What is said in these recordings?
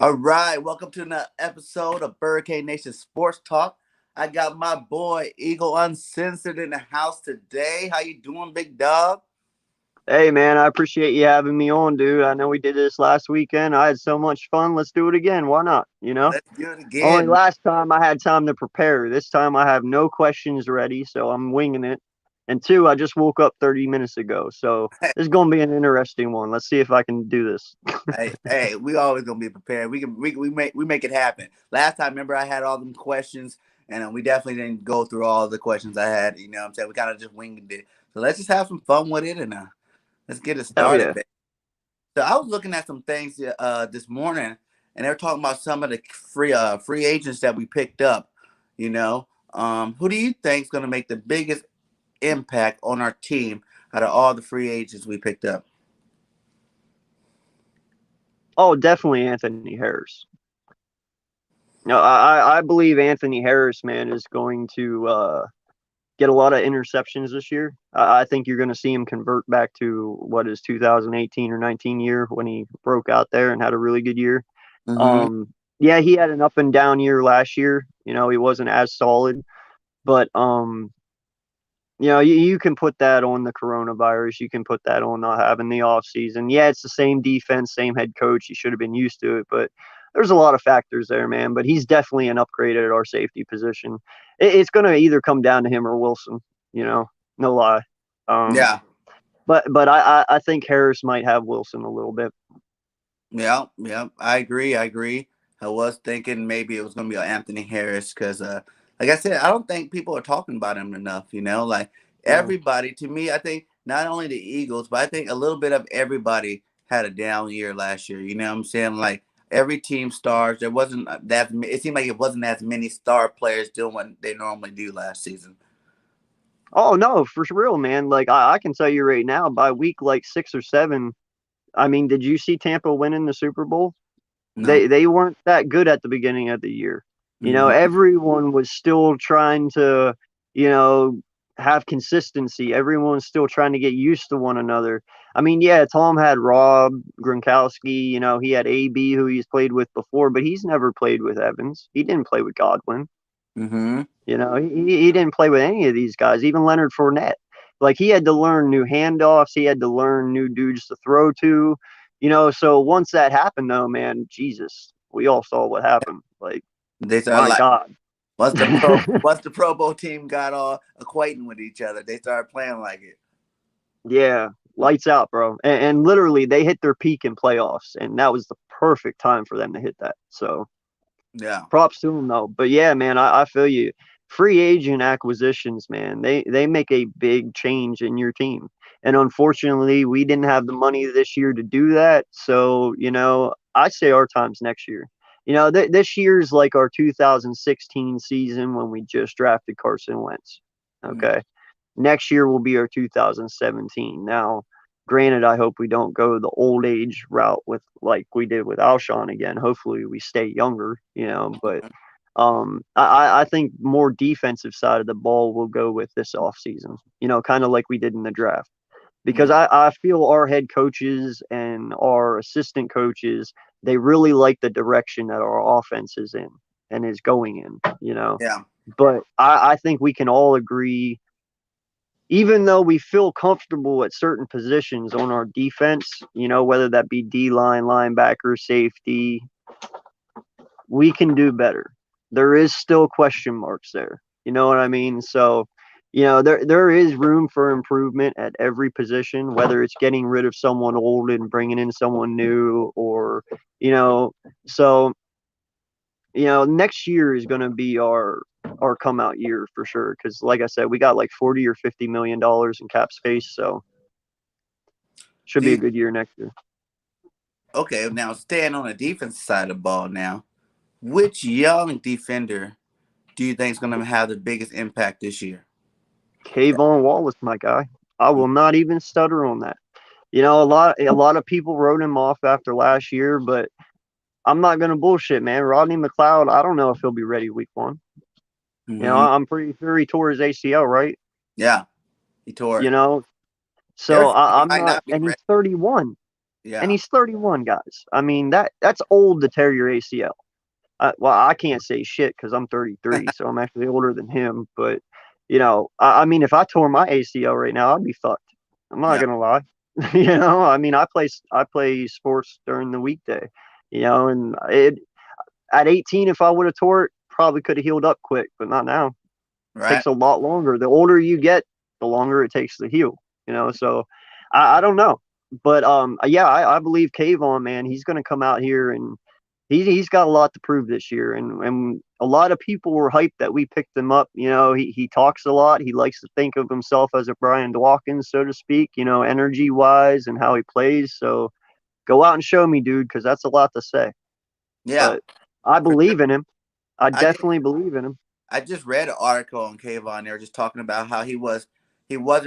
All right, welcome to another episode of Birdgang Nation Sports Talk. I got my boy Eagle Uncensored in the house today. How you doing, big dog? Hey man, I appreciate you having me on, dude. I know we did this last weekend. I had so much fun. Let's do it again. Why not? Let's do it Only again. last time I had time to prepare. This time I have no questions ready, so I'm winging it. And two, I just woke up 30 minutes ago, so this is gonna be an interesting one. Let's see if I can do this. Hey, we always gonna be prepared. We make it happen. Last time, remember, I had all them questions, and we definitely didn't go through all the questions I had. You know what I'm saying? We kind of just winged it. So let's just have some fun with it, and let's get it Hell started, yeah. baby. So I was looking at some things this morning, and they're talking about some of the free agents that we picked up. You know, who do you think is going to make the biggest impact on our team out of all the free agents we picked up? Oh, definitely Anthony Harris. No, I believe Anthony Harris, man, is going to get a lot of interceptions this year. I think you're going to see him convert back to what is 2018 or 19 year when he broke out there and had a really good year. Mm-hmm. Um, yeah, he had an up and down year last year. He wasn't as solid, but you can put that on the coronavirus. You can put that on not having the off season. Yeah, it's the same defense, same head coach. He should have been used to it, but there's a lot of factors there, man. But he's definitely an upgrade at our safety position. It's going to either come down to him or Wilson. No lie. Um, Yeah, but I think Harris might have Wilson a little bit. yeah. I agree. I was thinking maybe it was going to be Anthony Harris because, like I said, I don't think people are talking about him enough. Like Yeah. everybody, to me, I think not only the Eagles, but I think a little bit of everybody had a down year last year. You know what I'm saying? Like every team stars, there wasn't that. It seemed like it wasn't as many star players doing what they normally do last season. Oh no, for real, man. Like I can tell you right now, by week like 6 or 7, I mean, did you see Tampa winning the Super Bowl? No. They weren't that good at the beginning of the year. Hmm. Everyone was still trying to, you know, have consistency. Everyone's still trying to get used to one another. I mean, yeah, Tom had Rob Gronkowski, he had AB who he's played with before, but he's never played with Evans. He didn't play with Godwin. Hmm. He didn't play with any of these guys, even Leonard Fournette. Like he had to learn new handoffs, he had to learn new dudes to throw to. So once that happened though, man, Jesus, we all saw what happened. Like, They started my like God. once the Pro Bowl team got all acquainted with each other, they started playing like it. Yeah, lights out, bro. And literally they hit their peak in playoffs, and that was the perfect time for them to hit that. So Yeah. props to him though. But yeah, man, I feel you. Free agent acquisitions, man, they make a big change in your team. And unfortunately, we didn't have the money this year to do that. So, I say our time's next year. This year's like our 2016 season when we just drafted Carson Wentz. Mhm. Okay. Next year will be our 2017. Now, granted, I hope we don't go the old age route with like we did with Alshon again. Hopefully, we stay younger, But I think more defensive side of the ball will go with this offseason, kind of like we did in the draft. Because Yeah. I feel our head coaches and our assistant coaches, they really like the direction that our offense is in and is going in. Yeah. But I think we can all agree, even though we feel comfortable at certain positions on our defense, whether that be D line, linebacker, safety, we can do better. There is still question marks there. You know what I mean? So, there is room for improvement at every position, whether it's getting rid of someone old and bringing in someone new, or you know, so next year is going to be our come out year for sure. Because like I said, we got like 40 or 50 million dollars in cap space, so should Do be a you, good year next year. okay, now staying on the defense side of the ball now, which young defender do you think is going to have the biggest impact this year? Kayvon Wallace, my guy. I will not even stutter on that. A lot of people wrote him off after last year, but I'm not gonna bullshit, man. Rodney McLeod, I don't know if he'll be ready week 1. Hmm. I'm pretty sure he tore his ACL, right? Yeah, he tore You it. know, They're so saying he I'm might not, not be and he's ready. 31. and Yeah. he's 31, guys. I mean, that's old to tear your ACL. Well, I can't say shit because I'm 33, so I'm actually older than him. But I mean, if I tore my ACL right now, I'd be fucked. I'm not Yeah. gonna lie. I mean, I play sports during the weekday. And it at 18, if I would have tore it, probably could have healed up quick, but not now. It Right. takes a lot longer. The older you get, the longer it takes to heal. So I don't know, but yeah, I believe Kayvon, man, he's gonna come out here and he's got a lot to prove this year, and a lot of people were hyped that we picked him up. He talks a lot. He likes to think of himself as a Brian Dawkins, so to speak. Energy wise and how he plays. So go out and show me, dude, because that's a lot to say. Yeah. But I For sure. believe in him. I I did. definitely believe in him. I just read an article on Kayvon. They were just talking about how he wasn't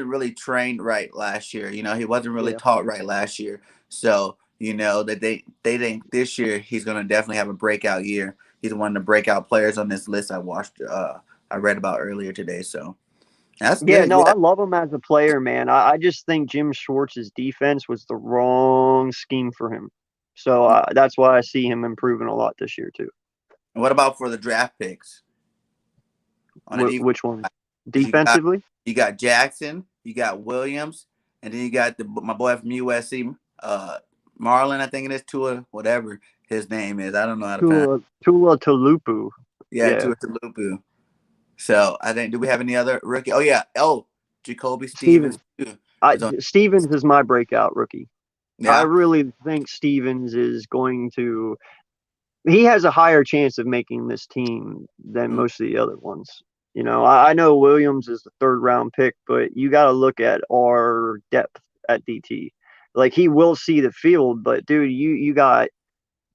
really trained right last year. He wasn't really Yeah. taught right last year. So that they think this year he's gonna definitely have a breakout year. He's one of the breakout players on this list I read about earlier today. So that's Yeah, good. no, Yeah. I love him as a player, man. I just think Jim Schwartz's defense was the wrong scheme for him. So that's why I see him improving a lot this year too. And what about for the draft picks on the defense? Which one? You got Defensively? Jackson, you got Williams, and then you got my boy from USC, Marlon, I think it is Tua, whatever his name is. I don't know how to pronounce. Tula Tulupu. Yeah, Yeah. Tua Talupu. So I think, do we have any other rookie? Oh yeah, Jacoby Stevens Steven. too is on. Stevens is my breakout rookie. I Yeah. really think Stevens is going to. He has a higher chance of making this team than Mm, most of the other ones. I know Williams is the third round pick, but you got to look at our depth at DT. Like he will see the field, but dude, you got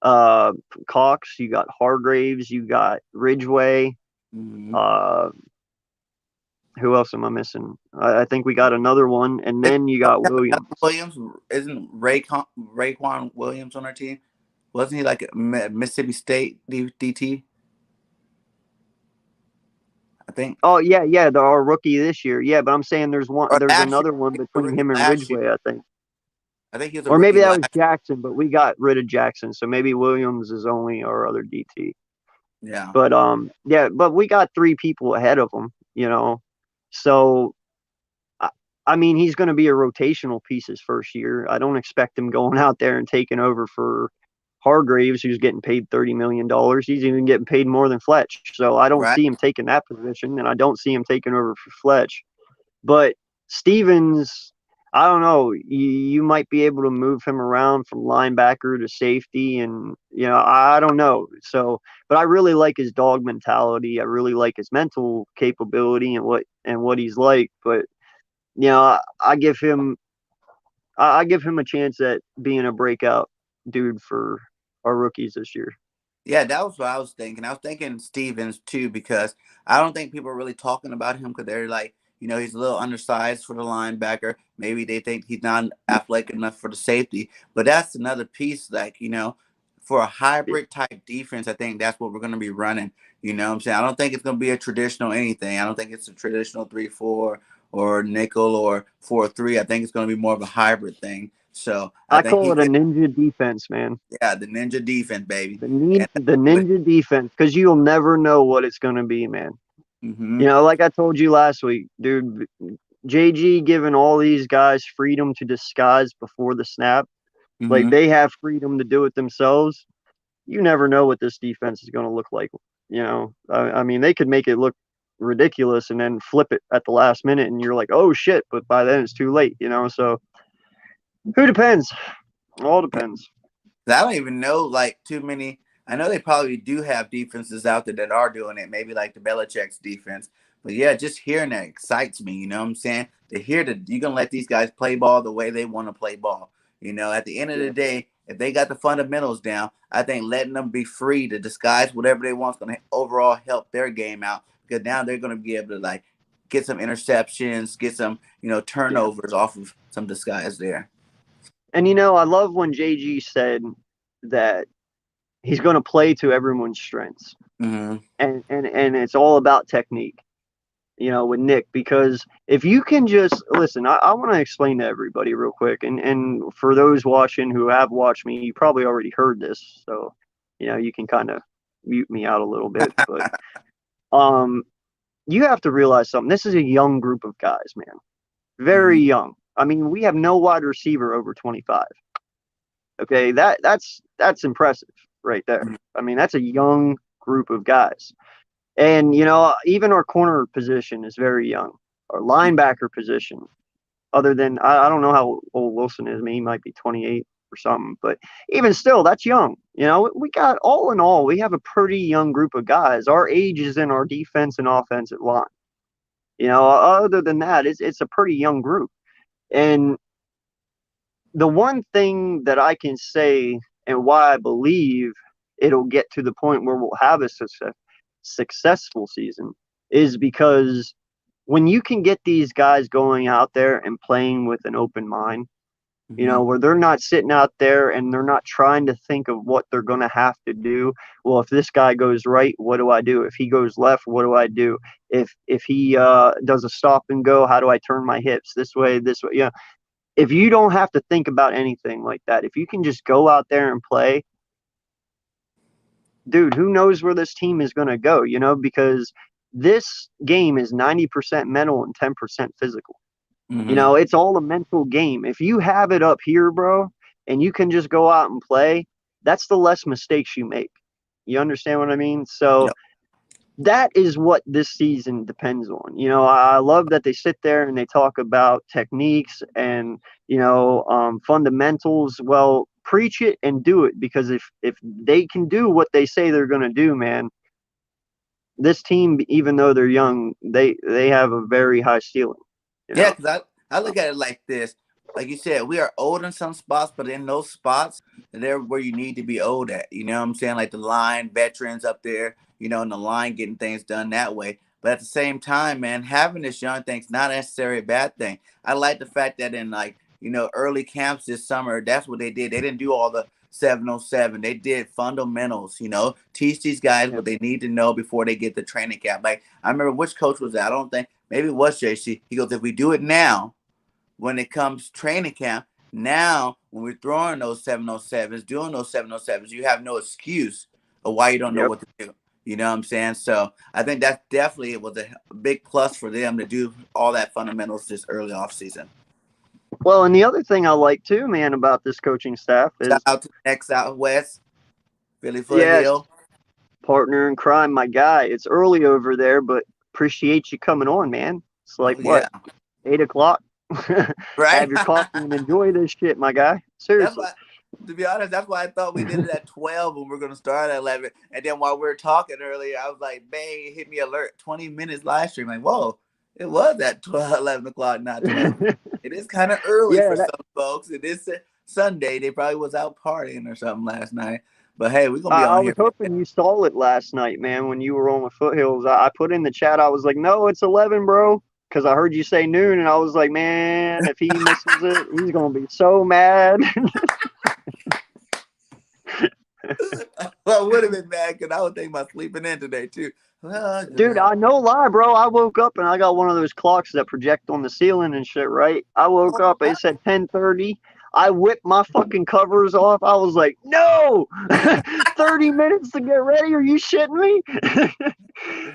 uh Cox, you got Hargraves, you got Ridgeway. mm. Uh, who else am I missing? I think we got another one, and then you Don't got we have another Williams. Williams? Isn't Raekwon Williams on our team? Wasn't he like a Mississippi State DT? I think, Oh yeah, yeah, our rookie this year. Yeah, but I'm saying or there's last year. another one He was a between rookie him and last year. Ridgeway, I think. I think he was a Or rookie maybe that was last. Jackson, but we got rid of Jackson, so maybe Williams is only our other DT. Yeah. But yeah, but we got three people ahead of him. So I, I mean, he's going to be a rotational piece his first year. I don't expect him going out there and taking over for Hargraves, who's getting paid $30 million. He's even getting paid more than Fletch. So I don't Right. see him taking that position, and I don't see him taking over for Fletch. But Stevens, I don't know. You might be able to move him around from linebacker to safety, and I don't know. So, but I really like his dog mentality. I really like his mental capability and what he's like. But I give him I give him a chance at being a breakout dude for our rookies this year. Yeah, that was what I was thinking. I was thinking Stevens too because I don't think people are really talking about him because they're like, he's a little undersized for the linebacker. Maybe they think he's not athletic enough for the safety. But that's another piece, like, for a hybrid type defense, I think that's what we're going to be running. You know what I'm saying? I don't think it's going to be a traditional anything. I don't think it's a traditional 3-4 or nickel or 4-3. I think it's going to be more of a hybrid thing. So I I think call he it a could, ninja defense, man. yeah, the ninja defense, baby. The And the ninja defense, because you'll never know what it's going to be, man. mm-hmm. Like I told you last week, dude. JG giving all these guys freedom to disguise before the snap. Like Mm-hmm. they have freedom to do it themselves. You never know what this defense is going to look like. I mean, they could make it look ridiculous and then flip it at the last minute, and you're like, oh shit! But by then it's too late. So who depends? All depends. I don't even know like too many. I know they probably do have defenses out there that are doing it, maybe like the Belichick's defense. But yeah, just hearing that excites me. You know what I'm saying? To hear that you're gonna let these guys play ball the way they want to play ball. At the end of the Yeah. day, if they got the fundamentals down, I think letting them be free to disguise whatever they want is gonna overall help their game out because now they're gonna be able to like get some interceptions, get some Yeah. turnovers off of some disguise there. And I love when JG said that he's going to play to everyone's strengths, Mm-hmm. and it's all about technique. with Nick, because if you can just listen, I want to explain to everybody real quick, and for those watching who have watched me, you probably already heard this, so you can kind of mute me out a little bit, but um, you have to realize something. This is a young group of guys, man, very Mhm. young. I mean, we have no wide receiver over 25. Okay, that's impressive right there. I mean, that's a young group of guys. And even our corner position is very young. Our linebacker position, other than I don't know how old Wilson is. I mean, he might be 28 or something, but even still, that's young. We got all in all, we have a pretty young group of guys. Our age is in our defense and offensive line. Other than that, it's a pretty young group. And the one thing that I can say and why I believe it'll get to the point where we'll have a successful season is because when you can get these guys going out there and playing with an open mind, Mhm. where they're not sitting out there and they're not trying to think of what they're going to have to do. Well, if this guy goes right, what do I do? If he goes left, what do I do? If he does a stop and go, how do I turn my hips this way, this way? Yeah, if you don't have to think about anything like that, if you can just go out there and play, dude, who knows where this team is going to go, because this game is 90% mental and 10% physical. Mhm. It's all a mental game. If you have it up here, bro, and you can just go out and play, that's the less mistakes you make. You understand what I mean? So Yep. that is what this season depends on. I love that they sit there and they talk about techniques and fundamentals. Well, preach it and do it, because if they can do what they say they're going to do, man, this team, even though they're young, they have a very high ceiling. You Yeah, know. because I look at it like this. Like you said, we are old in some spots, but in those spots, they're where you need to be old at. You know what I'm saying? Like the line veterans up there, in the line getting things done that way. But at the same time, man, having this young thing's not necessarily a bad thing. I like the fact that in like, early camps this summer, that's what they did. They didn't do all the 707. They did fundamentals, teach these guys Yeah. what they need to know before they get the training camp. Like I remember which coach was that? I don't think maybe it was JC. He goes, if we do it now, when it comes training camp, now when we're throwing those 707s, doing those 707s, you have no excuse of why you don't know Yep. what to do. You know what I'm saying? So I think that definitely was a big plus for them to do all that fundamentals this early off season. Well, and the other thing I like too, man, about this coaching staff Shout is, out to Next Out West, Philly yes, Foothill. partner in crime, my guy. It's early over there, but appreciate you coming on, man. It's like Oh what, yeah, 8 o'clock? right. Have your coffee and enjoy this shit, my guy. That's Seriously. why, to be honest, that's why I thought we did it at 12 when we are going to start at 11. And then while we were talking earlier, I was like, bang, it hit me alert 20 minutes live stream. Like, whoa, it was at 12, 11 o'clock, not 12. It is kind of early Yeah, for some folks. It is Sunday. They probably was out partying or something last night. But hey, we're going to be I on was here for a bit. hoping you saw it last night, man, when you were on the foothills. I put in the chat, I was like, no, it's 11, bro. Because I heard you say noon, and I was like, man, if he misses it, he's going to be so mad. Well, I would have been mad because I was thinking about sleeping in today, too. Well, Dude, I no lie, bro. I woke up and I got one of those clocks that project on the ceiling and shit, right? I woke up, it said 10:30. I whipped my fucking covers off. I was like, no! 30 minutes to get ready? Are you shitting me?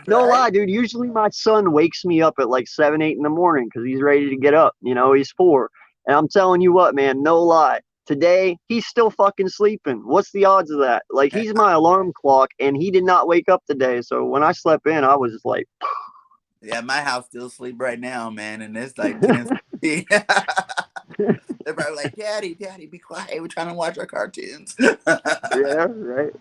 No right? lie, dude. Usually my son wakes me up at like 7, 8 in the morning because he's ready to get up. He's 4. And I'm telling you what, man, no lie. Today, he's still fucking sleeping. What's the odds of that? Like, he's my alarm clock, and he did not wake up today. So when I slept in, I was just like, Yeah, my house still sleep right now, man, and it's like 10. They're probably like, Daddy, be quiet. We're trying to watch our cartoons. yeah, right.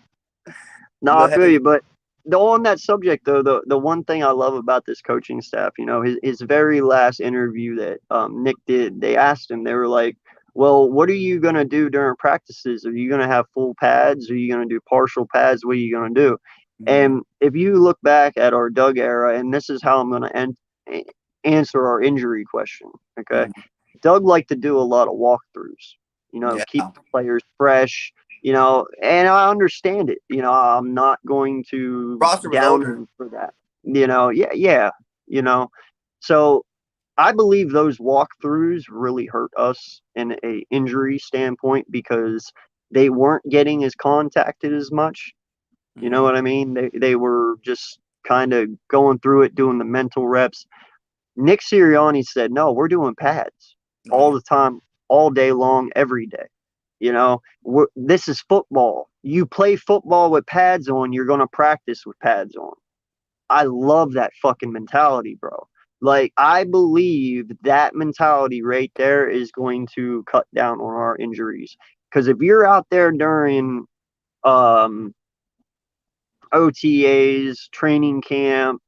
No, I But feel hey, you. But on that subject, though, the one thing I love about this coaching staff, his very last interview that Nick did, they asked him, they were like, well, what are you going to do during practices? Are you going to have full pads? Are you going to do partial pads? What are you going to do? mm-hmm, And if you look back at our Doug era, and this is how I'm going to answer our injury question, okay? mm-hmm, Doug liked to do a lot of walkthroughs, keep yeah, the players fresh, and I understand it. I'm not going to roster was down older. him for that. Yeah, yeah. you know. So I believe those walkthroughs really hurt us in a injury standpoint because they weren't getting as contacted as much. You know Mm-hmm. what I mean? They were just kind of going through it, doing the mental reps. Nick Sirianni said, "No, we're doing pads Oh all yeah. the time, all day long, every day. You know, this is football. You play football with pads on, you're going to practice with pads on." I love that fucking mentality, bro. Like, I believe that mentality right there is going to cut down on our injuries. Because if you're out there during um, OTAs, training camp,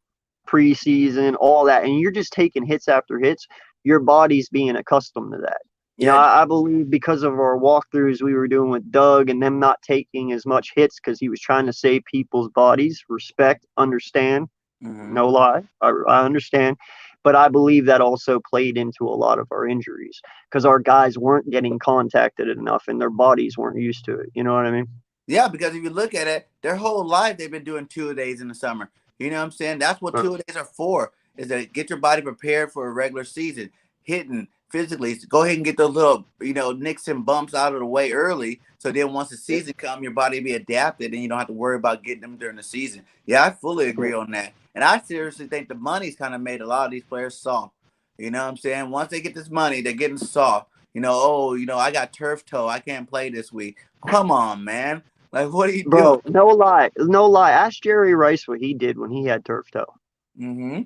preseason, all that, and you're just taking hits after hits, your body's being accustomed to that. You know, Yeah. I believe because of our walkthroughs we were doing with Doug and them not taking as much hits because he was trying to save people's bodies, respect, understand, Mm-hmm. no lie, I understand. But I believe that also played into a lot of our injuries because our guys weren't getting contacted enough and their bodies weren't used to it. You know what I mean? Yeah, because if you look at it, their whole life they've been doing 2 days in the summer. You know what I'm saying? That's what Uh, 2 days are for, is to get your body prepared for a regular season, hitting physically. So go ahead and get those little, nicks and bumps out of the way early. So then once the yeah, season comes, your body be adapted and you don't have to worry about getting them during the season. Yeah, I fully yeah. agree on that. And I seriously think the money's kind of made a lot of these players soft. You know what I'm saying? Once they get this money, they're getting soft. Oh, I got turf toe. I can't play this week. Come on, man. Like, what are you doing? Bro, no lie, no lie. Ask Jerry Rice what he did when he had turf toe. Mm-hmm.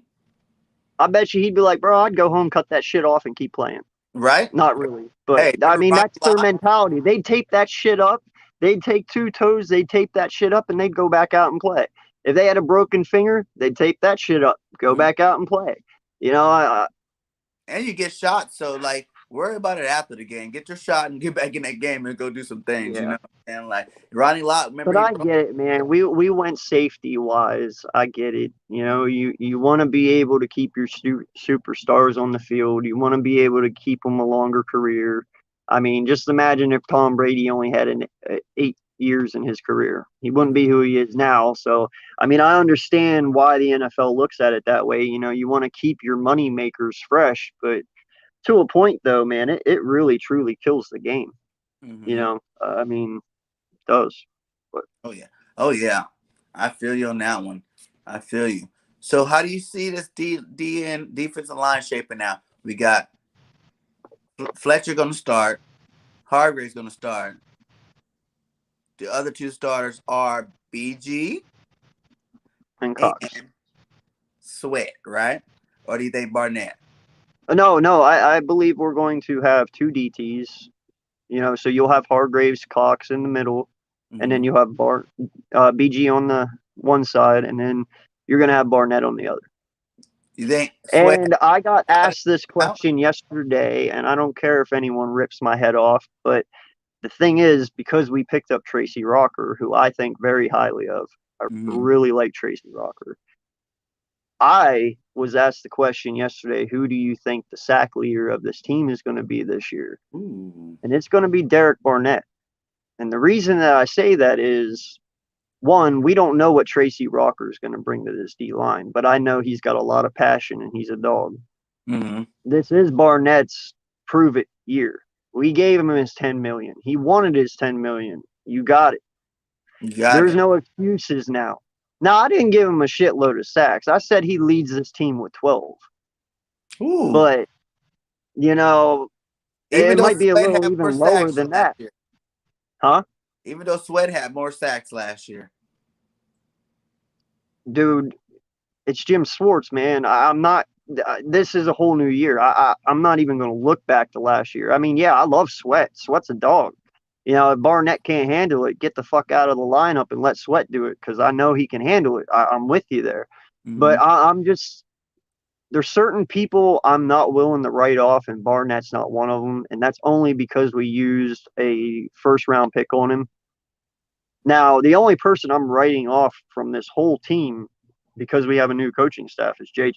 I bet you he'd be like, bro, I'd go home, cut that shit off, and keep playing. Right? Not really, but Hey, I remember mean, Ronnie that's their Lott? mentality. They'd tape that shit up. They'd take two toes, they'd tape that shit up, and they'd go back out and play. If they had a broken finger, they'd tape that shit up, go Mhm. back out and play. You know, And you get shot, so like, worry about it after the game. Get your shot and get back in that game and go do some things. You yeah. know, and like Ronnie Lott, remember But he I broke. get it, man. We went safety wise. I get it. You know, you want to be able to keep your superstars on the field. You want to be able to keep them a longer career. I mean, just imagine if Tom Brady only had 8 years in his career, he wouldn't be who he is now. So, I mean, I understand why the NFL looks at it that way. You know, you want to keep your money makers fresh, but to a point, though, man, it really truly kills the game. You Mm-hmm. know, I mean, it does. But Oh yeah, oh yeah. I feel you on that one. I feel you. So how do you see this D and defensive line shaping out? We got Fletcher going to start. Hargrave's going to start. The other two starters are BG and Cox. and Sweat, right? Or do you think Barnett? No, no, I believe we're going to have two DTs. You know, so you'll have Hargraves, Cox in the middle, and then Mm-hmm. you'll have BG on the one side, and then you're going to have Barnett on the other. You think Sweat And I got has asked this out? question yesterday, and I don't care if anyone rips my head off, but the thing is, because we picked up Tracy Rocker, who I think very highly of, I Mm-hmm. really like Tracy Rocker. I was asked the question yesterday, who do you think the sack leader of this team is going to be this year? Ooh. And it's going to be Derek Barnett. And the reason that I say that is, one, we don't know what Tracy Rocker is going to bring to this D line, but I know he's got a lot of passion and he's a dog. Mm-hmm. This is Barnett's prove it year. We gave him his 10 million. He wanted his 10 million. You got it. You got There's it. no excuses now. Now, I didn't give him a shitload of sacks. I said he leads this team with 12. Ooh. But, you know, Even it though might be a Sweat little had more even lower sacks than last that. year. Huh? Even though Sweat had more sacks last year. Dude, it's Jim Swartz, man. I'm not. This is a whole new year. I'm not even going to look back to last year. I mean, yeah, I love Sweat. Sweat's a dog. You know, if Barnett can't handle it, get the fuck out of the lineup and let Sweat do it because I know he can handle it. I'm with you there. Mm-hmm. But I'm just there's certain people I'm not willing to write off, and Barnett's not one of them. And that's only because we used a first round pick on him. Now, the only person I'm writing off from this whole team because we have a new coaching staff is JJ.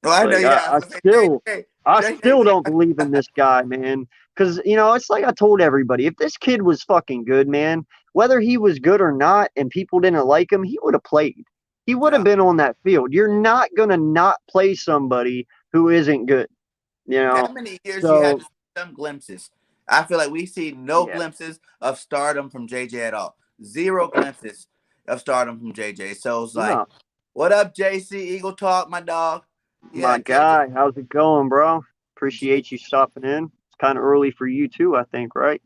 Oh, I know. Like Yeah. I was gonna say, I JJ's still don't believe in this guy, man. Because you know, it's like I told everybody, if this kid was fucking good, man, whether he was good or not, and people didn't like him, he would have played. he would have Yeah. been on that field. You're not gonna not play somebody who isn't good, you How know. many years you had So to see some glimpses? I feel like we see no yeah, glimpses of stardom from JJ at all. Zero glimpses of stardom from JJ. So it's like, no, what up, JC Eagle Talk, my dog? my Yeah, K guy, how's it going, bro? J. Appreciate you stopping in. It's kind of early for you too, I think, right?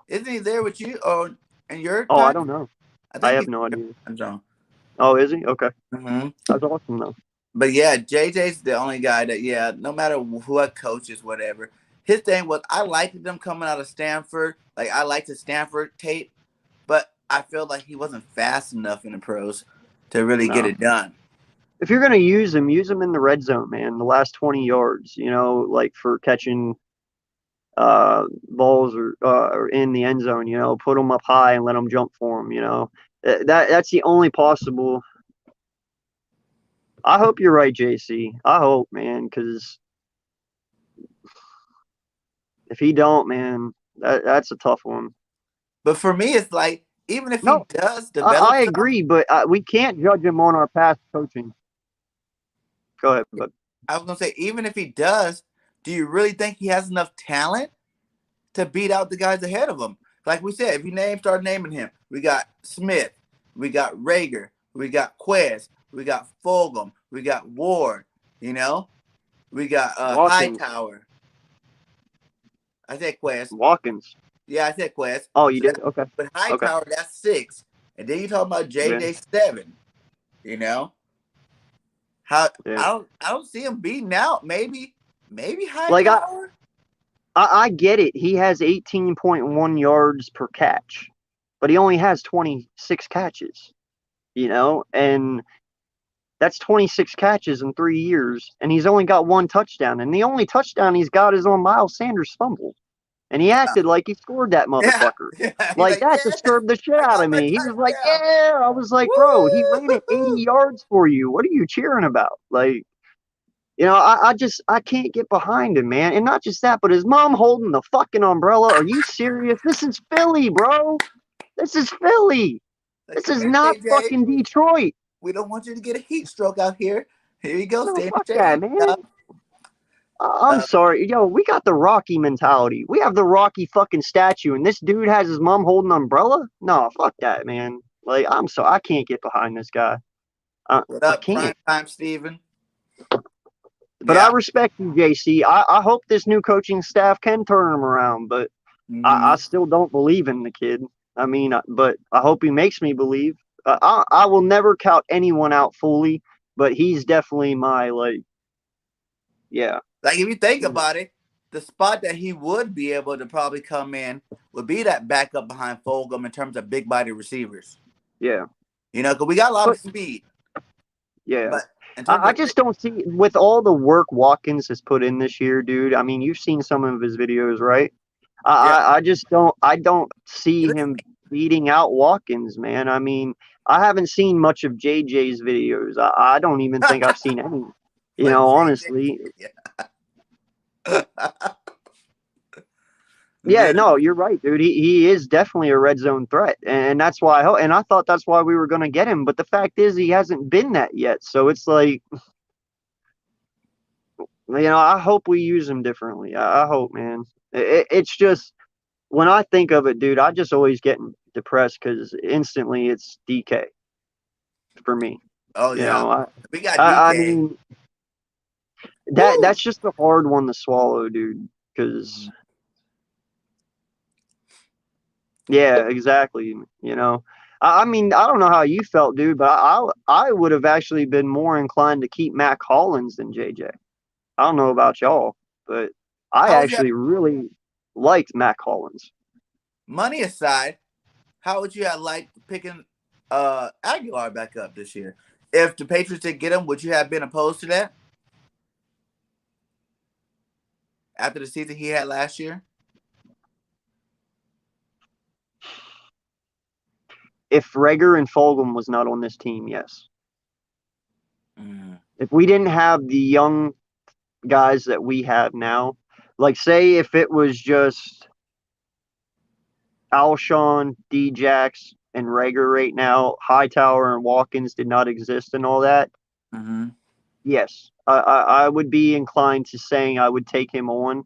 Isn't he there with you or in your Oh, I time? don't know. I I think have he's no there. idea. I'm John. Oh, is he? Okay, hmm that's awesome though. But yeah, JJ's the only guy that no matter what coaches, whatever. His thing was I liked them coming out of Stanford. Like I liked the Stanford tape, but I feel like he wasn't fast enough in the pros to really get No. it done. If you're gonna use him in the red zone, man. The last 20 yards, you know, like for catching balls or in the end zone, you know, put them up high and let them jump for him, you know. That's the only possible. I hope you're right, JC. I hope, man, because if he don't, man, that's a tough one. But for me, it's like even if he No, does I develop some, agree, but we can't judge him on our past coaching. Go ahead, but I was gonna say even if he does, do you really think he has enough talent to beat out the guys ahead of him? Like we said, if you start naming him, we got Smith, we got Rager, we got Quez, we got Fulgham, we got Ward, you know, we got Watkins, Hightower. I said Quez. Watkins. Yeah, I said Quez. Oh, you So did? that, Okay, but okay, Hightower, that's six. And then you talking about yeah, JJ seven, you know? How yeah. I don't see him beating out. Maybe Like Hightower. I get it. He has 18.1 yards per catch, but he only has 26 catches, you know, and that's 26 catches in 3 years, and he's only got one touchdown. And the only touchdown he's got is on Miles Sanders' fumble. And he Yeah, acted like he scored that yeah, motherfucker. yeah. He's Like, like, that yeah, disturbed the shit I out got of my me. He was like, touchdown. yeah. I was like, bro, he ran it 80 Woo! yards for you. What are you cheering about? Like, you know, I can't get behind him, man. And not just that, but his mom holding the fucking umbrella. Are you serious? This is Philly, bro. This is Philly. Like, This come is here, not JJ. fucking Detroit. We don't want you to get a heat stroke out here. Here you go, No, stay in fuck the that, shade. man. I'm sorry. Yo, we got the Rocky mentality. We have the Rocky fucking statue, and this dude has his mom holding an umbrella? No, fuck that, man. Like, I'm sorry. I can't get behind this guy. What I up, can't. prime time, Steven? But I Yeah. respect you, JC. I hope this new coaching staff can turn him around, but I Mm-hmm. still don't believe in the kid. I mean, but I hope he makes me believe. I will never count anyone out fully, but he's definitely my, like, yeah. Like if you think about it, the spot that he would be able to probably come in would be that backup behind Fulgham in terms of big body receivers. Yeah. You know, because we got a lot of But speed, yeah. but in terms I of just don't see with all the work Watkins has put in this year, dude. I mean, you've seen some of his videos, right? yeah, I just don't see him beating out Watkins, man. I mean, I haven't seen much of JJ's videos. I don't even think I've seen any. You but know, JJ, honestly. yeah. Yeah, Dude, no, you're right, dude. He is definitely a red zone threat, and that's why and I thought that's why we were gonna get him. But the fact is, he hasn't been that yet. So it's like, you know, I hope we use him differently. I hope, man. It's just when I think of it, dude, I just always get depressed because instantly it's DK for me. oh You yeah, know, we got I DK. mean Woo! that's just a hard one to swallow, dude. Because Mhm. yeah, exactly. You know, I mean, I don't know how you felt, dude, but I would have actually been more inclined to keep Mac Hollins than JJ. I don't know about y'all, but I How would you have actually really liked Mac Hollins. money aside? How would you have liked picking Aguilar back up this year? If the Patriots did get him, would you have been opposed to that after the season he had last year? If Rager and Fulgham was not on this team, yes. Mm. If we didn't have the young guys that we have now, like say if it was just Alshon, Djax, and Rager right now, Hightower and Watkins did not exist and all that, Mm-hmm. yes, I would be inclined to saying I would take him on,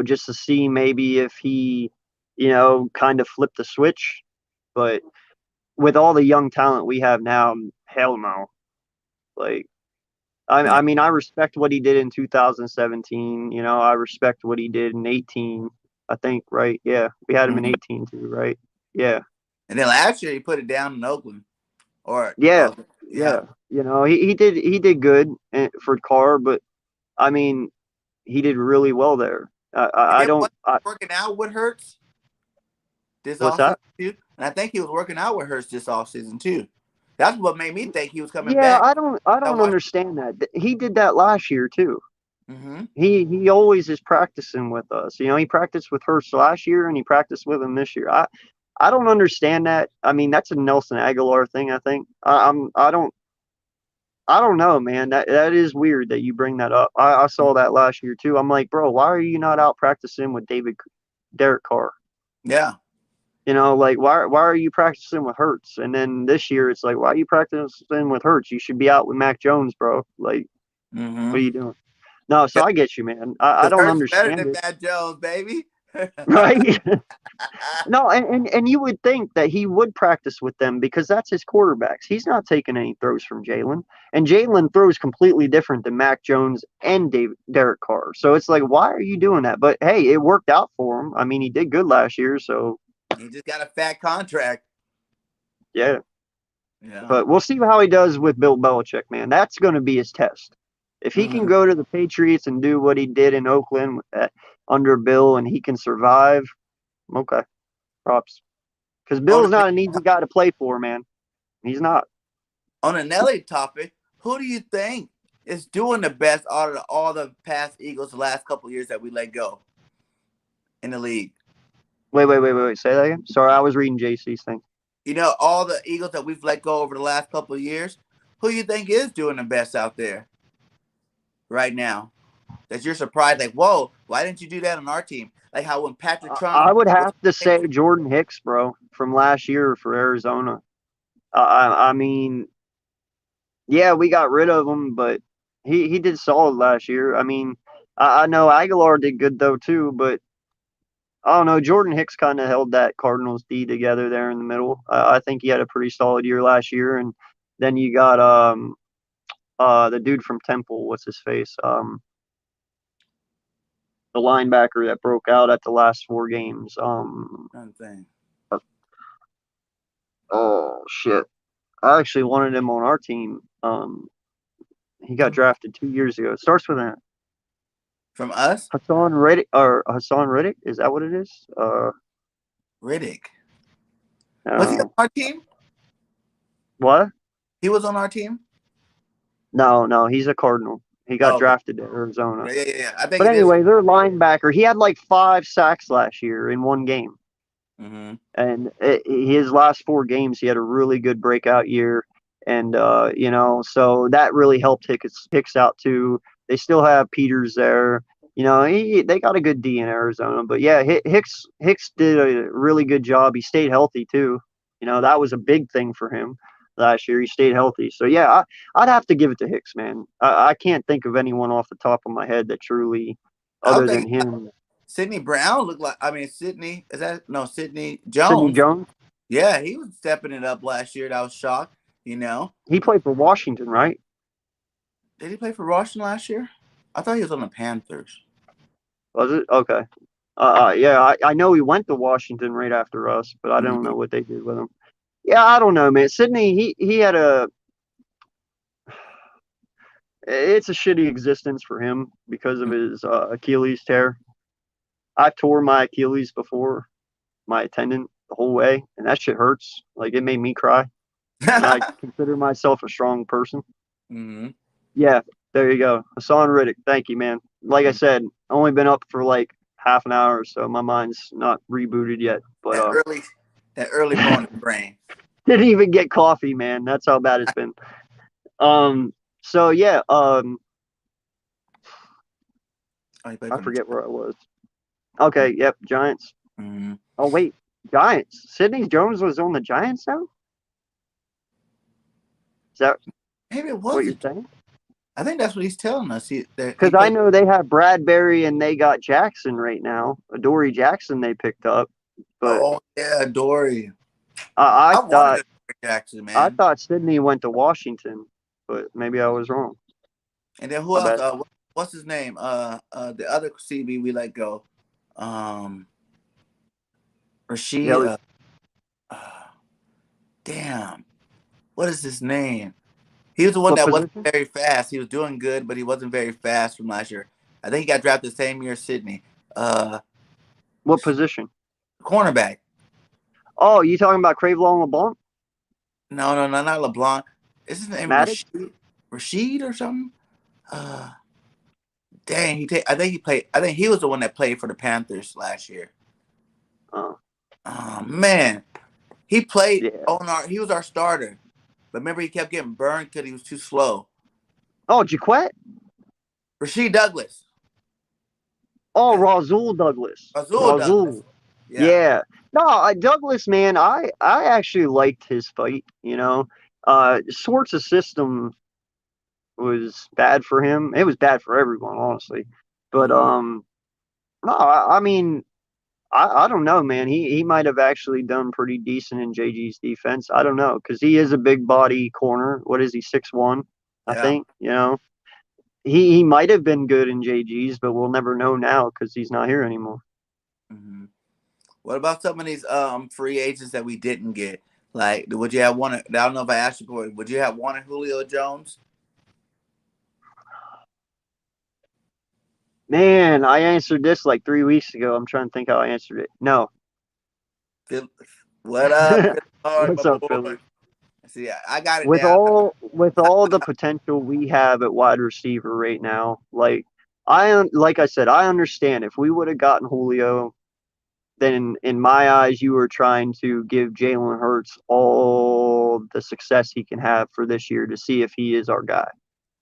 just to see maybe if he, kind of flipped the switch. But with all the young talent we have now, hell no. Like, Yeah. I mean, I respect what he did in 2017. I respect what he did in 18. I think, right? Yeah, we had him in Mm-hmm. 18 too, right? Yeah, And then last year he put it down in Oakland. Or yeah, yeah. yeah. He did good for Carr, but I mean, he did really well there. And I then don't. what working out with Hurts this What's offseason that? too. And I think he was working out with Hurts this offseason too. That's what made me think he was coming Yeah, back. I I don't watched. understand that. He did that last year too. Mm-hmm. He always is practicing with us. He practiced with Hurst last year and he practiced with him this year. I don't understand that. I mean, that's a Nelson Aguilar thing, I think. I don't know, man. That is weird that you bring that up. I saw that last year too. I'm like, bro, why are you not out practicing with Derek Carr? Yeah. Like why are you practicing with Hurts? And then this year it's like, why are you practicing with Hurts? You should be out with Mac Jones, bro. Like, what are Mm-hmm. you doing? No, so I get you, man. I Because don't Hurts better understand than it, Matt Jones, baby. right? No, and you would think that he would practice with them because that's his quarterbacks. He's not taking any throws from Jalen, and Jalen throws completely different than Mac Jones and Derek Carr. So it's like, why are you doing that? But hey, it worked out for him. I mean, he did good last year, so He just got a fat contract. yeah. Yeah. But we'll see how he does with Bill Belichick, man. That's going to be his test. If he can Mm-hmm. go to the Patriots and do what he did in Oakland under Bill, and he can survive, okay, props. Because On Bill's the not an easy guy to play for, man. He's not. on a Nelly topic, who do you think is doing the best out of all the past Eagles the last couple of years that we let go in the league? Wait. Say that again. Sorry, I was reading JC's thing. All the Eagles that we've let go over the last couple of years. Who do you think is doing the best out there right now? That you're surprised, like, whoa, why didn't you do that on our team? Like how when Patrick I Chung would was have to playing say Jordan Hicks, bro, from last year for Arizona. I mean, yeah, we got rid of him, but he did solid last year. I mean, I know Aguilar did good though too, but I don't know. Jordan Hicks kind of held that Cardinals D together there in the middle. I think he had a pretty solid year last year, and then you got the dude from Temple. What's his face? The linebacker that broke out at the last 4 games. thing. Oh shit! I actually wanted him on our team. He got drafted 2 years ago. It starts with a From us, Hassan Riddick. Is that what it is? Riddick. Was he on No. our team? What? He was on our team? No. He's a Cardinal. He got Oh, okay. drafted to Arizona. Yeah. I think But it is. anyway, their linebacker, he had like 5 sacks last year in 1 game. Mm-hmm. And his last 4 games, he had a really good breakout year. And, so that really helped Hicks out too. They still have Peters there. They got a good D in Arizona. But yeah, Hicks did a really good job. He stayed healthy too. That was a big thing for him last year. He stayed healthy. So yeah, I'd have to give it to Hicks, man. I can't think of anyone off the top of my head that truly, I was other than thinking him, Sidney Brown looked like. I mean, Sidney is that no Sidney Sidney Jones? Jones. Yeah, he was stepping it up last year. I was shocked. You know, He played for Washington, right? did he play for Washington last year? I thought he was on the Panthers. Was it? Okay. Yeah, I know he went to Washington right after us, but I don't Mm-hmm. know what they did with him. Yeah, I don't know, man. Sydney, he had it's a shitty existence for him because of his Achilles tear. I've tore my Achilles before, my tendon the whole way, and that shit hurts. Like it made me cry, and I consider myself a strong person. Mm-hmm. Yeah, there you go. Hassan Riddick, thank you, man. Like I said, only been up for like half an hour, so my mind's not rebooted yet. But That early, that early morning brain. didn't even get coffee, man. That's how bad it's been. So yeah, Oh, he played I for the forget Giants. where I was. Okay, yep, Giants. Mm-hmm. Oh wait, Giants. Sidney Jones was on the Giants now? Is that Maybe it what you're wasn't. saying? I think that's what he's telling us. He Because I played. know they have Bradbury and they got Jackson right now. Dory Jackson they picked up, but Oh yeah, Dory. I I wanted thought a Jackson, I man. thought Sidney went to Washington, but maybe I was wrong. And then who My else? bad. What's his name? The other CB we let go. Um, Yeah, Rashid. Uh, damn. What is his name? He was the one what that wasn't position? very fast. He was doing good, but he wasn't very fast from last year. I think he got drafted the same year as Sydney. Uh, What position? Cornerback. Oh, you talking about Cravelon LeBlanc? No, not LeBlanc. Is his name Maddox? Rashid? Rashid or something? Uh, dang. I think he played. I think he was the one that played for the Panthers last year. Oh, Oh man, he played yeah. on our. He was our starter, but remember he kept getting burned because he was too slow. Oh, Jaquette? Rasheed Douglas. Oh, That's Razul Douglas. Azul Douglas. Razul. Yeah. Yeah. No, Douglas, man, I actually liked his fight, you know. Swartz's system was bad for him. It was bad for everyone, honestly. But Mm-hmm. no, I mean, I don't know, man. He might have actually done pretty decent in JG's defense. I don't know because he is a big body corner. What is he, 6'1"? I Yeah. think. You know, he might have been good in JG's, but we'll never know now because he's not here anymore. Mm-hmm. What about some of these free agents that we didn't get? Like, would you have one? I don't know if I asked you before. Would you have one of Julio Jones? Man, I answered this like 3 weeks ago. I'm trying to think how I answered it. No. Phil, what up, Phil Hard, my What's up, boy? Philly? See, I got it With down. all the potential we have at wide receiver right now, like I said, I understand if we would have gotten Julio, then in my eyes, you were trying to give Jalen Hurts all the success he can have for this year to see if he is our guy.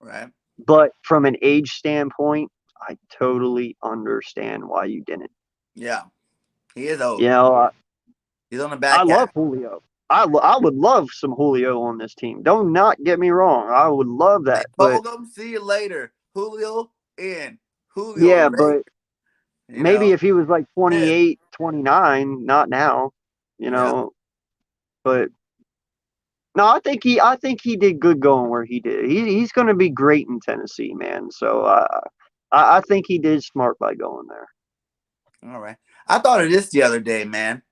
Right? But from an age standpoint, I totally understand why you didn't. Yeah, he is You old. know, He's on the I back love half. Julio. I would love some Julio on this team. Don't not get me wrong. I would love They that. But told him, "See you later, Julio in, Julio yeah, Ray." but You maybe know, if he was like Smith. 28, 29, not now, you Yeah. know. But no, I think he did good going where he did. He's going to be great in Tennessee, man. So I think he did smart by going there. All right. I thought of this the other day, man.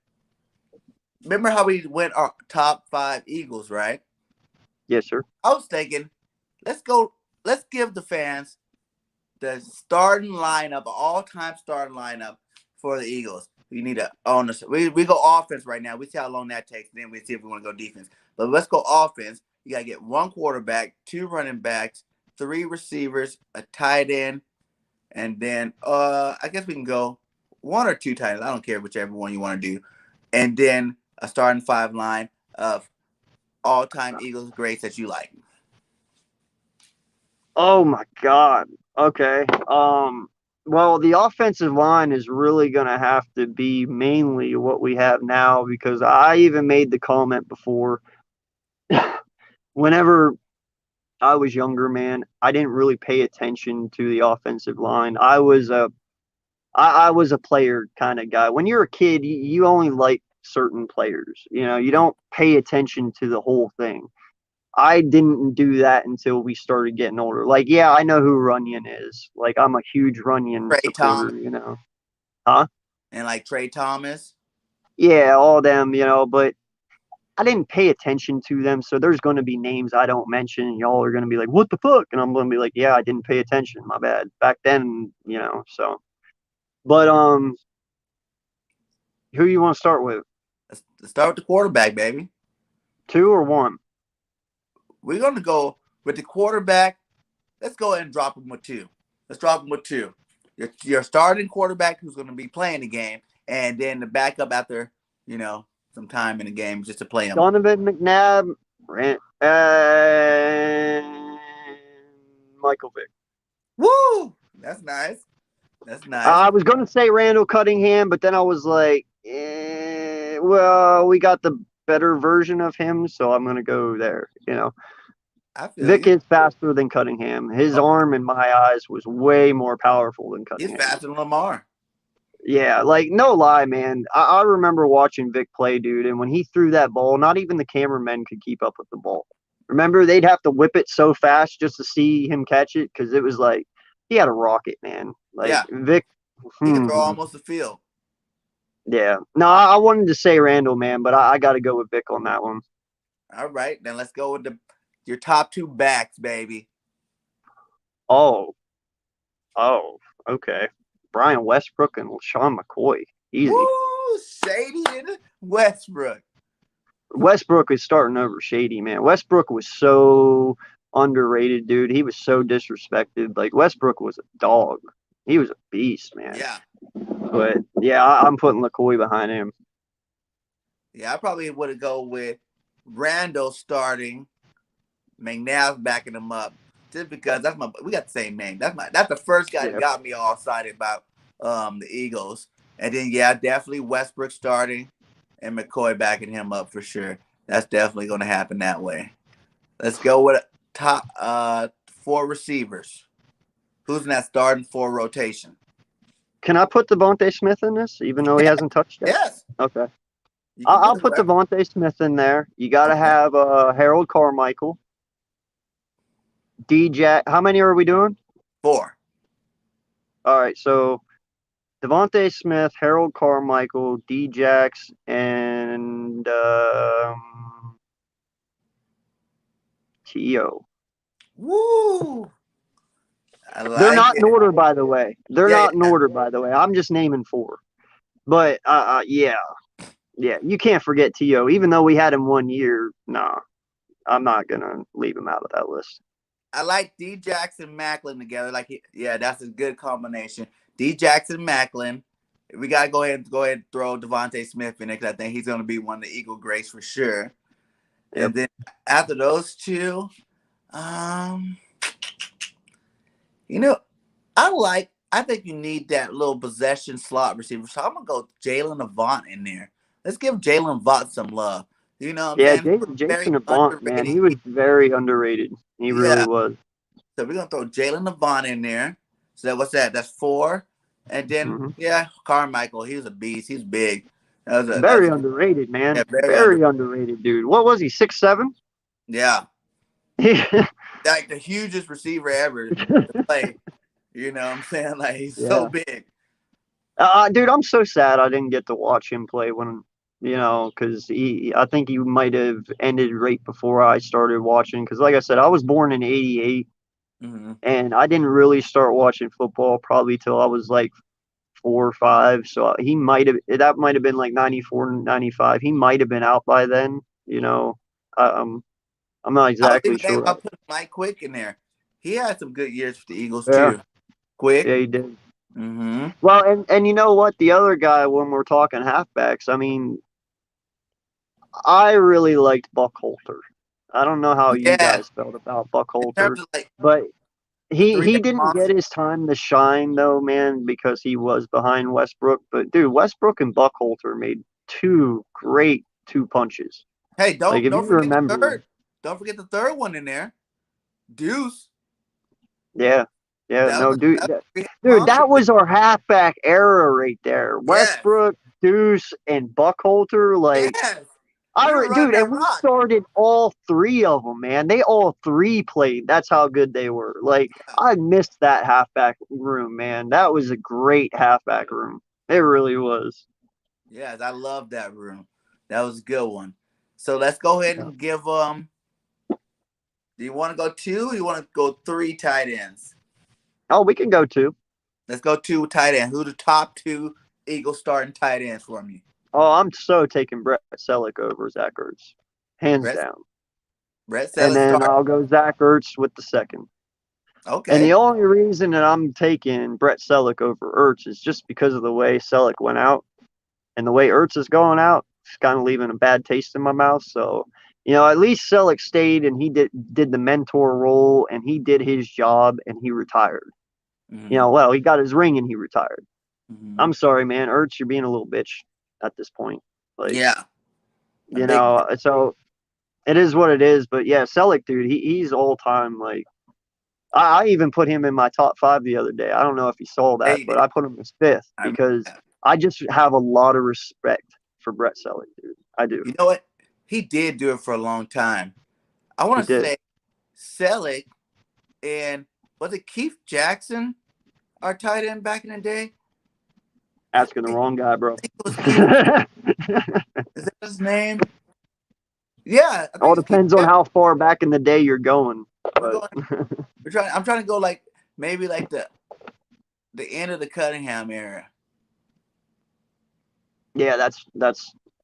Remember how we went our top five Eagles, right? Yes, sir. I was thinking, let's go. Let's give the fans the starting lineup, all-time starting lineup for the Eagles. We need to own this. We go offense right now. We see how long that takes. Then we see if we want to go defense. But let's go offense. You gotta get one quarterback, two running backs, three receivers, a tight end, and then I guess we can go one or two tight ends. I don't care whichever one you want to do. And then a starting five line of all-time Eagles greats that you like. Oh my God. Okay. Well, the offensive line is really going to have to be mainly what we have now because I even made the comment before. Whenever I was younger, man, I didn't really pay attention to the offensive line. I was a player kind of guy. When you're a kid, you only like certain players. You know, you don't pay attention to the whole thing. I didn't do that until we started getting older. Like, yeah, I know who Runyon is. Like, I'm a huge Runyon Trey Thomas supporter, you know. Huh? and like Trey Thomas. Yeah, all them, you know, but I didn't pay attention to them. So there's going to be names I don't mention, and y'all are going to be like, what the fuck? And I'm going to be like, yeah, I didn't pay attention. My bad. Back then, you know, so. But, who you want to start with? Let's start with the quarterback, baby. Two or one? We're gonna go with the quarterback. Let's go ahead and drop him with two. Let's drop him with two. Your starting quarterback who's going to be playing the game, and then the backup after some time in the game just to play him. Donovan McNabb, and Michael Vick. Woo! That's nice. That's nice. I was going to say Randall Cunningham, but then I was like, well, we got the better version of him, so I'm gonna go there. I feel Vic you. is faster than Cunningham. His Oh, arm, in my eyes, was way more powerful than he's Cunningham. faster than Lamar. Yeah, like no lie, man. I remember watching Vic play, dude, and when he threw that ball, not even the cameramen could keep up with the ball. Remember, they'd have to whip it so fast just to see him catch it because it was like he had a rocket, man. Like Yeah, Vic, he can throw hmm, almost the field. yeah. No, I wanted to say Randall, man, but I got to go with Vic on that one. All right, then let's go with your top two backs, baby. Oh, oh, okay. Brian Westbrook and Sean McCoy, easy. Woo, Shady and Westbrook. Westbrook is starting over Shady, man. Westbrook was so underrated, dude. He was so disrespected. Like Westbrook was a dog. He was a beast, man. Yeah, But yeah, I'm putting LaCoy behind him. yeah. I probably would go with Randall starting, McNabb backing him up, just because we got the same name. That's the first guy that Yeah. got me all excited about the Eagles. And then yeah, definitely Westbrook starting and McCoy backing him up for sure. That's definitely going to happen that way. Let's go with top four receivers. Who's in that starting four rotation? Can I put Devontae Smith in this, even though he hasn't touched yet? Yes, Okay. you can put I'll it put where. Devontae Smith in there. You got to Okay, have Harold Carmichael, DJ. How many are we doing? four. All right, so Devontae Smith, Harold Carmichael, Djax, and T.O. Woo! I They're like not in it. order, by the way. They're Yeah, not in yeah. order, by the way. I'm just naming four. But yeah, yeah, you can't forget T.O. Even though we had him 1 year, nah, I'm not gonna leave him out of that list. I like D Jackson Macklin together. Yeah, that's a good combination. D Jackson Macklin. We gotta go ahead and throw Devontae Smith in there because I think he's gonna be one of the Eagle Greats for sure. Yep. And then after those two, um, you know, I think you need that little possession slot receiver. So I'm gonna go Jalen Avant in there. Let's give Jalen Avant some love. You know what I'm Yeah, saying? Very Jason Avant, man, underrated. he was very underrated. He really Yeah. was. So we're gonna throw Jalen Avant in there. So what's that? That's four. And then Hmm. yeah, Carmichael. He's a beast. He's big. That's Very underrated, yeah, man. very under. Very underrated, dude. What was he? 6'7"? Yeah, like the hugest receiver ever to play. You know what I'm saying? Like he's so Yeah. big. Dude, I'm so sad I didn't get to watch him play because I think he might have ended right before I started watching. Because, like I said, I was born in '88, Mm-hmm. and I didn't really start watching football probably till I was like 4 or 5. So that might have been like '94, '95. He might have been out by then. Um, I'm not I was exactly even thinking sure. about putting Mike Quick in there. He had some good years for the Eagles Yeah, too. Quick. yeah, he did. Mm-hmm. Well, and you know what? The other guy, when we're talking halfbacks, I mean, I really liked Buckholter. I don't know how you Yeah. guys felt about In Buckholter, terms of like but the he three he headed didn't get monster. his time to shine though, man, because he was behind Westbrook. But dude, Westbrook and Buckholter made two great two punches. Hey, Like if you don't forget the remember, third. Don't forget the third one in there. Deuce. yeah, yeah, That no, was dude, that was a three-headed dude, monster. that was our halfback era right there. Yes. Westbrook, Deuce, and Buckholter, like. Yes. We were running Dude, that and we rock. started all three of them, man. They all three played. That's how good they were. Like, Yeah. I missed that halfback room, man. That was a great halfback room. It really was. Yes, I love that room. That was a good one. So let's go ahead Yeah. and give do you want to go two or you want to go three tight ends? Oh, we can go two. Let's go two tight ends. Who the top two Eagles starting tight ends for me? Oh, I'm so taking Brett Selleck over Zach Ertz. Hands Brett down. Brett And Sellers then start. I'll go Zach Ertz with the second. And Okay. the only reason that I'm taking Brett Selleck over Ertz is just because of the way Selleck went out. And the way Ertz is going out, it's kind of leaving a bad taste in my mouth. So, at least Selleck stayed and he did the mentor role and he did his job and he retired. Mm-hmm. Well, he got his ring and he retired. Mm-hmm. I'm sorry, man. Ertz, you're being a little bitch at this point. Like, Yeah, a you big man. know, so it is what it is. But yeah, Selleck, dude, he's all time. Like, I even put him in my top five the other day. I don't know if you saw Yeah, that, you but did. I put him as fifth I remember because that. I just have a lot of respect for Brett Selleck, dude. I do. You know what? He did do it for a long time. I He want to did. say Selig and was it Keith Jackson, our tight end back in the day? I Asking the wrong guy, bro. think it was Keith. Is that his name? Yeah, I think All it's Keith depends on Jackson. how far back in the day you're going. We're But going. We're trying. I'm trying to go like maybe like the end of the Cunningham era. yeah, that's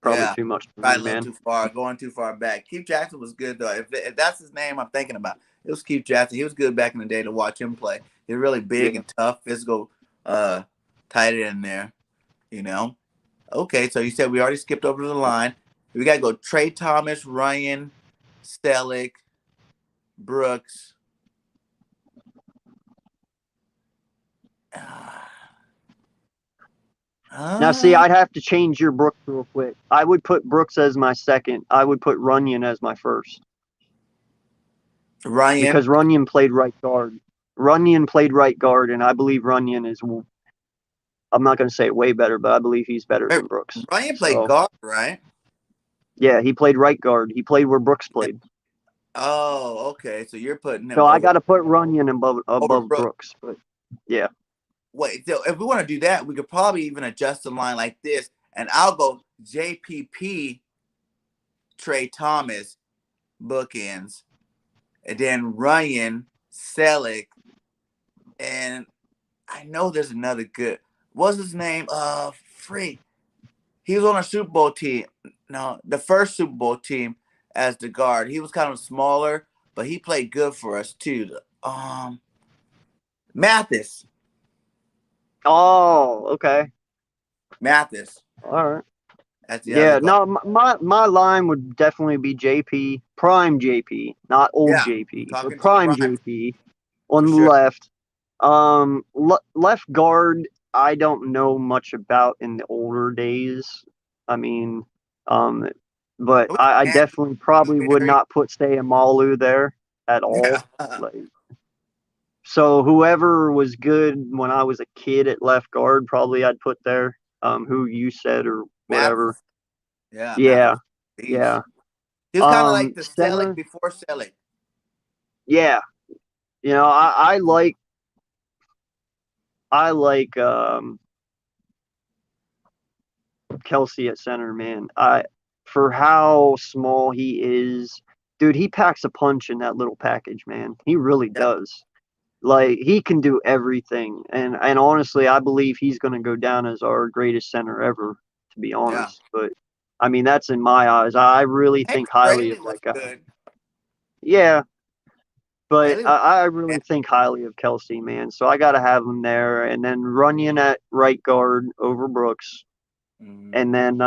probably Yeah, too much for probably me, a little man. too far, going too far back. Keith Jackson was good though. If that's his name, I'm thinking about it was Keith Jackson. He was good back in the day to watch him play. He's really big Yeah. and tough, physical, tight end there. You know. Okay, so you said we already skipped over the line. We got to go Trey Thomas, Ryan, Stellick, Brooks. Now, see, Uh, I'd have to change your Brooks real quick. I would put Brooks as my second. I would put Runyon as my first Ryan. because Runyon played right guard. Runyon played right guard, and I believe Runyon is. I'm not going to say way better, but I believe he's better Wait, than Brooks. Ryan played So guard, right? yeah, he played right guard. He played where Brooks played. Oh, okay. So you're putting So him I over got to put Runyon over above Brooks. Brooks. But yeah, Wait, so if we want to do that, we could probably even adjust the line like this, and I'll go JPP, Trey Thomas, bookends, and then Ryan, Selleck, and I know there's another good. What's his name? Freak. He was on a Super Bowl team. No, the first Super Bowl team as the guard. He was kind of smaller, but he played good for us too. Mathis. oh, okay. Mathis. All right. That's the other Yeah, guard. no, my line would definitely be JP, prime JP, not old Yeah, JP, but talking to prime prime JP for on the sure. left. Left guard, I don't know much about in the older days. I mean, um, but It was I Manny, definitely probably would Barry. not put Sayamalu there at all. Yeah. Like, so whoever was good when I was a kid at left guard, probably I'd put there. Who you said or whatever. Mathis. Yeah, Mathis Yeah, was a beast. yeah. He was kind of like the Selleck Center, before Selleck. yeah. You know, I like Kelsey at center, man. I for how small he is, dude, he packs a punch in that little package, man. He really Yeah, does. Like he can do everything. And honestly, I believe he's gonna go down as our greatest center ever, to be yeah. honest. But I mean that's in my eyes. I really Amos think highly Braley of was that guy. good. Yeah, but Braley was I yeah. really think highly of Kelsey, man. So I got to have him there, and then Runyon at right guard over Brooks, Mhm. and then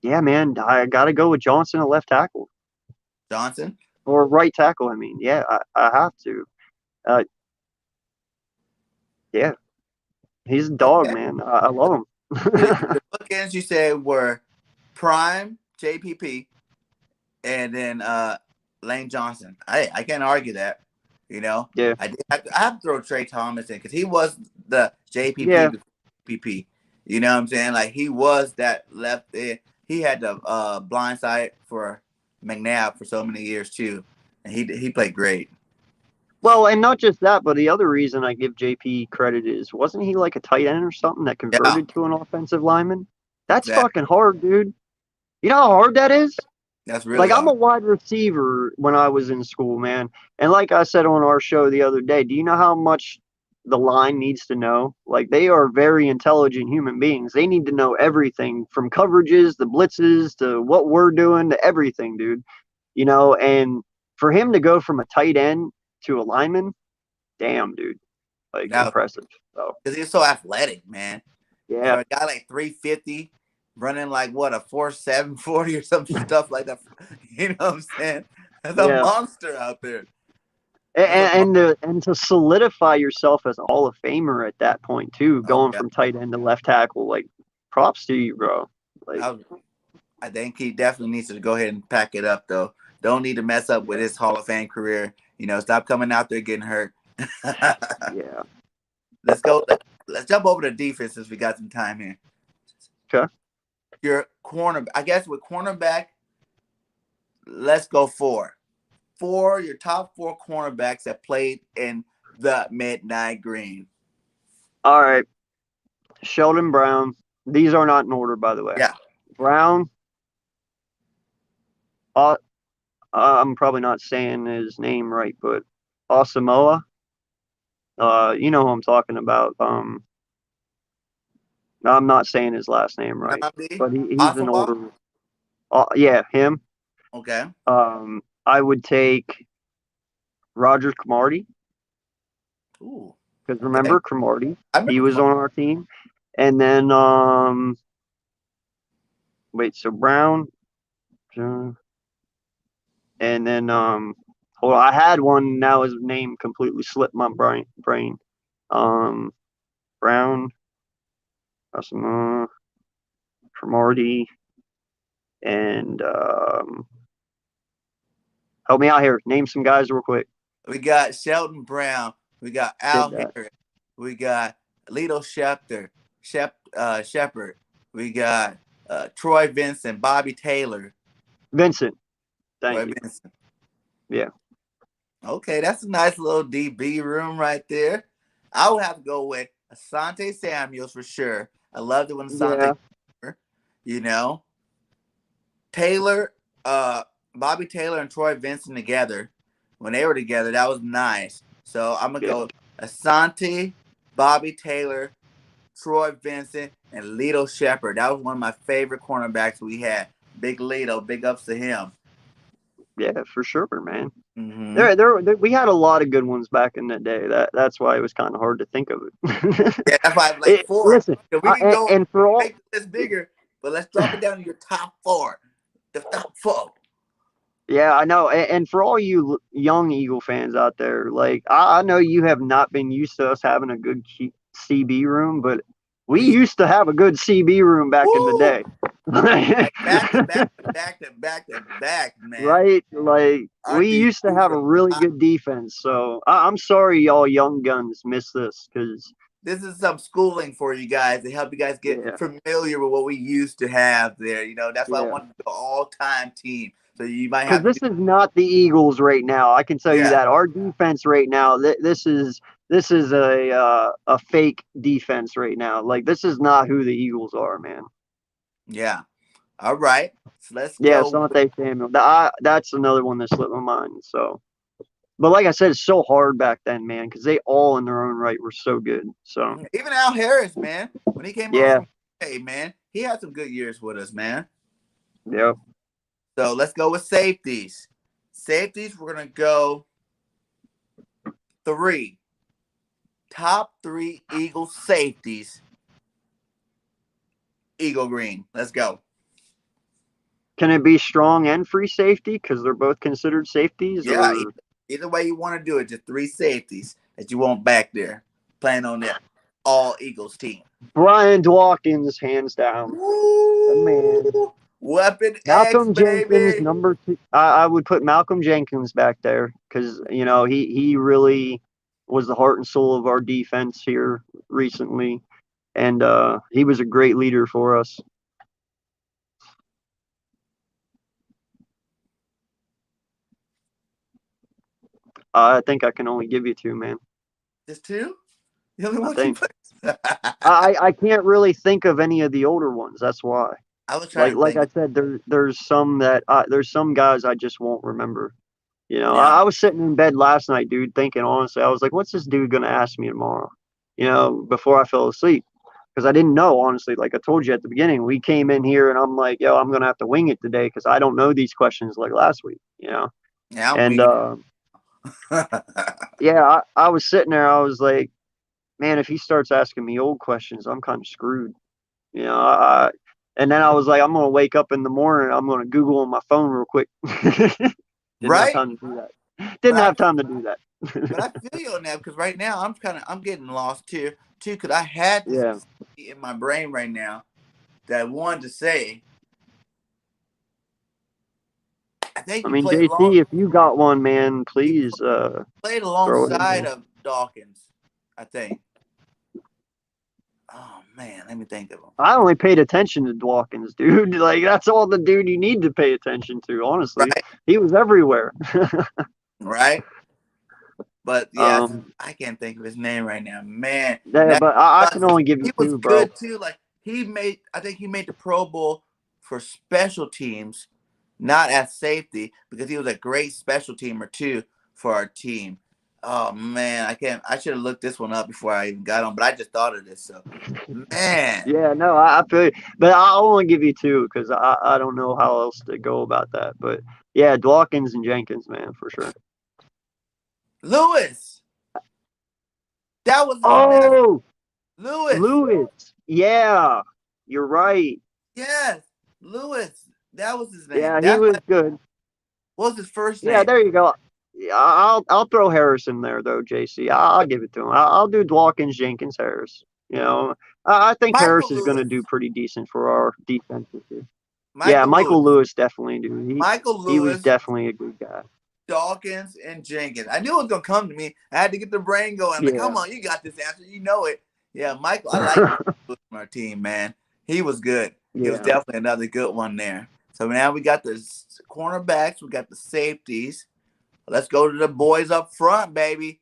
yeah, man, I got to go with Johnson at left tackle Johnson. or right tackle. I mean, yeah, I have to. Uh, yeah, he's a dog, Okay. man. I love him. The bookends you said were Prime, JPP, and then Lane Johnson. I can't argue that. You know, yeah, I have to throw Trey Thomas in because he was the JPP yeah. before JPP. You know what I'm saying? Like he was that left. He had the blind side for McNabb for so many years too, and he played great. Well, and not just that, but the other reason I give JP credit is wasn't he like a tight end or something that Yeah, converted to an offensive lineman? That's exactly. fucking hard, dude. You know how hard that is? That's Like really I'm a hard. wide receiver when I was in school, man. And like I said on our show the other day, do you know how much the line needs to know? Like they are very intelligent human beings. They need to know everything from coverages, the blitzes, to what we're doing, to everything, dude. You know, and for him to go from a tight end to a lineman, damn, dude, like Now, impressive. So because he's so athletic, man. yeah, For a guy like 350, running like what a 4.740 or some stuff like that. You know what I'm saying? That's a yeah. monster out there. That's a And to solidify yourself as a Hall of Famer at that point too, oh going yeah, from tight end to left tackle, like props to you, bro. Like, I think he definitely needs to go ahead and pack it up, though. Don't need to mess up with yeah, his Hall of Fame career. Stop coming out there getting hurt. yeah. Let's go. Let's jump over to defense since we got some time here. Okay. Your corner, I guess with cornerback, let's go your top four cornerbacks that played in the Midnight Green. All right. Sheldon Brown. These are not in order, by the way. Yeah. Brown. I'm probably not saying his name right, but Asamoah. You know who I'm talking about. I'm not saying his last name right, Namdi but he's an Osawa. older. Yeah, him. Okay. I would take Roger Cromartie Ooh. because Okay. remember Cromartie, I he remember. was on our team, and then wait, so Brown, and then hold on, I had one. Now his name completely slipped my brain. Um, Brown, Cromartie, and help me out here. Name some guys real quick. We got Sheldon Brown. We got Did Al that. Harris. We got Lito Shepard. We got Troy Vincent, Bobby Taylor. Vincent. Thank Troy you. Vincent. Yeah. Okay, that's a nice little DB room right there. I would have to go with Asante Samuels for sure. I loved it when Asante, Yeah. you know, Taylor, Bobby Taylor and Troy Vincent together. When they were together, that was nice. So I'm gonna Yeah. go Asante, Bobby Taylor, Troy Vincent, and Lito Shepard. That was one of my favorite cornerbacks we had. Big Lito, big ups to him. Yeah, for sure, man. Mm-hmm. We had a lot of good ones back in the day. That's why it was kind of hard to think of it. Yeah, that's why I'm like four. Listen, So we can go and for all, make this bigger, but let's drop it down to your top four. The top four. yeah, I know, and for all you young Eagle fans out there, like I know you have not been used to us having a good CB room, but we We used to have a good CB room back in the woo day. like back to back to back to back to back, man. Right? Like Our we used to DBs have a were really good defense. So I'm sorry, y'all young guns missed this because this is some schooling for you guys to help you guys get yeah, familiar with what we used to have there. That's why I yeah. wanted the all-time team. So you might Because have to this do, is not the Eagles right now. I can tell you yeah, that our defense right now. This is a fake defense right now. Like this is not who the Eagles are, man. yeah. All right. So let's Yeah, go. Asante Samuel. That's another one that slipped my mind. So, but like I said, it's so hard back then, man, because they all in their own right were so good. So Even Al Harris, man, when he came over yeah, from hey man, he had some good years with us, man. yeah. So let's go with safeties. Safeties, we're gonna go three. Top three Eagles safeties. Eagle Green. Let's go. Can it be strong and free safety because they're both considered safeties? Yeah, Or either way you want to do it, just three safeties that you want back there playing on that all Eagles team. Brian Dawkins, hands down, the man. Woo! Weapon X, Malcolm Jenkins, baby. number two. I would put Malcolm Jenkins back there because he really was the heart and soul of our defense here recently, and he was a great leader for us. I think I can only give you two, man. Just two? The only I one you think put. I can't really think of any of the older ones. That's why. I was trying Like to like think. I said, there's some guys I just won't remember. Yeah. I was sitting in bed last night, dude, thinking honestly, I was like, what's this dude gonna ask me tomorrow? Before I fell asleep. Because I didn't know, honestly. Like I told you at the beginning, we came in here and I'm like, yo, I'm gonna have to wing it today because I don't know these questions like last week. Yeah, I'm And winging it. yeah, I was sitting there, I was like, man, if he starts asking me old questions, I'm kind of screwed. And then I was like, I'm gonna wake up in the morning, I'm gonna Google on my phone real quick. Didn't have Right? time to do that. But Didn't I have time to do that. but I feel you on that because right now I'm getting lost too because I had this Yeah. in my brain right now. that I wanted to say. I think I mean, JC, if you got one, man, he please played throw it in alongside there. of Dawkins. I think. Oh man, let me think of him. I only paid attention to Dawkins, dude. Like that's all the dude you need to pay attention to. Honestly, Right, he was everywhere. right. But yeah, um, I can't think of his name right now, man. yeah, Now but I can only give he you was two, bro. good too. Like I think he made the Pro Bowl for special teams, not as safety, because he was a great special teamer too for our team. Oh man, I can't. I should have looked this one up before I even got on, but I just thought of this. So, man, Yeah, no, I feel you. But I'll only give you two because I don't know how else to go about that. But yeah, Dawkins and Jenkins, man, for sure. Lewis, that was his name. Oh, Lewis, Lewis. Yeah, you're right. yes, Lewis. That was his name. Yeah, he That's was like, good. what was his first Yeah, name? there you go. Yeah, I'll throw Harris in there though, JC. I'll give it to him. I'll do Dawkins, Jenkins, Harris. You know, I think Harris Michael is going to do Lewis. pretty decent for our defense this year. Yeah, Michael Michael Lewis. Lewis definitely, dude. Michael He was Lewis, definitely a good guy. Dawkins, and Jenkins. I knew it was gonna come to me. I had to get the brain going. I'm like, Yeah. come on, you got this answer. You know it. Yeah, Michael. I like Michael Lewis on our team, man. He was good. He was Yeah. definitely another good one there. So now we got the cornerbacks. We got the safeties. Let's go to the boys up front, baby.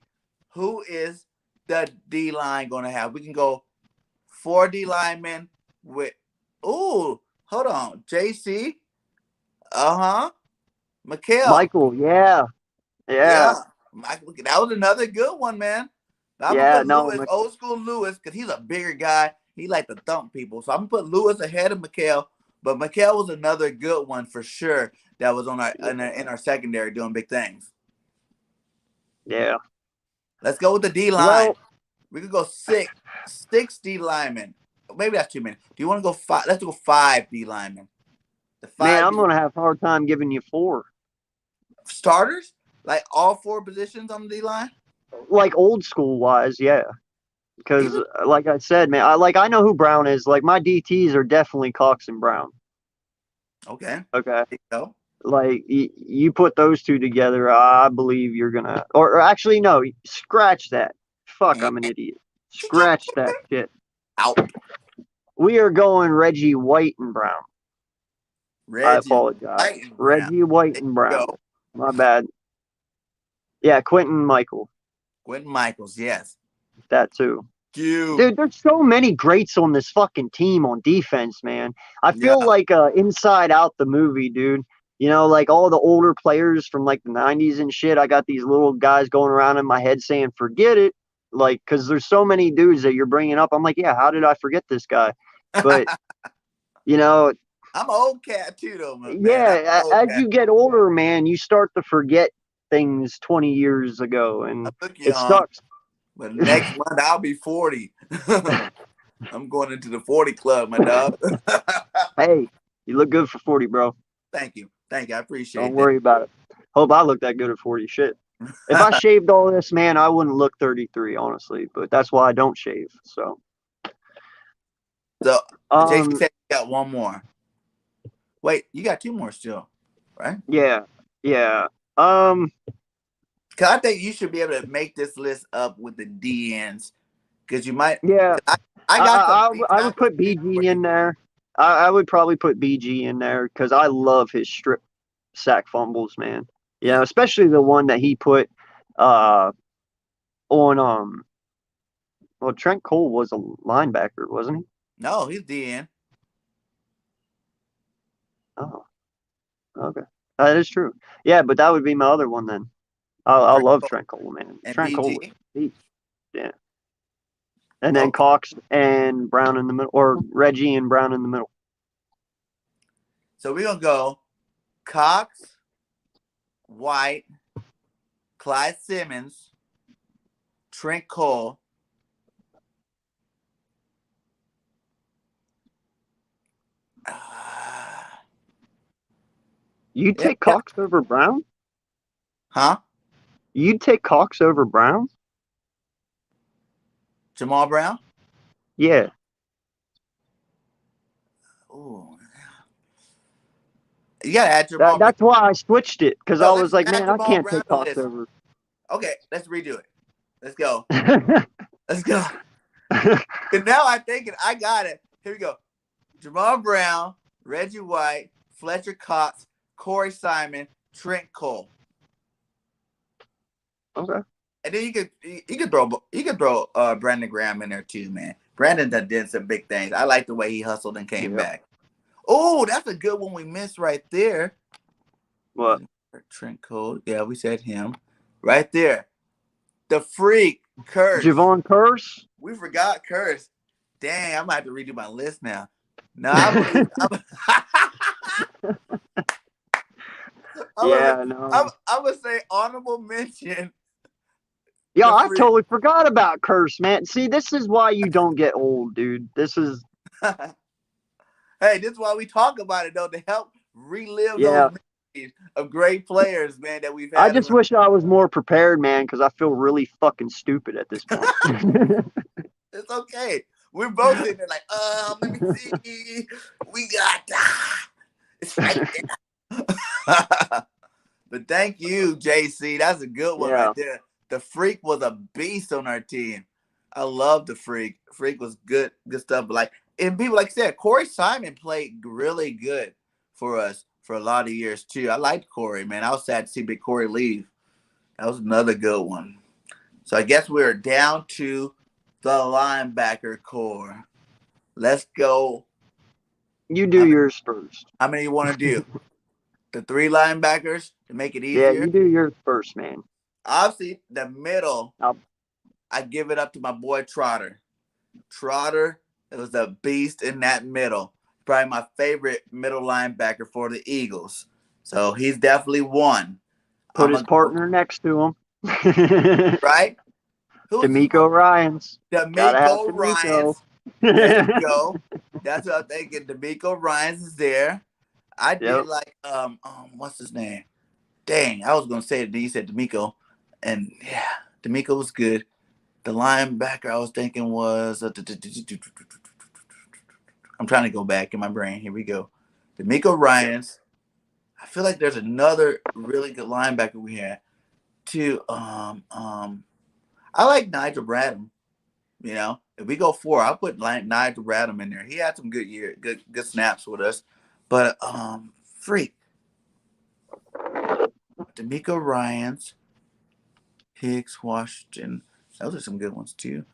Who is the D line gonna have? We can go 4 D linemen with. Ooh, hold on, JC. Uh-huh. Mikhail. Michael, yeah. Yeah. Yeah. Michael, that was another good one, man. I'm gonna Yeah, put no, Lewis, old school Lewis, because he's a bigger guy. He like to thump people. So I'm gonna put Lewis ahead of Mikhail. But Mikhail was another good one for sure that was on in our secondary doing big things. yeah. Let's go with the D line. Well, We could go six D linemen. Maybe that's too many. Do you want to go five? Let's go 5 D linemen. The man, five I'm D gonna have a hard time giving you four. starters, like all 4 positions on the D line. Like old school wise, yeah. Because Even like I said, man, I know who Brown is. Like my DTs are definitely Cox and Brown. okay. Okay. There you go. Like you put those two together, I believe you're gonna. Or actually, no, scratch that. Fuck, I'm an idiot. Scratch that shit. Out. We are going Reggie White and Brown. I Reggie apologize. White and Brown. Reggie White There and you Brown. go. My bad. Yeah, Quentin Michael. Quentin Michaels, yes. That too. You. Dude, there's so many greats on this fucking team on defense, man. I Yeah. feel like Inside Out the movie, dude. You know, like all the older players from like the 90s and shit. I got these little guys going around in my head saying, forget it. Like, because there's so many dudes that you're bringing up. I'm like, yeah, how did I forget this guy? But, you know, I'm an old cat too, though, man. I'm an yeah, old as cat. you get older, man, you start to forget things 20 years ago. I And look it young, sucks. but next month I'll be 40. I'm going into the 40 club, my dog. Hey, you look good for 40, bro. Thank you. Thank you. I Don't appreciate that. worry about it. Hope I look that good at 40. Shit. If I shaved all this, man, I wouldn't look 33, honestly. But that's why I don't shave. So, So, JC um, said you got one more. Wait, you got 2 more still, right? yeah, yeah. Um, Because I think you should be able to make this list up with the DNs. Because you might. yeah. I got some big I time would put receivers for BG you. in there. I would probably put BG in there because I love his strip sack fumbles, man. Yeah, especially the one that he put uh on well, Trent Cole was a linebacker, wasn't he? No, he's DN. Oh, okay. That is true. Yeah, but that would be my other one then. I Trent love Cole Trent Cole, man. and Trent Cole was BG. a beast. Yeah. And then Okay. Cox and Brown in the middle, or Reggie and Brown in the middle. So we're going to go Cox, White, Clyde Simmons, Trent Cole. You'd Yeah, take Cox over Brown? huh? You'd take Cox over Brown? Jamal Brown? Yeah. Ooh, you gotta add Jamal Brown. That's why I switched it because No, I let's was just like, add man, I Jamal can't Brown take to the list. Passover. Okay, let's redo it. Let's go. Let's go. And now I'm thinking, I got it. Here we go. Jamal Brown, Reggie White, Fletcher Cox, Corey Simon, Trent Cole. Okay. And then you could throw Brandon Graham in there too, man. Brandon did some big things. I like the way he hustled and came back. Oh, that's a good one we missed right there. What? Trent Cole. Yeah, we said him. Right there. The freak, Curse. Javon Curse? We forgot Curse. Dang, I might have to redo my list now. No, I believe I'm gonna say honorable mention. Yeah, I totally forgot about Curse, man. See, this is why you don't get old, dude. This is Hey, this is why we talk about it though, to help relive those memories of great players, man, that we've had. I just wish I was more prepared, man, because I feel really fucking stupid at this point. It's okay. We're both sitting there like, let me see. We got it's right there. But thank you, JC. That's a good one right there. The Freak was a beast on our team. I love the Freak. Freak was good stuff. But and people like I said, Corey Simon played really good for us for a lot of years too. I liked Corey, man. I was sad to see Big Corey leave. That was another good one. So I guess we're down to the linebacker core. Let's go. You do yours first. How many you want to do? The 3 linebackers to make it easier? Yeah, you do yours first, man. Obviously, the middle, I give it up to my boy Trotter. Trotter, it was a beast in that middle. Probably my favorite middle linebacker for the Eagles. So he's definitely one. Put his partner next to him. Right? D'Amico Ryans. D'Amico Ryans. There you go. That's what I'm thinking. D'Amico Ryans is there. I did what's his name? Dang, I was gonna say it. Then you said D'Amico, and yeah, D'Amico was good. The linebacker I was thinking was I'm trying to go back in my brain. Here we go. D'Amico Ryans. I feel like there's another really good linebacker we had too. I like Nigel Bradham. You know, if we go 4, I'll put Nigel Bradham in there. He had some good snaps with us. But freak. D'Amico Ryans, Hicks, Washington. Those are some good ones too.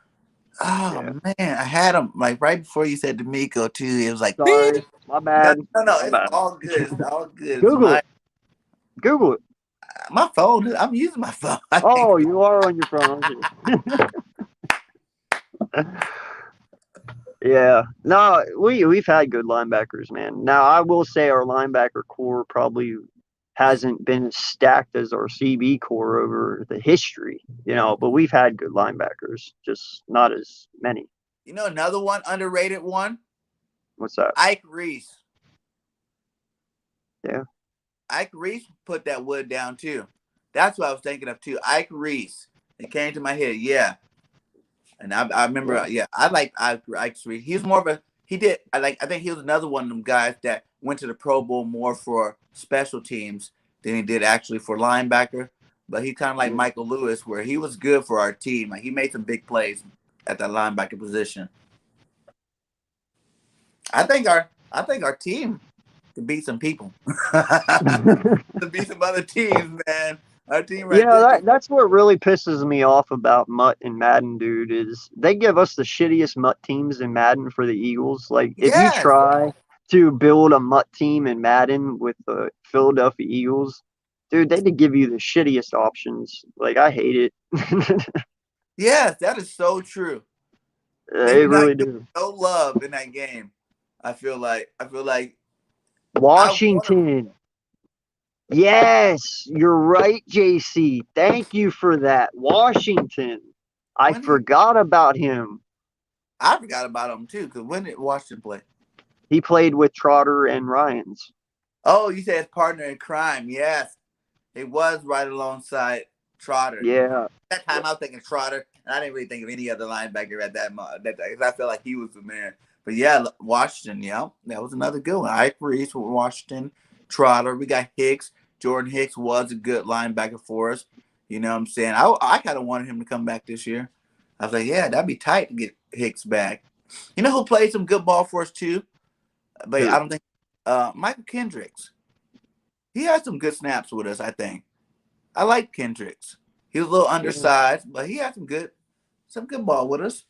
Oh man, I had them like right before you said D'Amico too. It was like, sorry, my bad. No, it's all good. It's all good. Google it. My phone. I'm using my phone. Oh, you are on your phone. Yeah. No, we've had good linebackers, man. Now I will say our linebacker core probably hasn't been as stacked as our CB core over the history, but we've had good linebackers, just not as many. You know another one, underrated one? What's that? Ike Reese. Yeah. Ike Reese put that wood down too. That's what I was thinking of too. Ike Reese. It came to my head, yeah. And I remember, I like Ike Reese. He was more of a I think he was another one of them guys that went to the Pro Bowl more for special teams than he did actually for linebacker. But he kind of like Michael Lewis, where he was good for our team. Like he made some big plays at that linebacker position. I think our team could beat some people. To beat some other teams, man. Our team there. That's what really pisses me off about Mutt and Madden, dude, is they give us the shittiest Mutt teams in Madden for the Eagles. Like, if you try to build a Mutt team in Madden with the Philadelphia Eagles, dude, they did give you the shittiest options. Like, I hate it. Yes, that is so true. They really do. No love in that game. I feel like Washington. Yes, you're right, JC. Thank you for that. Washington. I forgot about him. I forgot about him too, because when did Washington play? He played with Trotter and Ryans. Oh, you said his partner in crime. Yes. It was right alongside Trotter. Yeah. That time I was thinking Trotter, and I didn't really think of any other linebacker at that moment. I felt like he was the man. But yeah, Washington, yeah, that was another good one. I agree with Washington. Trotter, we got Hicks. Jordan Hicks was a good linebacker for us. You know what I'm saying? I kind of wanted him to come back this year. I was like, yeah, that'd be tight to get Hicks back. You know who played some good ball for us too? But I Who? don't think Michael Kendricks. He had some good snaps with us, I think. I like Kendricks. He was a little Yeah. undersized, but he had some good ball with us.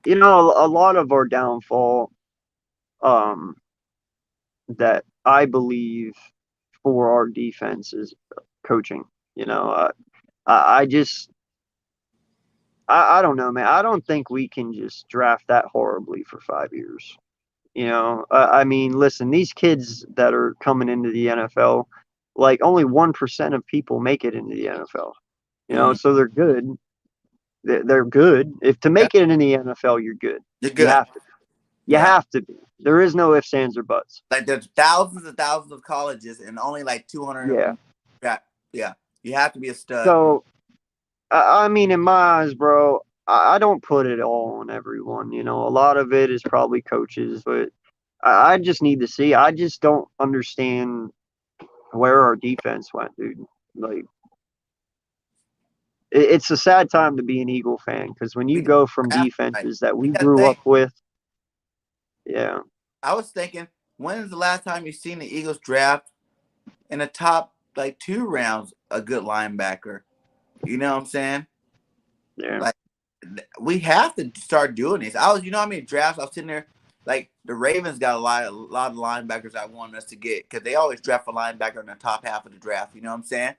A lot of our downfall, um, that I believe for our defense is coaching. You know, I just I don't know, man. I don't think we can just draft that horribly for 5 years. I mean, listen, these kids that are coming into the NFL, like only 1% of people make it into the NFL. Mm, So they're good. They're good. If to yeah, make it into the NFL, you're good. you're You good. have to. You Yeah. have to be. There is no ifs, ands, or buts. Like there's thousands and thousands of colleges, and only like 200 of Yeah. them. Yeah, yeah. You have to be a stud. So I mean, in my eyes, bro, I don't put it all on everyone. A lot of it is probably coaches, but I just need to see. I just don't understand where our defense went, dude. Like, it's a sad time to be an Eagle fan because when We you got go from drafted, right. defenses that we You got to grew up think. with, yeah, I was thinking, when is the last time you seen the Eagles draft in the top like 2 rounds a good linebacker? You know what I'm saying? yeah, Like we have to start doing this. I was, you know, how many drafts I was sitting there. Like the Ravens got a lot of linebackers I wanted us to get because they always draft a linebacker in the top half of the draft. You know what I'm saying?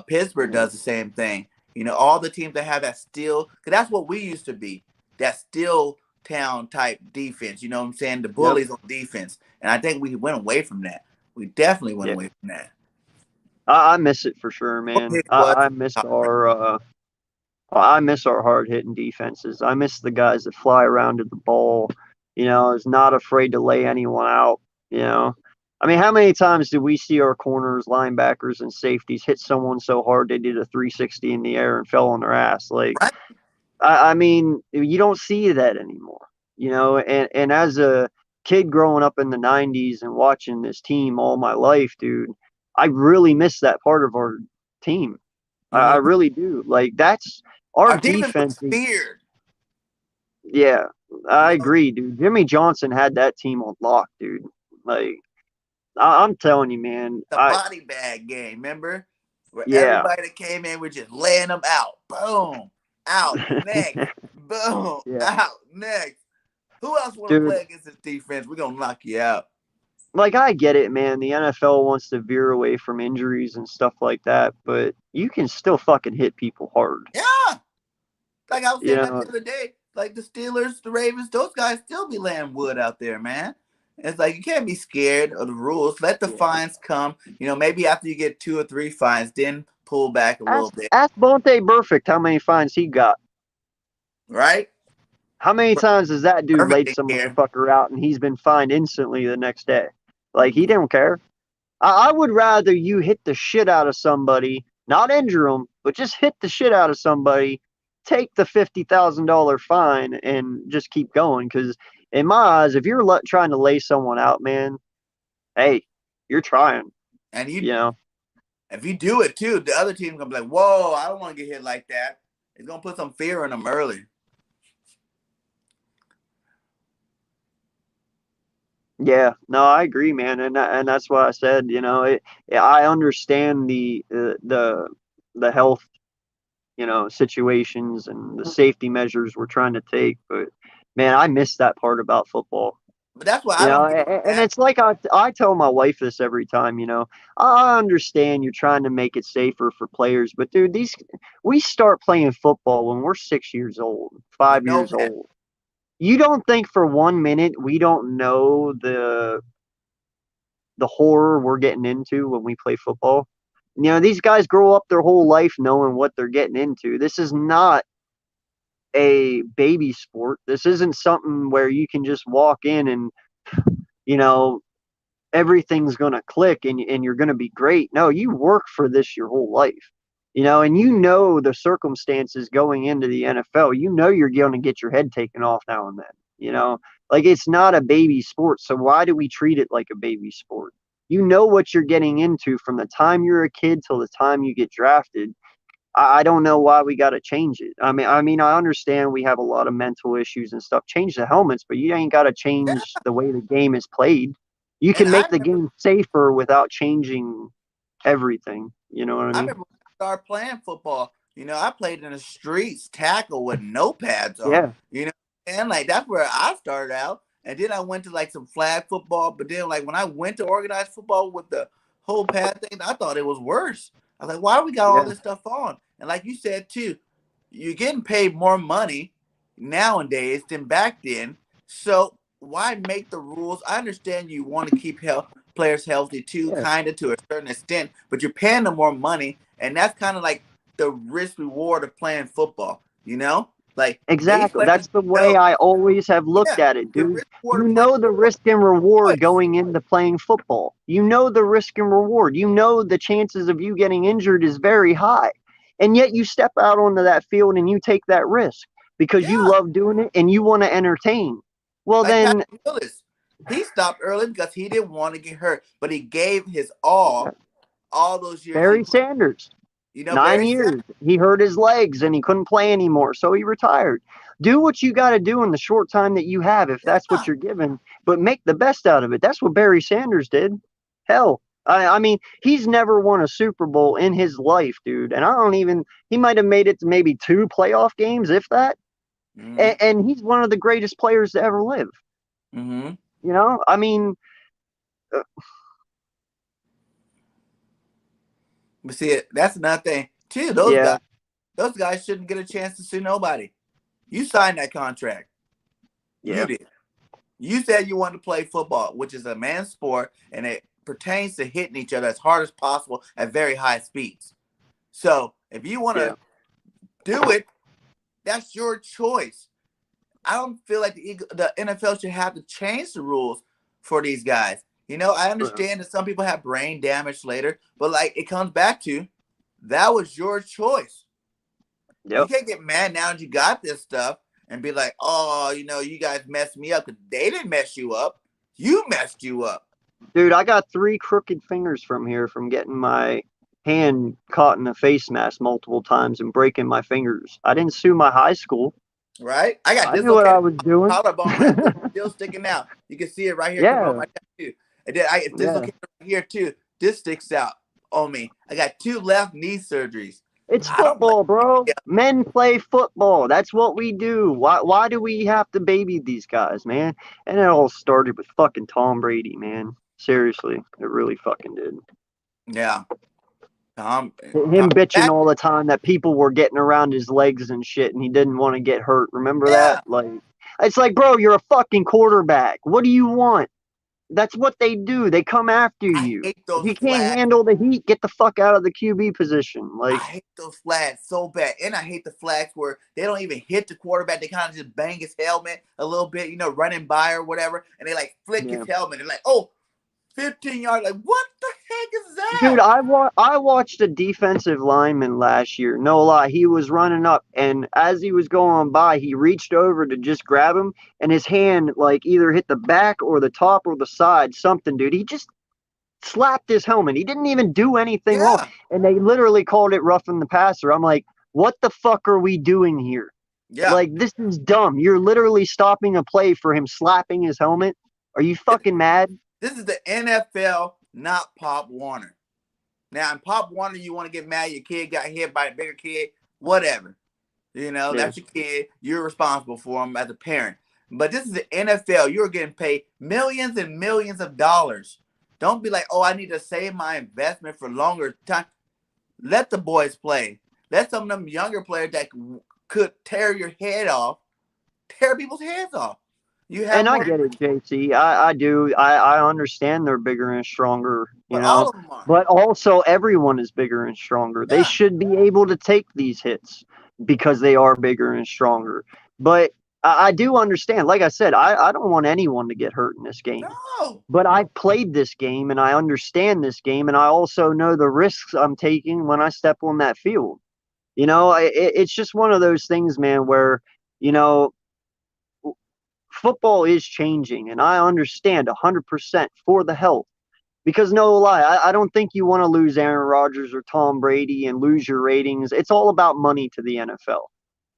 Pittsburgh yeah, does the same thing. You know, all the teams that have that steel, because that's what we used to be, that steel town type defense. You know what I'm saying? The yep, bullies on defense, and I think we went away from that. We definitely went yeah. away from that. I miss it for sure, man. It was I miss our hard hitting defenses. I miss the guys that fly around to the ball. Is not afraid to lay anyone out. You know, I mean, how many times did we see our corners, linebackers, and safeties hit someone so hard they did a 360 in the air and fell on their ass? Like, right. I mean, you don't see that anymore. And as a kid growing up in the 90s and watching this team all my life, dude, I really miss that part of our team. I Mm-hmm. really do. Like, that's our Our defense defense was is, feared. yeah, You I know, agree, dude. Jimmy Johnson had that team on lock, dude. Like, I'm telling you, man. the body bag game, remember? Where Yeah. everybody that came in, we're just laying them out. Boom, out, next, boom, Yeah, out, next. Who else want to dude. play against this defense? We're gonna knock you out. Like, I get it, man. The NFL wants to veer away from injuries and stuff like that, but you can still fucking hit people hard. Yeah, like I was You saying that know, the other day. Like the Steelers, the Ravens, those guys still be laying wood out there, man. It's like you can't be scared of the rules. Let the yeah. fines come. You know, maybe after you get 2 or 3 fines, then pull back a little bit, Ask Bonte Perfect how many fines he got. right? How many times has that dude Perfect laid in some here. motherfucker out and he's been fined instantly the next day? Like, he don't care. I would rather you hit the shit out of somebody, not injure them, but just hit the shit out of somebody, take the $50,000 fine, and just keep going. Because in my eyes, if you're trying to lay someone out, man, hey, you're trying. And you, You know, if you do it too, the other team gonna be like, "Whoa, I don't want to get hit like that." It's gonna put some fear in them early. yeah, no, I agree, man, and that's why I said, I understand the health, situations and the safety measures we're trying to take, but man, I miss that part about football. But that's why I don't get And that. it's like I tell my wife this every time. I understand you're trying to make it safer for players, but dude, we start playing football when we're 6 years old, We five know years that. old. You don't think for 1 minute we don't know the horror we're getting into when we play football? These guys grow up their whole life knowing what they're getting into. This is not a baby sport. This isn't something where you can just walk in and, you know, everything's going to click and you're going to be great. No, you work for this your whole life. And the circumstances going into the NFL. You're going to get your head taken off now and then. Like, it's not a baby sport. So why do we treat it like a baby sport? You know what you're getting into from the time you're a kid till the time you get drafted. I don't know why we got to change it. I understand we have a lot of mental issues and stuff. Change the helmets, but you ain't got to Yeah. change the way the game is played. You And can I make the remember, game safer without changing everything. You know what I I mean? remember when I started playing football. I played in the streets, tackle with no pads on. Yeah, You know, and like that's where I started out. And then I went to like some flag football. But then like when I went to organized football with the whole pad thing, I thought it was worse. I was like, why do we got all yeah, this stuff on? And like you said too, you're getting paid more money nowadays than back then. So why make the rules? I understand you want to keep players healthy too, yeah. kind of to a certain extent, but you're paying them more money, and that's kind of like the risk reward of playing football. Like these Exactly. players That's the way know, I always have looked yeah, at it, the dude. risk reward You of playing know the football risk and reward choice, going into playing football. You know the risk and reward. You know the chances of you getting injured is very high. And yet you step out onto that field and you take that risk because you yeah. love doing it and you want to entertain. Well, Like then, Patrick Willis, he stopped early because he didn't want to get hurt, but he gave his all those years he Barry played. Sanders, nine Barry said, years. He hurt his legs and he couldn't play anymore, so he retired. Do what you got to do in the short time that you have, if that's what yeah, you're given, but make the best out of it. That's what Barry Sanders did. Hell, I mean, he's never won a Super Bowl in his life, dude. And he might have made it to maybe 2 playoff games, if that. mm-hmm, And he's one of the greatest players to ever live. mm-hmm. I mean, uh, But see, that's another thing too. yeah, Those guys shouldn't get a chance to sue nobody. You signed that contract. You yeah, did. You said you wanted to play football, which is a man's sport, and it pertains to hitting each other as hard as possible at very high speeds. So if you want yeah, to do it, that's your choice. I don't feel like the NFL should have to change the rules for these guys. I yeah, understand that some people have brain damage later, but like it comes back to that was your choice. You yep. can't get mad now that you got this stuff and be like, oh, you guys messed me up because they didn't mess you up. You messed you up, Dude, I got 3 crooked fingers from here from getting my hand caught in a face mask multiple times and breaking my fingers. I didn't sue my high school. right? I got I knew what I dislocated was doing. collarbone right here, still sticking out. You can see it right here coming on Yeah, my tattoo. And then I yeah. dislocated right here too. This sticks out on me. I got 2 left knee surgeries. It's I don't blame football, bro. you. Men play football. That's what we do. Why do we have to baby these guys, man? And it all started with fucking Tom Brady, man. Seriously, it really fucking did. Yeah. Tom, Him Tom, bitching back. all the time that people were getting around his legs and shit and he didn't want to get hurt. Remember that? Yeah. Like, it's like, bro, you're a fucking quarterback. What do you want? That's what they do. They come after I you. hate If those you can't flags. handle the heat, get the fuck out of the QB position. I Like, hate those flags so bad. And I hate the flags where they don't even hit the quarterback. They kind of just bang his helmet a little bit, running by or whatever. And they like flick his yeah. helmet and like, oh, 15 yards. Like, what the heck is Dude, that? I watched a defensive lineman last year. No lie, he was running up, and as he was going by, he reached over to just grab him, and his hand like either hit the back or the top or the side, something, dude. He just slapped his helmet. He didn't even do anything wrong, Yeah. and they literally called it roughing the passer. I'm like, what the fuck are we doing here? Yeah. Like, this is dumb. You're literally stopping a play for him slapping his helmet. Are you fucking mad? This is the NFL, not Pop Warner. Now, in Pop Warner, you want to get mad your kid got hit by a bigger kid, whatever. Yeah. That's your kid. You're responsible for him as a parent. But this is the NFL. You're getting paid millions and millions of dollars. Don't be like, oh, I need to save my investment for longer time. Let the boys play. Let some of them younger players that could tear your head off, tear people's heads off. You have And I more, get it, JC. I do. I understand they're bigger and stronger, but all of them are. but also everyone is bigger and stronger. They Yeah. should be able to take these hits because they are bigger and stronger. But I do understand. Like I said, I don't want anyone to get hurt in this game. No. But I've played this game and I understand this game, and I also know the risks I'm taking when I step on that field. It's just one of those things, man, where, you know, football is changing, and I understand 100% for the health. Because no lie, I don't think you want to lose Aaron Rodgers or Tom Brady and lose your ratings. It's all about money to the NFL.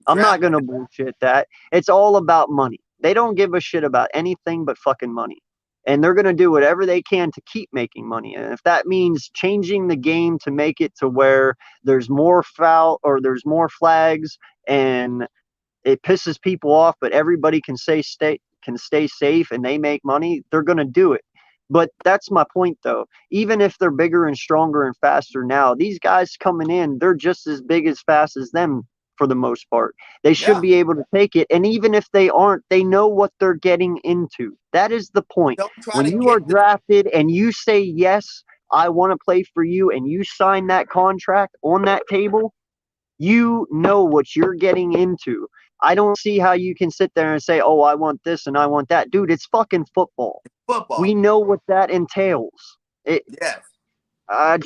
I'm not Draft. going to bullshit that. It's all about money. They don't give a shit about anything but fucking money. And they're going to do whatever they can to keep making money. And if that means changing the game to make it to where there's more foul or there's more flags and it pisses people off, but everybody can stay safe and they make money, they're going to do it. But that's my point, though. Even if they're bigger and stronger and faster now, these guys coming in, they're just as big as fast as them for the most part. They should Yeah. be able to take it. And even if they aren't, they know what they're getting into. That is the point. Don't try When to you are get the drafted and you say, yes, I want to play for you, and you sign that contract on that table, you know what you're getting into. I don't see how you can sit there and say, oh, I want this and I want that. Dude, it's fucking football. We football. know what that entails. Yes. I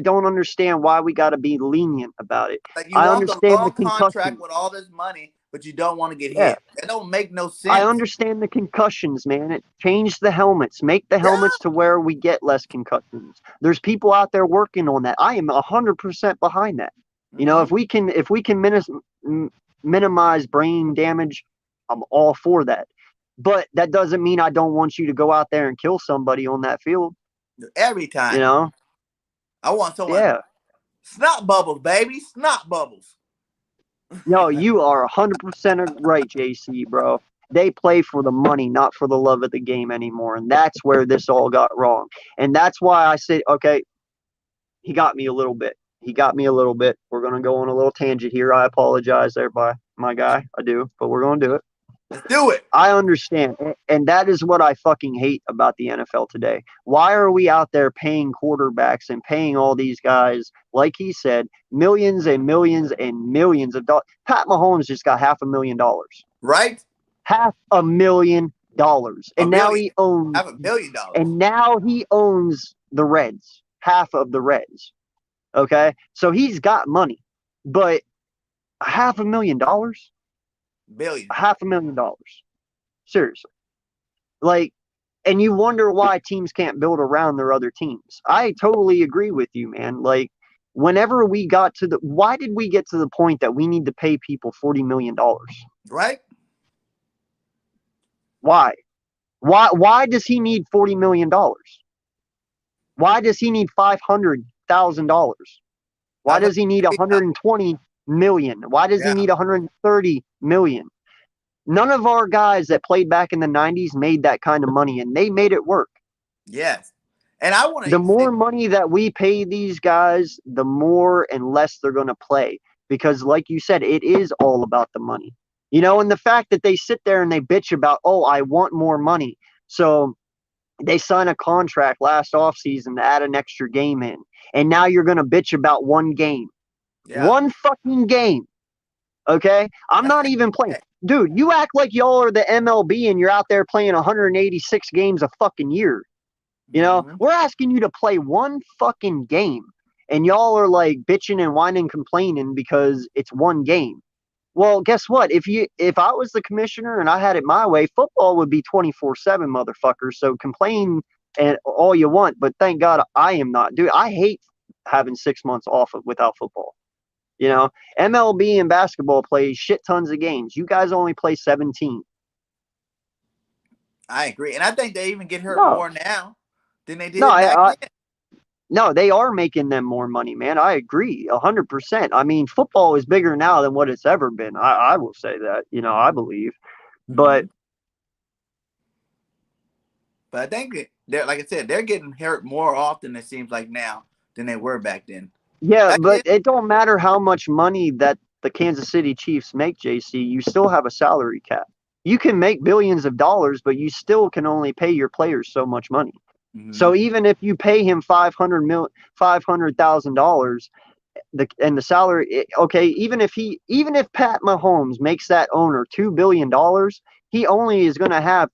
don't understand why we got to be lenient about it. Like you I want the understand the long contract concussions. with all this money, but you don't want to get Yeah, hit. That don't make no I sense. understand the concussions, man. Change the helmets, make the Yeah. helmets to where we get less concussions. There's people out there working on that. I am 100% behind that. You know, Mm-hmm. if we can minimize brain damage, I'm all for that. But that doesn't mean I don't want you to go out there and kill somebody on that field. Every You time. know, I want someone yeah. snot bubbles, baby. Snot bubbles. No, you are 100% right, JC, bro. They play for the money, not for the love of the game anymore. And that's where this all got wrong. And that's why I said, okay, he got me a little bit. He got me a little bit. We're going to go on a little tangent here. I apologize there, my guy. I do, but we're going to do it. Let's do it. I understand. And that is what I fucking hate about the NFL today. Why are we out there paying quarterbacks and paying all these guys, like he said, millions and millions and millions of dollars? Pat Mahomes just got $500,000. Right? $500,000. A And now billion. he owns Have $1 billion. and now he owns the Reds, half of the Reds. Okay? So he's got money. But $500,000? Billion. $500,000. Seriously. Like, and you wonder why teams can't build around their other teams. I totally agree with you, man. Like, whenever we got to why did we get to the point that we need to pay people $40 million? Right? Why? Why does he need $40 million? Why does he need $500,000? Why That's does he need 120 million? Why does he yeah. need 130 million? None of our guys that played back in the 90s made that kind of money, and they made it work. Yes. And I want to The more money that we pay these guys, the more and less they're going to play. Because, like you said, it is all about the money. You know, and the fact that they sit there and they bitch about, oh, I want more money. So they sign a contract last offseason to add an extra game in. And now you're going to bitch about one game. yeah. One fucking game. Okay? I'm not even playing. Dude, you act like y'all are the MLB and you're out there playing 186 games a fucking year. You know, we're asking you to play one fucking game, and y'all are like bitching and whining, complaining because it's one game. Well, guess what? If I was the commissioner and I had it my way, football would be 24/7, motherfucker. So complain and all you want, but thank God I am not. Dude, I hate having 6 months off without football. You know, MLB and basketball play shit tons of games. You guys only play 17. I agree. And I think they even get hurt No, more now than they no, did back then. no, they are making them more money, man. I agree 100%. I mean, football is bigger now than what it's ever been. I will say that, you know, I believe. But But I think they're, like I said, they're getting hurt more often, it seems like now, than they were back then. yeah, Back but then, it don't matter how much money that the Kansas City Chiefs make, JC, you still have a salary cap. You can make billions of dollars, but you still can only pay your players so much money. So even if you pay him $500,000, the salary, okay, even if Pat Mahomes makes that owner $2 billion, he only is going to have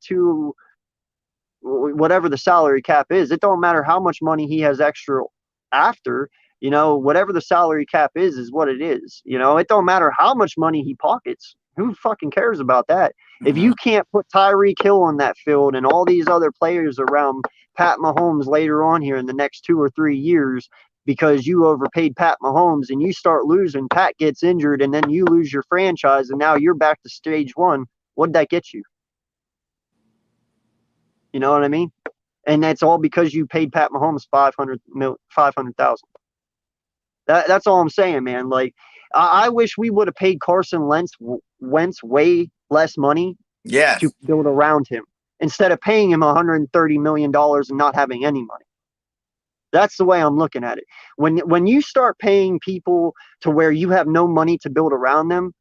whatever the salary cap is. It don't matter how much money he has extra after. You know, whatever the salary cap is what it is. You know, it don't matter how much money he pockets. Who fucking cares about that? If Mhm. you can't put Tyreek Hill on that field and all these other players around Pat Mahomes later on here in the next 2 or 3 years because you overpaid Pat Mahomes and you start losing, Pat gets injured, and then you lose your franchise, and now you're back to stage one. What'd that get you? You know what I mean? And that's all because you paid Pat Mahomes 500,000. That's all I'm saying, man. Like, I wish we would have paid Carson Wentz way less money to Yes. build around him instead of paying him $130 million and not having any money. That's the way I'm looking at it. When you start paying people to where you have no money to build around them,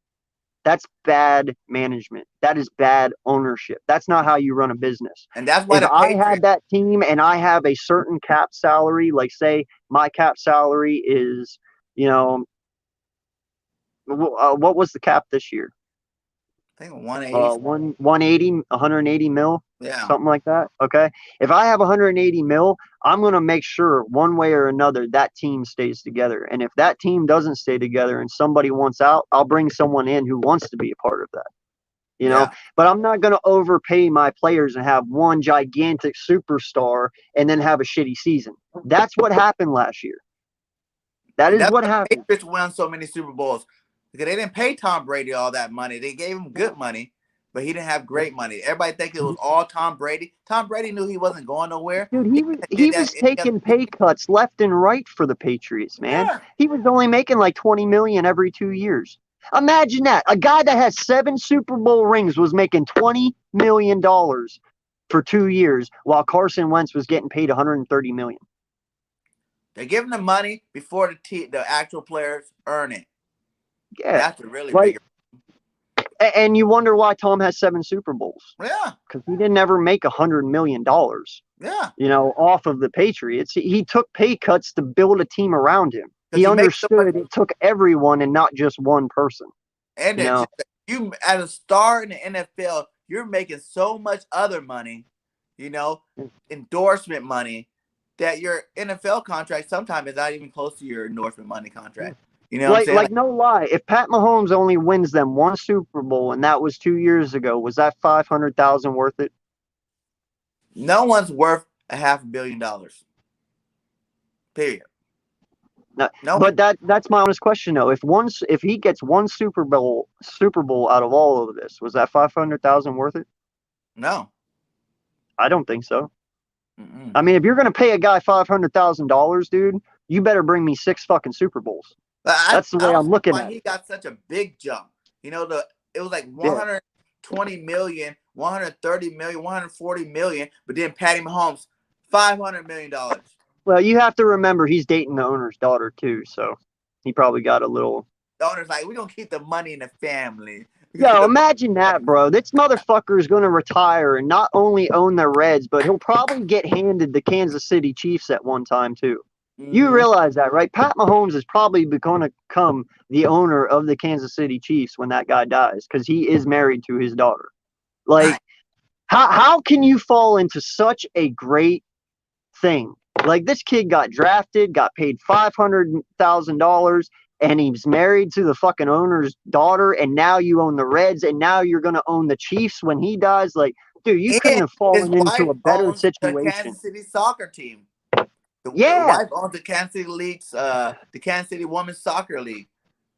that's bad management. That is bad ownership. That's not how you run a business. And that's why If the I had Patriots. that team and I have a certain cap salary, like say my cap salary is, you know, what was the cap this year? I think 180. 180, 180 mil, Yeah. something like that. Okay. If I have 180 mil, I'm going to make sure one way or another that team stays together. And if that team doesn't stay together and somebody wants out, I'll bring someone in who wants to be a part of that. You know, Yeah. but I'm not going to overpay my players and have one gigantic superstar and then have a shitty season. That's what happened last year. That And is that's what why the happened. Patriots won so many Super Bowls because they didn't pay Tom Brady all that money. They gave him good money, but he didn't have great money. Everybody think it was all Tom Brady. Tom Brady knew he wasn't going nowhere. Dude, He he did that was any other taking team. pay cuts left and right for the Patriots, man. Yeah. He was only making like 20 million every 2 years. Imagine that. A guy that has 7 Super Bowl rings was making $20 million for 2 years while Carson Wentz was getting paid 130 million. They give him the money before the actual players earn it. Yeah. That's a really Like, big. and you wonder why Tom has 7 Super Bowls. Yeah. Because he didn't ever make $100 million, Yeah. off of the Patriots. He took pay cuts to build a team around him. Because He you make so much. understood it took everyone and not just one person. And You know, you, as a star in the NFL, you're making so much other money, you know, endorsement money, that your NFL contract sometimes is not even close to your endorsement money contract. You know what I'm saying? like no lie, if Pat Mahomes only wins them one Super Bowl and that was 2 years ago, was that 500,000 worth it? No one's worth $500 million. Period. No, No one. but that's my honest question though. If he gets one Super Bowl out of all of this, was that 500,000 worth it? No. I don't think so. Mm-mm. I mean, if you're gonna pay a guy $500,000, dude, you better bring me 6 fucking Super Bowls. That's the I way don't I'm see looking why at he it. got such a big jump. You know, it was like Yeah. 120 million, 130 million, 140 million, but then Patty Mahomes, $500 million. Well, you have to remember he's dating the owner's daughter too, so he probably got a little. The owner's like, we're gonna keep the money in the family. We're gonna keep Yo, the money. imagine that, bro. This motherfucker is going to retire and not only own the Reds, but he'll probably get handed the Kansas City Chiefs at one time too. You Mm-hmm. realize that, right? Pat Mahomes is probably going to become the owner of the Kansas City Chiefs when that guy dies because he is married to his daughter. Like, how can you fall into such a great thing? Like, this kid got drafted, got paid $500,000, and he's married to the fucking owner's daughter, and now you own the Reds, and now you're going to own the Chiefs when he dies. Like, dude, you couldn't And have his fallen into wife a better owns the situation. Kansas City soccer team. The Yeah, wife owns the Kansas City League's, the Kansas City Women's Soccer League.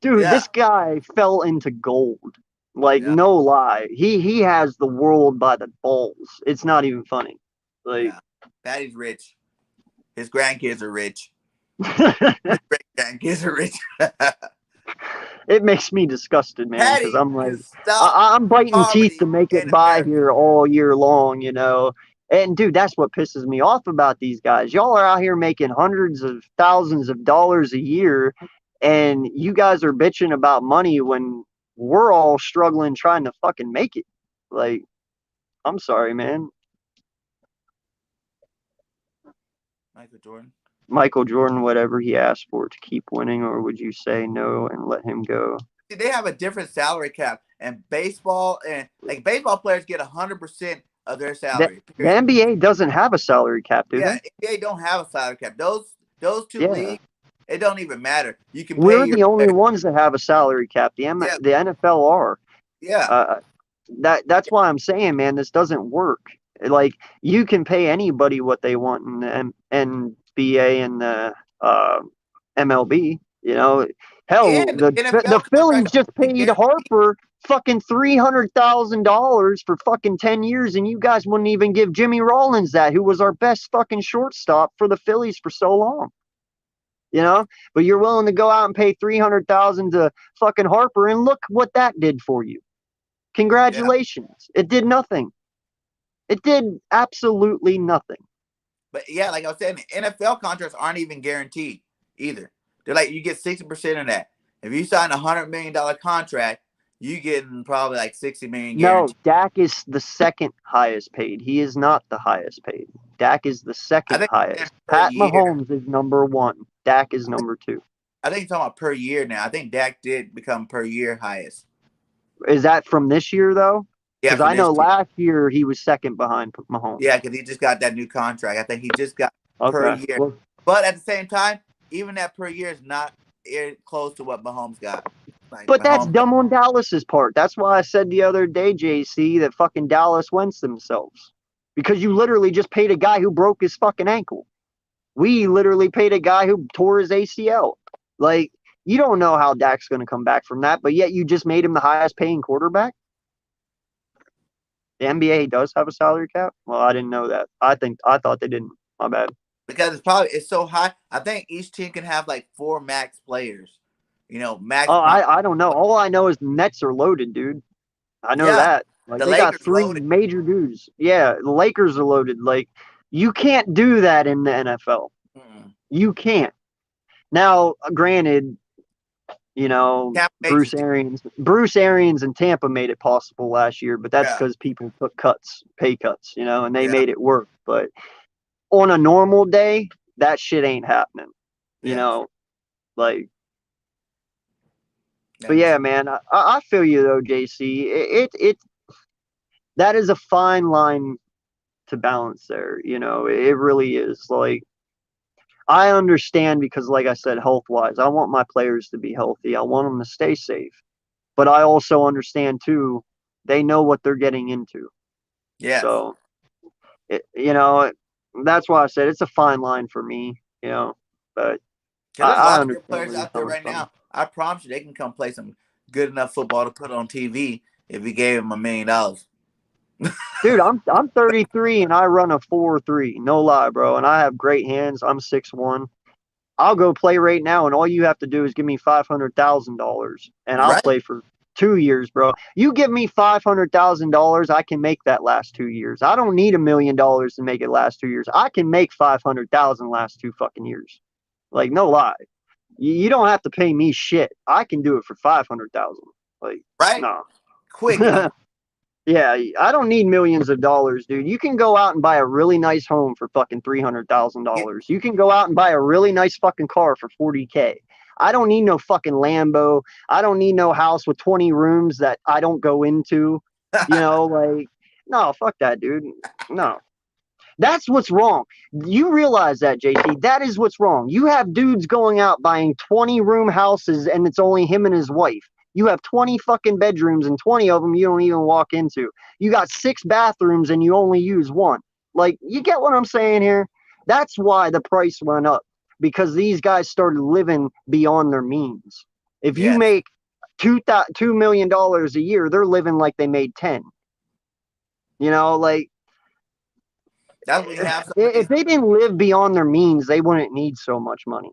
dude, Yeah. this guy fell into gold. Like, Yeah. no lie. He has the world by the balls. It's not even funny. Like, Yeah. Patty's rich. His grandkids are rich. His great grandkids are rich. it makes me disgusted, man, because Patty I'm like, can stop I'm biting teeth to poverty make it in by America. here all year long, you know. And dude, that's what pisses me off about these guys. Y'all are out here making hundreds of thousands of dollars a year, and you guys are bitching about money when we're all struggling trying to fucking make it. Like, I'm sorry, man. Michael Jordan. Michael Jordan, whatever he asked for to keep winning, or would you say no and let him go? See, they have a different salary cap, and baseball players get 100% of their The, salary. the Period. NBA doesn't have a salary cap, do Yeah, they? they don't have a salary cap. Those two Yeah. leagues, it don't even matter. You can pay We're your the only players. ones that have a salary cap. Yeah, The NFL are. Yeah. Uh, that's why I'm saying, man, this doesn't work. Like you can pay anybody what they want in the NBA and the MLB. You know, hell, And the the NFL Phillies contract just only paid guaranteed. Harper fucking $300,000 for fucking 10 years, and you guys wouldn't even give Jimmy Rollins that, who was our best fucking shortstop for the Phillies for so long. You know, but you're willing to go out and pay 300,000 to fucking Harper, and look what that did for you. Yeah. Congratulations. It did nothing. It did absolutely nothing. But yeah, like I was saying, the NFL contracts aren't even guaranteed either. They're like you get 60% of that. If you sign $100 million contract, you getting probably like 60 million No, guaranteed. Dak is the second highest paid. He is not the highest paid. Dak is the I second think highest. per Pat year. Mahomes is number one. Dak is number two. I think you're talking about per year now. I think Dak did become per year highest. Is that from this year, though? Yeah, Because for I this know year. last year he was second behind Mahomes. Yeah, because he just got that new contract. I think he just got per Okay. year. Well, But at the same time, even that per year is not close to what Mahomes got. Like but that's Mahomes got, dumb on Dallas's part. That's why I said the other day, JC, that fucking Dallas wins themselves. Because you literally just paid a guy who broke his fucking ankle. We literally paid a guy who tore his ACL. Like, you don't know how Dak's going to come back from that, but yet you just made him the highest paying quarterback. The NBA does have a salary cap. Well, I didn't know that. I thought they didn't. My bad. because it's so high. I think each team can have like 4 max players. You know, max. Oh, I don't know. All I know is the Nets are loaded, dude. I know Yeah, that. Like the they got Lakers three loaded. major dudes. Yeah, the Lakers are loaded. Like you can't do that in the NFL. Mm-mm. You can't. Now, granted, Tampa Bay Bruce just did. Arians, Bruce Arians and Tampa made it possible last year, but that's Yeah, because people took cuts, pay cuts, and they yeah, made it work. But on a normal day, that shit ain't happening. You yeah. know, like, but That is yeah, man, I feel you though, JC. It that is a fine line to balance there. It really is. Like, I understand because, like I said, health wise, I want my players to be healthy. I want them to stay safe. But I also understand too, they know what they're getting into. yes. So, that's why I said it's a fine line for me, but Because there's a I lot of good understand players where you're out there coming right from. now. I promise you, they can come play some good enough football to put on TV if we gave them $1 million. Dude, I'm 33 and I run a 4.3. No lie, bro. And I have great hands. I'm 6'1". I'll go play right now, and all you have to do is give me $500,000, and I'll Right? play for 2 years, bro. You give me $500,000, I can make that last 2 years. I don't need $1 million to make it last 2 years. I can make 500,000 last 2 fucking years. Like, no lie. You don't have to pay me shit. I can do it for 500,000. Like, Right? no. Quickly. Yeah, I don't need millions of dollars, dude. You can go out and buy a really nice home for fucking $300,000. Get, You can go out and buy a really nice fucking car for 40K. I don't need no fucking Lambo. I don't need no house with 20 rooms that I don't go into. Like, no, fuck that, dude. No. That's what's wrong. You realize that, JC. That is what's wrong. You have dudes going out buying 20-room houses and it's only him and his wife. You have 20 fucking bedrooms and 20 of them you don't even walk into. You got 6 bathrooms and you only use one. Like, you get what I'm saying here? That's why the price went up, because these guys started living beyond their means. If you yes. make $2 million a year, they're living like they made 10. Like, That's when you have some of if these. they didn't live beyond their means, they wouldn't need so much money.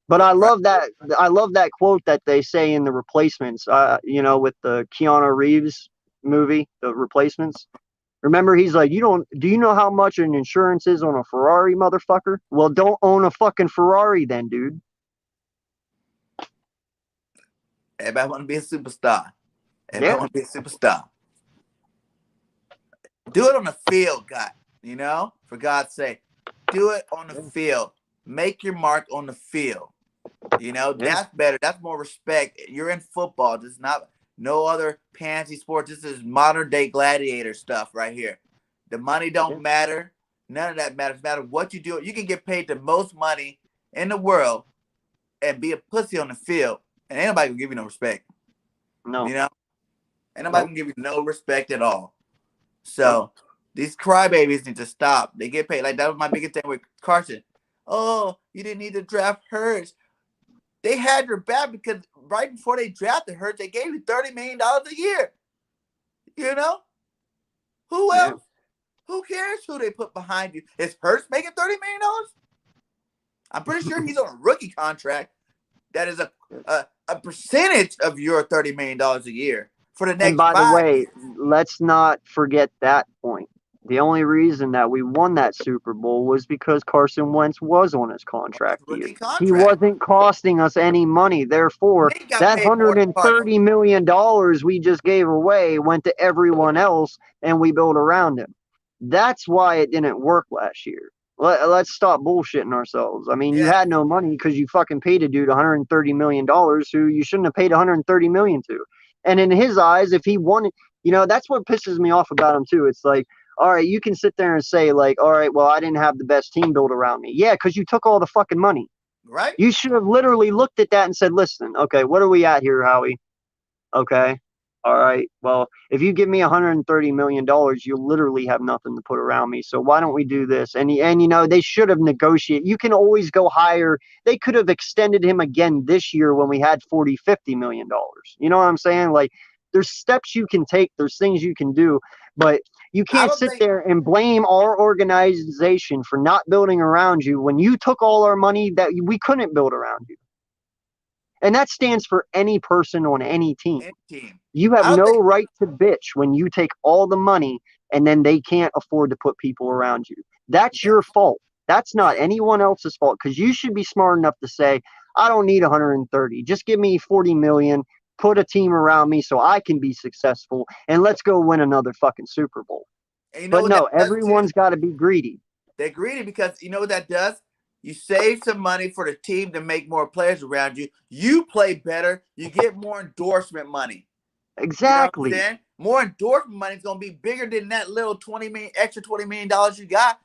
But I Right? love that. I love that quote that they say in The Replacements. With the Keanu Reeves movie, The Replacements. Remember, he's like, "You don't? Do you know how much an insurance is on a Ferrari, motherfucker? Well, don't own a fucking Ferrari, then, dude." Everybody want to be a superstar. Everybody Yeah, want to be a superstar. Do it on the field, God. For God's sake, do it on the yeah, field. Make your mark on the field. yeah, That's better. That's more respect. You're in football. This is not no other pansy sport. This is modern day gladiator stuff right here. The money yeah. don't matter. None of that matters. Matter what you do. You can get paid the most money in the world and be a pussy on the field, and ain't nobody gonna give you no respect. You No, know, Ain't nobody Nope. gonna give you no respect at all. Nope. So these crybabies need to stop. They get paid. Like that was my biggest thing with Carson. Oh, you didn't need to draft Hurts. They had your back because right before they drafted Hurts, they gave you $30 million a year. You know who Yeah. else? Who cares who they put behind you? Is Hurts making $30 million? I'm pretty sure he's on a rookie contract that is a percentage of your $30 million a year for the And next by the 5 years. way, let's not forget that point. The only reason that we won that Super Bowl was because Carson Wentz was on his On his contract year. rookie He contract. wasn't costing us any money. Therefore, Nick got that paid more than Carson. $130 million we just gave away went to everyone else and we built around him. That's why it didn't work last year. Let's stop bullshitting ourselves. I mean, you Yeah, had no money because you fucking paid a dude $130 million who you shouldn't have paid $130 million to. And in his eyes, if he wanted, that's what pisses me off about him too. It's like, all right, you can sit there and say like, all right, well, I didn't have the best team built around me. Yeah, because you took all the fucking money. right. You should have literally looked at that and said, listen, okay, what are we at here, Howie? Okay. All right. Well, if you give me $130 million, you literally have nothing to put around me. So why don't we do this? And they should have negotiated. You can always go higher. They could have extended him again this year when we had $40-50 million. You know what I'm saying? Like, there's steps you can take, there's things you can do, but you I can't don't sit think there and blame our organization for not building around you when you took all our money that we couldn't build around you. And that stands for any person on any team. any team. You have I don't no think right to bitch when you take all the money and then they can't afford to put people around you. That's yeah, your fault. That's yeah. not anyone else's fault because you should be smart enough to say, I don't need 130. Just give me 40 million, put a team around me so I can be successful, and let's go win another fucking Super Bowl. And you know But what that no, does too? everyone's got to be greedy. They're greedy because you know what that does? You save some money for the team to make more players around you. You play better. You get more endorsement money. You know what I'm Exactly. saying? More endorsement money is gonna be bigger than that little 20 million extra $20 million you got.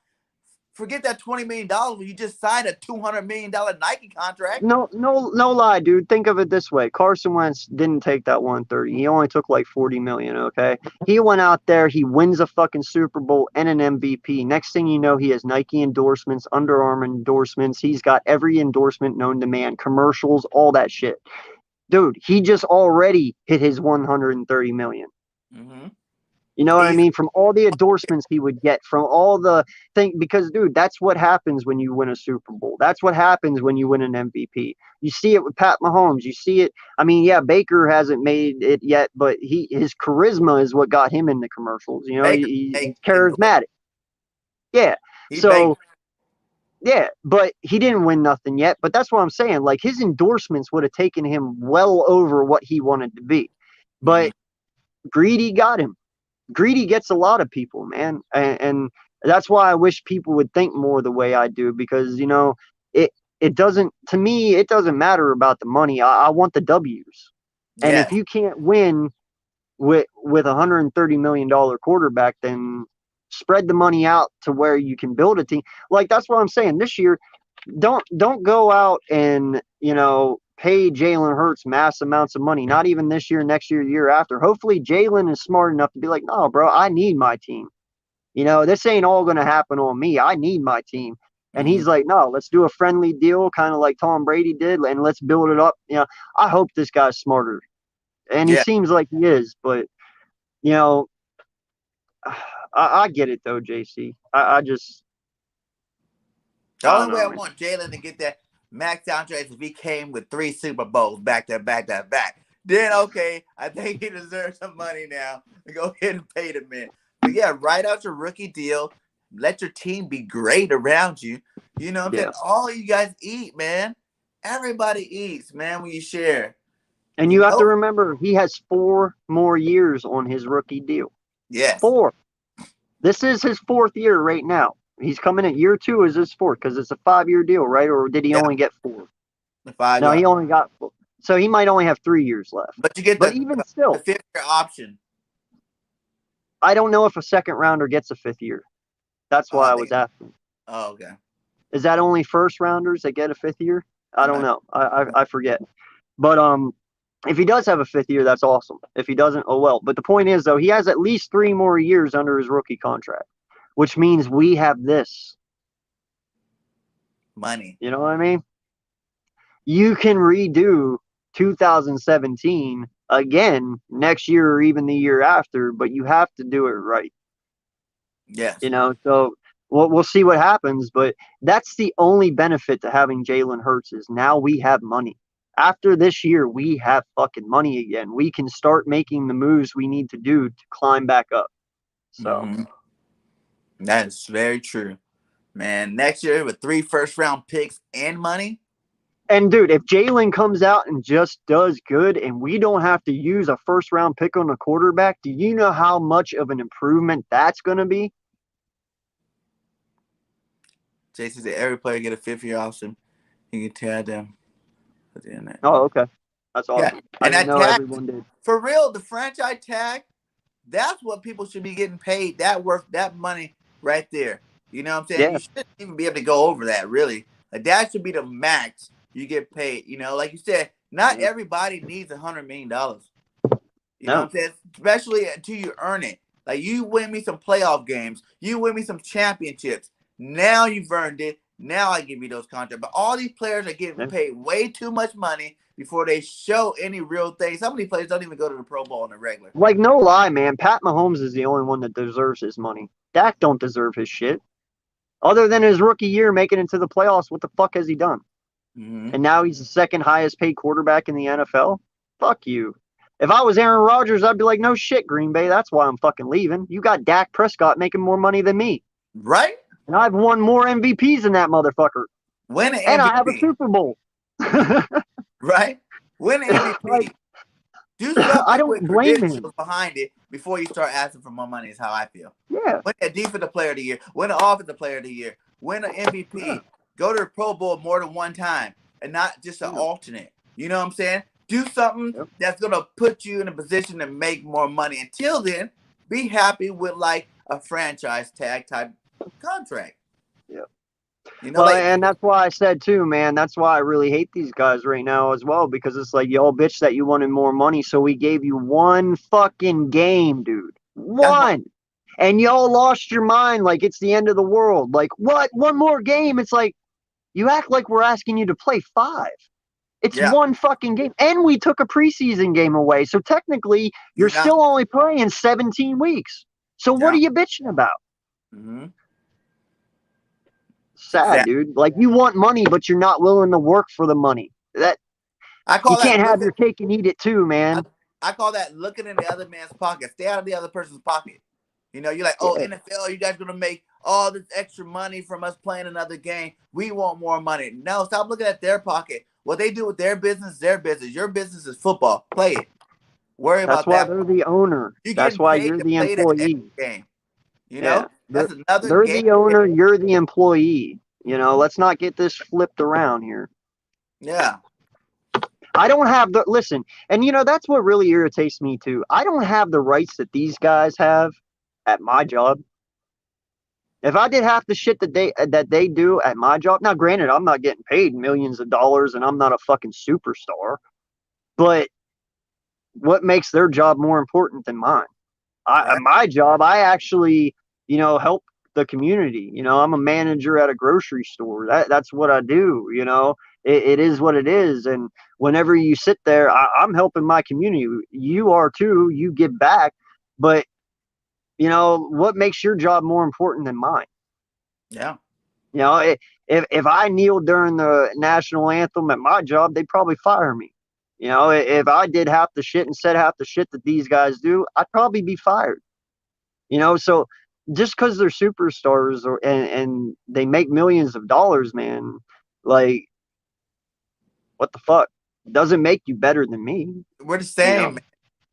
Forget that $20 million when you just signed a $200 million Nike contract. No, no, no lie, dude. Think of it this way: Carson Wentz didn't take that 130. He only took like 40 million. Okay, he went out there, he wins a fucking Super Bowl and an MVP. Next thing you know, he has Nike endorsements, Under Armour endorsements. He's got every endorsement known to man, commercials, all that shit. Dude, he just already hit his 130 million. Mm-hmm. You know what I He's mean? From all the endorsements he would get, from all the thing, because dude, that's what happens when you win a Super Bowl. That's what happens when you win an MVP. You see it with Pat Mahomes. You see it. I mean, yeah, Baker hasn't made it yet, but his charisma is what got him in the commercials. Baker He's baked charismatic. Yeah. He baked. So yeah, but he didn't win nothing yet. But that's what I'm saying. Like his endorsements would have taken him well over what he wanted to be. Mm-hmm. But greedy got him. Greedy gets a lot of people, man, and that's why I wish people would think more the way I do because it it doesn't to me it doesn't matter about the money. I want the W's, and if Yes. you can't win with $130 million quarterback, then spread the money out to where you can build a team. Like that's what I'm saying. This year, don't go out and pay Jalen Hurts mass amounts of money. Not even this year, next year, year after. Hopefully, Jalen is smart enough to be like, no, bro, I need my team. This ain't all going to happen on me. I need my team. And Mm-hmm. he's like, no, let's do a friendly deal, kind of like Tom Brady did, and let's build it up. I hope this guy's smarter, and he Yeah. seems like he is. But you know, I get it though, JC. I just, The I don't only way know, I man. want Jalen to get that max contract is if he came with 3 Super Bowls back to back to back. Then okay, I think he deserves some money now. Go ahead and pay the man. But yeah, write out your rookie deal. Let your team be great around you. You know what I'm saying? Yeah. All you guys eat, man. Everybody eats, man, when you share. And You you have to know? remember, he has 4 more years on his rookie deal. Yes. 4. This is his 4th year right now. He's coming at year 2 is his 4th because it's a 5-year deal, right? Or did he Yeah. only get 4? The 5 No, yard. he only got 4. So he might only have 3 years left. But you get But the even the still, 5th year option. I don't know if a second rounder gets a 5th year. That's why I I think was asking. okay. Is that only first rounders that get a 5th year? I I'm don't not know. I forget. But If he does have a fifth year, that's awesome. If he doesn't, oh well. But the point is, though, he has at least 3 more years under his rookie contract, which means we have this. Money. You know what I mean? You can redo 2017 again next year or even the year after, but you have to do it right. Yes. So we'll see what happens, but that's the only benefit to having Jalen Hurts is now we have money. After this year, we have fucking money again. We can start making the moves we need to do to climb back up. So, That is very true, man. Next year with 3 first-round picks and money. and dude, if Jalen comes out and just does good and we don't have to use a first round pick on a quarterback, do you know how much of an improvement that's going to be? Jason said every player get a 5th-year option. You can tag them. Oh, okay. That's Yeah, awesome. I and didn't that know tag, everyone did. for real, the franchise tag, that's what people should be getting paid. That worth that money right there. You know what I'm saying? Yeah. You shouldn't even be able to go over that, really. Like, that should be the max you get paid. Like you said, not everybody needs $100 million. You know what I'm saying? Especially until you earn it. Like, you win me some playoff games. You win me some championships. Now you've earned it. Now I give you those contracts. But all these players are getting paid way too much money before they show any real things. Some of these players don't even go to the Pro Bowl on the regular. Like, no lie, man. Pat Mahomes is the only one that deserves his money. Dak don't deserve his shit. Other than his rookie year making it to the playoffs, what the fuck has he done? And now he's the second highest paid quarterback in the NFL? Fuck you. If I was Aaron Rodgers, I'd be like, no shit, Green Bay. That's why I'm fucking leaving. You got Dak Prescott making more money than me. Right? And I've won more MVPs than that motherfucker. Win an MVP. And I have a Super Bowl. Right? Win an MVP. Like, do something I don't with blame credentials him. behind it before you start asking for more money is how I feel. Yeah. Win a defensive player of the year. Win an offensive player of the year. Win an MVP. Yeah. Go to the Pro Bowl more than one time and not just an alternate. You know what I'm saying? Do something that's going to put you in a position to make more money. Until then, be happy with like a franchise tag type contract. Yeah. Well, and that's why I said too, man, that's why I really hate these guys right now as well, because it's like, y'all bitch that you wanted more money, so we gave you one fucking game, dude. One. And y'all lost your mind like it's the end of the world. Like, what? One more game? It's like, you act like we're asking you to play 5. It's one fucking game. And we took a preseason game away. So technically, you're still only playing 17 weeks. So what are you bitching about? Sad, dude. Like, you want money, but you're not willing to work for the money. You can't have your cake and eat it too, man. I call that looking in the other man's pocket. Stay out of the other person's pocket. You're like, oh, NFL, you guys gonna make all this extra money from us playing another game. We want more money. No, stop looking at their pocket. What they do with their business is their business. Your business is football. Play it. Worry about that. That's why they're the owner. That's why you're the employee. Game. That's another they're game. The owner, you're the employee. Let's not get this flipped around here. Yeah. I don't have the listen, and that's what really irritates me too. I don't have the rights that these guys have at my job. If I did half the shit that they do at my job, now granted, I'm not getting paid millions of dollars and I'm not a fucking superstar, but what makes their job more important than mine? My job, I actually, help the community. I'm a manager at a grocery store. That's what I do. It is what it is. And whenever you sit there, I'm helping my community. You are too. You give back. But, what makes your job more important than mine? Yeah. If I kneeled during the national anthem at my job, they'd probably fire me. If I did half the shit and said half the shit that these guys do, I'd probably be fired. So just because they're superstars and they make millions of dollars, man, like, what the fuck? Doesn't make you better than me. We're the same.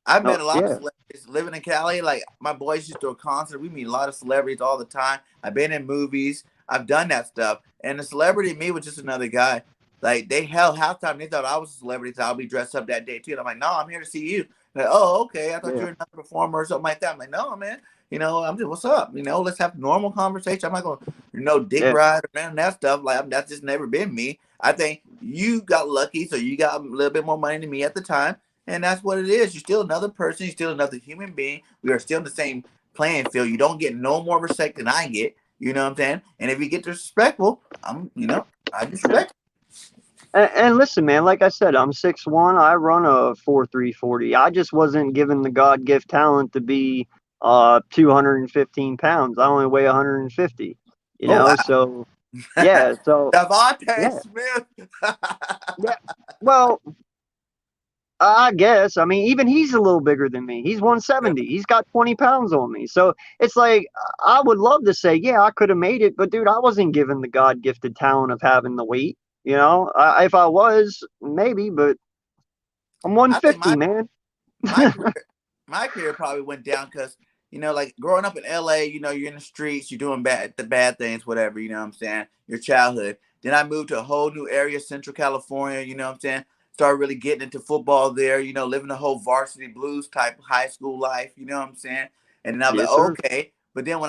I've met a lot of celebrities living in Cali. Like, my boys used to do a concert. We meet a lot of celebrities all the time. I've been in movies. I've done that stuff. And the celebrity me was just another guy. Like, they held halftime. They thought I was a celebrity, so I'll be dressed up that day too. And I'm like, no, I'm here to see you. Like, oh, okay. I thought you were another performer or something like that. I'm like, no, man. I'm just, what's up? Let's have normal conversation. I'm not going, dick ride or none of that stuff. Like, that's just never been me. I think you got lucky, so you got a little bit more money than me at the time. And that's what it is. You're still another person. You're still another human being. We are still in the same playing field. You don't get no more respect than I get. You know what I'm saying? And if you get disrespectful, I disrespect. And listen, man, like I said, I'm 6'1". I run a 4.340. I just wasn't given the God gift talent to be 215 pounds. I only weigh 150. You Oh know, wow. so yeah, so Devontae yeah, Smith. yeah. Well, I guess. I mean, even he's a little bigger than me. He's 170. He's got 20 pounds on me. So it's like, I would love to say, yeah, I could have made it, but dude, I wasn't given the God gifted talent of having the weight. You know, if I was, maybe, but I'm I think 150, man. my career my career probably went down because like growing up in LA, you're in the streets, you're doing the bad things, whatever. You know what I'm saying? Your childhood. Then I moved to a whole new area, Central California. You know what I'm saying? Started really getting into football there. Living the whole varsity blues type high school life. You know what I'm saying? And then I was like, Yes, sir. okay. But then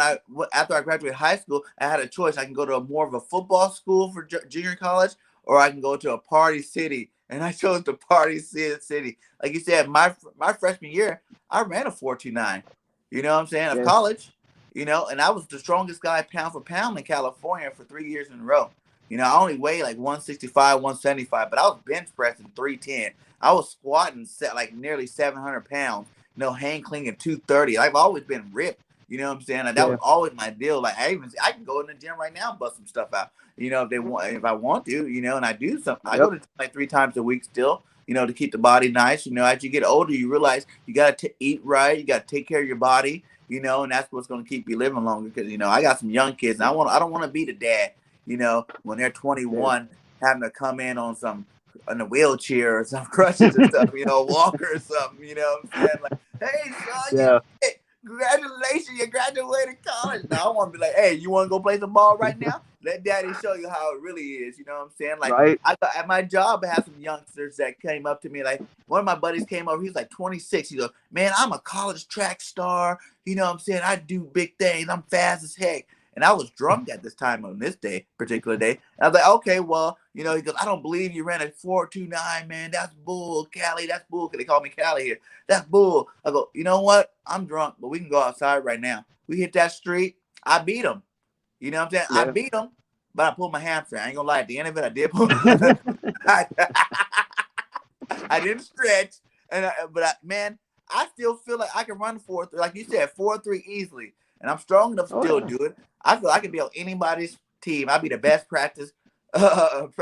after I graduated high school, I had a choice. I can go to more of a football school for junior college, or I can go to a party city. And I chose the party city. Like you said, my freshman year, I ran a 4.29. You know what I'm saying? Of Yeah, college. And I was the strongest guy pound for pound in California for 3 years in a row. I only weighed like 165, 175, but I was bench pressing 310. I was squatting like nearly 700 pounds. Hang clinging 230. I've always been ripped. You know what I'm saying? Like, that yeah, was always my deal. Like I can go in the gym right now and bust some stuff out. If I want to. And I do some. I go yep, to like 3 times a week still. To keep the body nice. As you get older, you realize you got to eat right. You got to take care of your body. And that's what's going to keep you living longer. Because I got some young kids, and I don't want to be the dad. When they're yeah, 21, having to come in a wheelchair or some crutches and stuff. Walker or something. You know what I'm saying? Like, hey, son, you yeah, did it. Congratulations, you graduated college. Now I want to be like, hey, you want to go play some ball right now? Let daddy show you how it really is. You know what I'm saying? Like, right. I got at my job, I have some youngsters that came up to me. Like, one of my buddies came over. He's like 26. He goes, man, I'm a college track star. You know what I'm saying? I do big things. I'm fast as heck. And I was drunk at this time on this particular day. And I was like, okay, well, he goes, I don't believe you ran a 4.29, man. That's bull, Cali. That's bull. Cause they call me Cali here. That's bull. I go, you know what? I'm drunk, but we can go outside right now. We hit that street. I beat him. You know what I'm saying? I Yeah. beat him, but I pulled my hamstring. I ain't gonna lie. At the end of it, I did pull. I, I didn't stretch, man, I still feel like I can run 4.3, like you said, 4.3 easily, and I'm strong enough to Oh still yeah. do it. I feel I can be on anybody's team. I'd be the best practice squad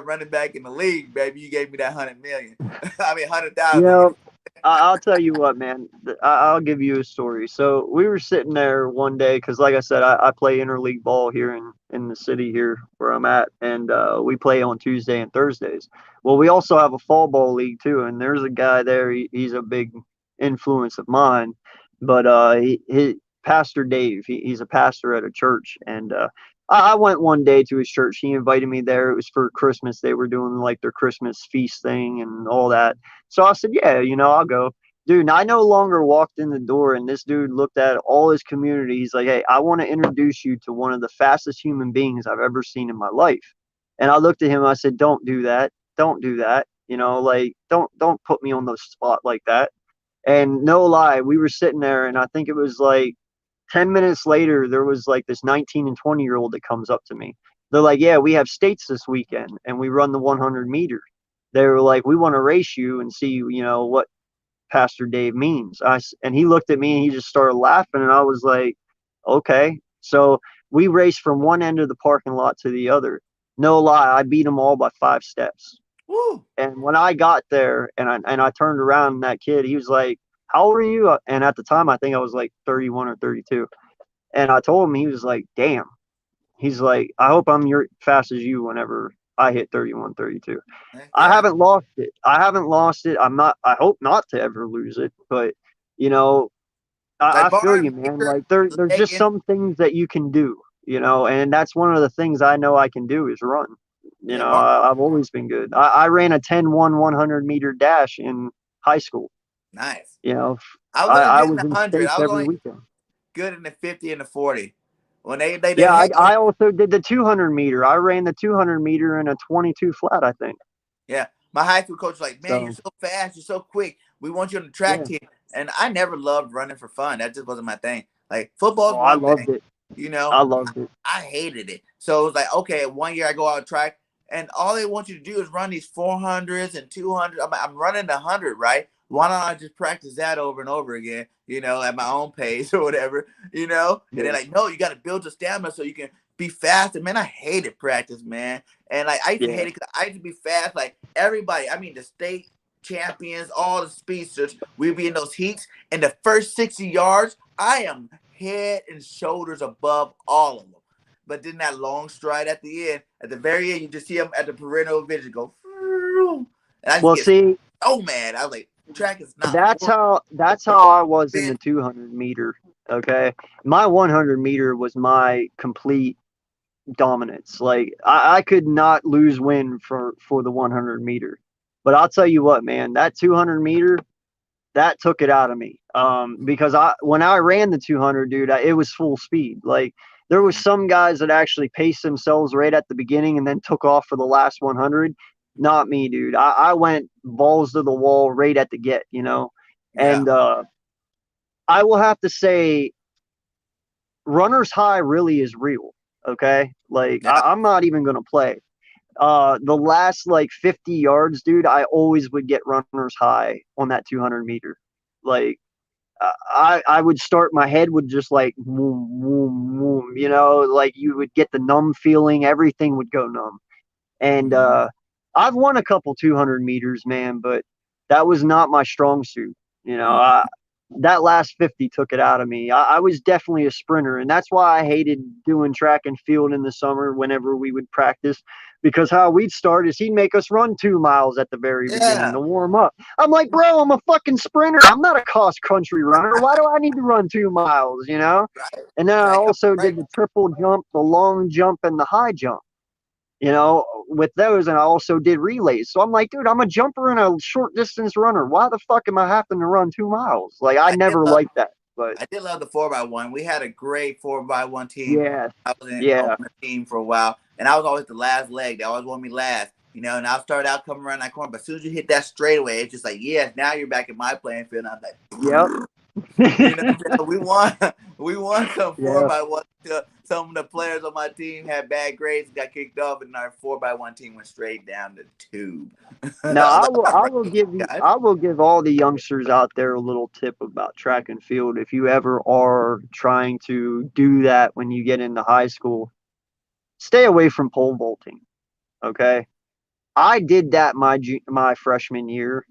running back in the league, baby. You gave me that 100 million. I mean, You 100,000. know, I'll tell you what, man. I'll give you a story. So we were sitting there one day because, like I said, I play interleague ball here in the city here where I'm at, and we play on Tuesday and Thursdays. Well, we also have a fall ball league too, and there's a guy there. He's a big influence of mine, but Pastor Dave. He's a pastor at a church, and I went one day to his church. He invited me there. It was for Christmas. They were doing like their Christmas feast thing and all that. So I said, yeah, I'll go. Dude, and I no longer walked in the door, and this dude looked at all his community. He's like, hey, I want to introduce you to one of the fastest human beings I've ever seen in my life. And I looked at him, I said, don't do that. Don't do that. Like, don't put me on the spot like that. And no lie, we were sitting there, and I think it was like 10 minutes later, there was like this 19 and 20-year-old that comes up to me. They're like, yeah, we have states this weekend, and we run the 100 meters. They were like, we want to race you and see, what Pastor Dave means. And he looked at me and he just started laughing. And I was like, okay. So we raced from one end of the parking lot to the other. No lie, I beat them all by 5 steps. Woo! And when I got there and I turned around, and that kid, he was like, how old are you? And at the time, I think I was like 31 or 32. And I told him, he was like, damn. He's like, I hope I'm your fast as you whenever I hit 31, 32. Heck I yeah. haven't lost it. I haven't lost it. I hope not to ever lose it. But, you know, I Like feel barn you, man. major Like there's leg just in. some things that you can do, and that's one of the things I know I can do is run. Yeah, I've always been good. I ran a 100-meter dash in high school. nice. You know, I was only I good in was the in 100. states I was every only weekend. good in the 50 and the 40. When they Yeah, hey, I also did the 200 meter. I ran the 200 meter in a 22 flat, I think. yeah. My high school coach was like, man, you're So so fast, you're so quick. We want you on the track yeah. team. And I never loved running for fun. That just wasn't my thing. Like Oh, football's I one loved thing, it. you know. I loved it. I hated it. So it was like, okay, one year I go out track, and all they want you to do is run these 400s and 200s. I'm running 100, right? Why don't I just practice that over and over again, at my own pace or whatever, And they're Yeah. like, no, you got to build your stamina so you can be faster. Man, I hated practice, man. And like I used to Yeah. hate it because I used to be fast. Like everybody, I mean, the state champions, all the speedsters, we'd be in those heats. And the first 60 yards, I am head and shoulders above all of them. But then that long stride at the end, at the very end, you just see them at the parental vision go, and I just Well, get see, so mad. I was like, track is not for that's how I was in me. the 200 meter. Okay, my 100 meter was my complete dominance. Like I could not lose win for the 100 meter. But I'll tell you what, man, that 200 meter that took it out of me. Because when I ran the 200, dude, it was full speed. Like there was some guys that actually paced themselves right at the beginning and then took off for the last 100. Not me, dude. I went balls to the wall right at the get. Yeah, And I will have to say, runner's high really is real. Okay, like yeah, I'm not even gonna play. The last like 50 yards, dude, I always would get runner's high on that 200 meter. Like I would start, my head would just like boom, boom, boom, like you would get the numb feeling, everything would go numb. And mm-hmm. I've won a couple 200 meters, man, but that was not my strong suit. You know, Mm-hmm. I, that last 50 took it out of me. I was definitely a sprinter, and that's why I hated doing track and field in the summer whenever we would practice, because how we'd start is he'd make us run 2 miles at the very beginning Yeah, to warm up. I'm like, bro, I'm a fucking sprinter. I'm not a cross country runner. Why do I need to run 2 miles? right, And then I right, also right. did the triple jump, the long jump, and the high jump, with those. And I also did relays. So I'm like, dude, I'm a jumper and a short distance runner. Why the fuck am I having to run 2 miles? Like, I I did never love liked that. But I did love the 4x1. We had a great 4x1 team. yeah, I was on yeah, the team for a while, and I was always the last leg. They always wanted me last, And I started out coming around that corner, but as soon as you hit that straightaway, it's just like, yes, now you're back in my playing field. And I was yep. like, we won. We won some four Yeah. by one. Some of the players on my team had bad grades, got kicked off, and our 4x1 team went straight down the tube. I Now was I like, will all I right, will give you guys. I will give all the youngsters out there a little tip about track and field. If you ever are trying to do that when you get into high school, stay away from pole vaulting. Okay, I did that my freshman year.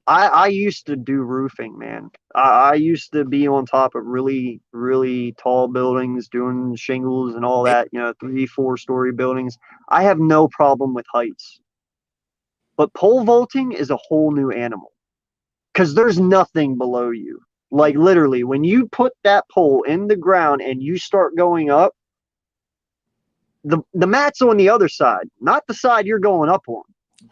I used to do roofing, man. I used to be on top of really, really tall buildings, doing shingles and all that, 3, 4 story buildings. I have no problem with heights. But pole vaulting is a whole new animal because there's nothing below you. Like literally, when you put that pole in the ground and you start going up, the mat's on the other side, not the side you're going up on.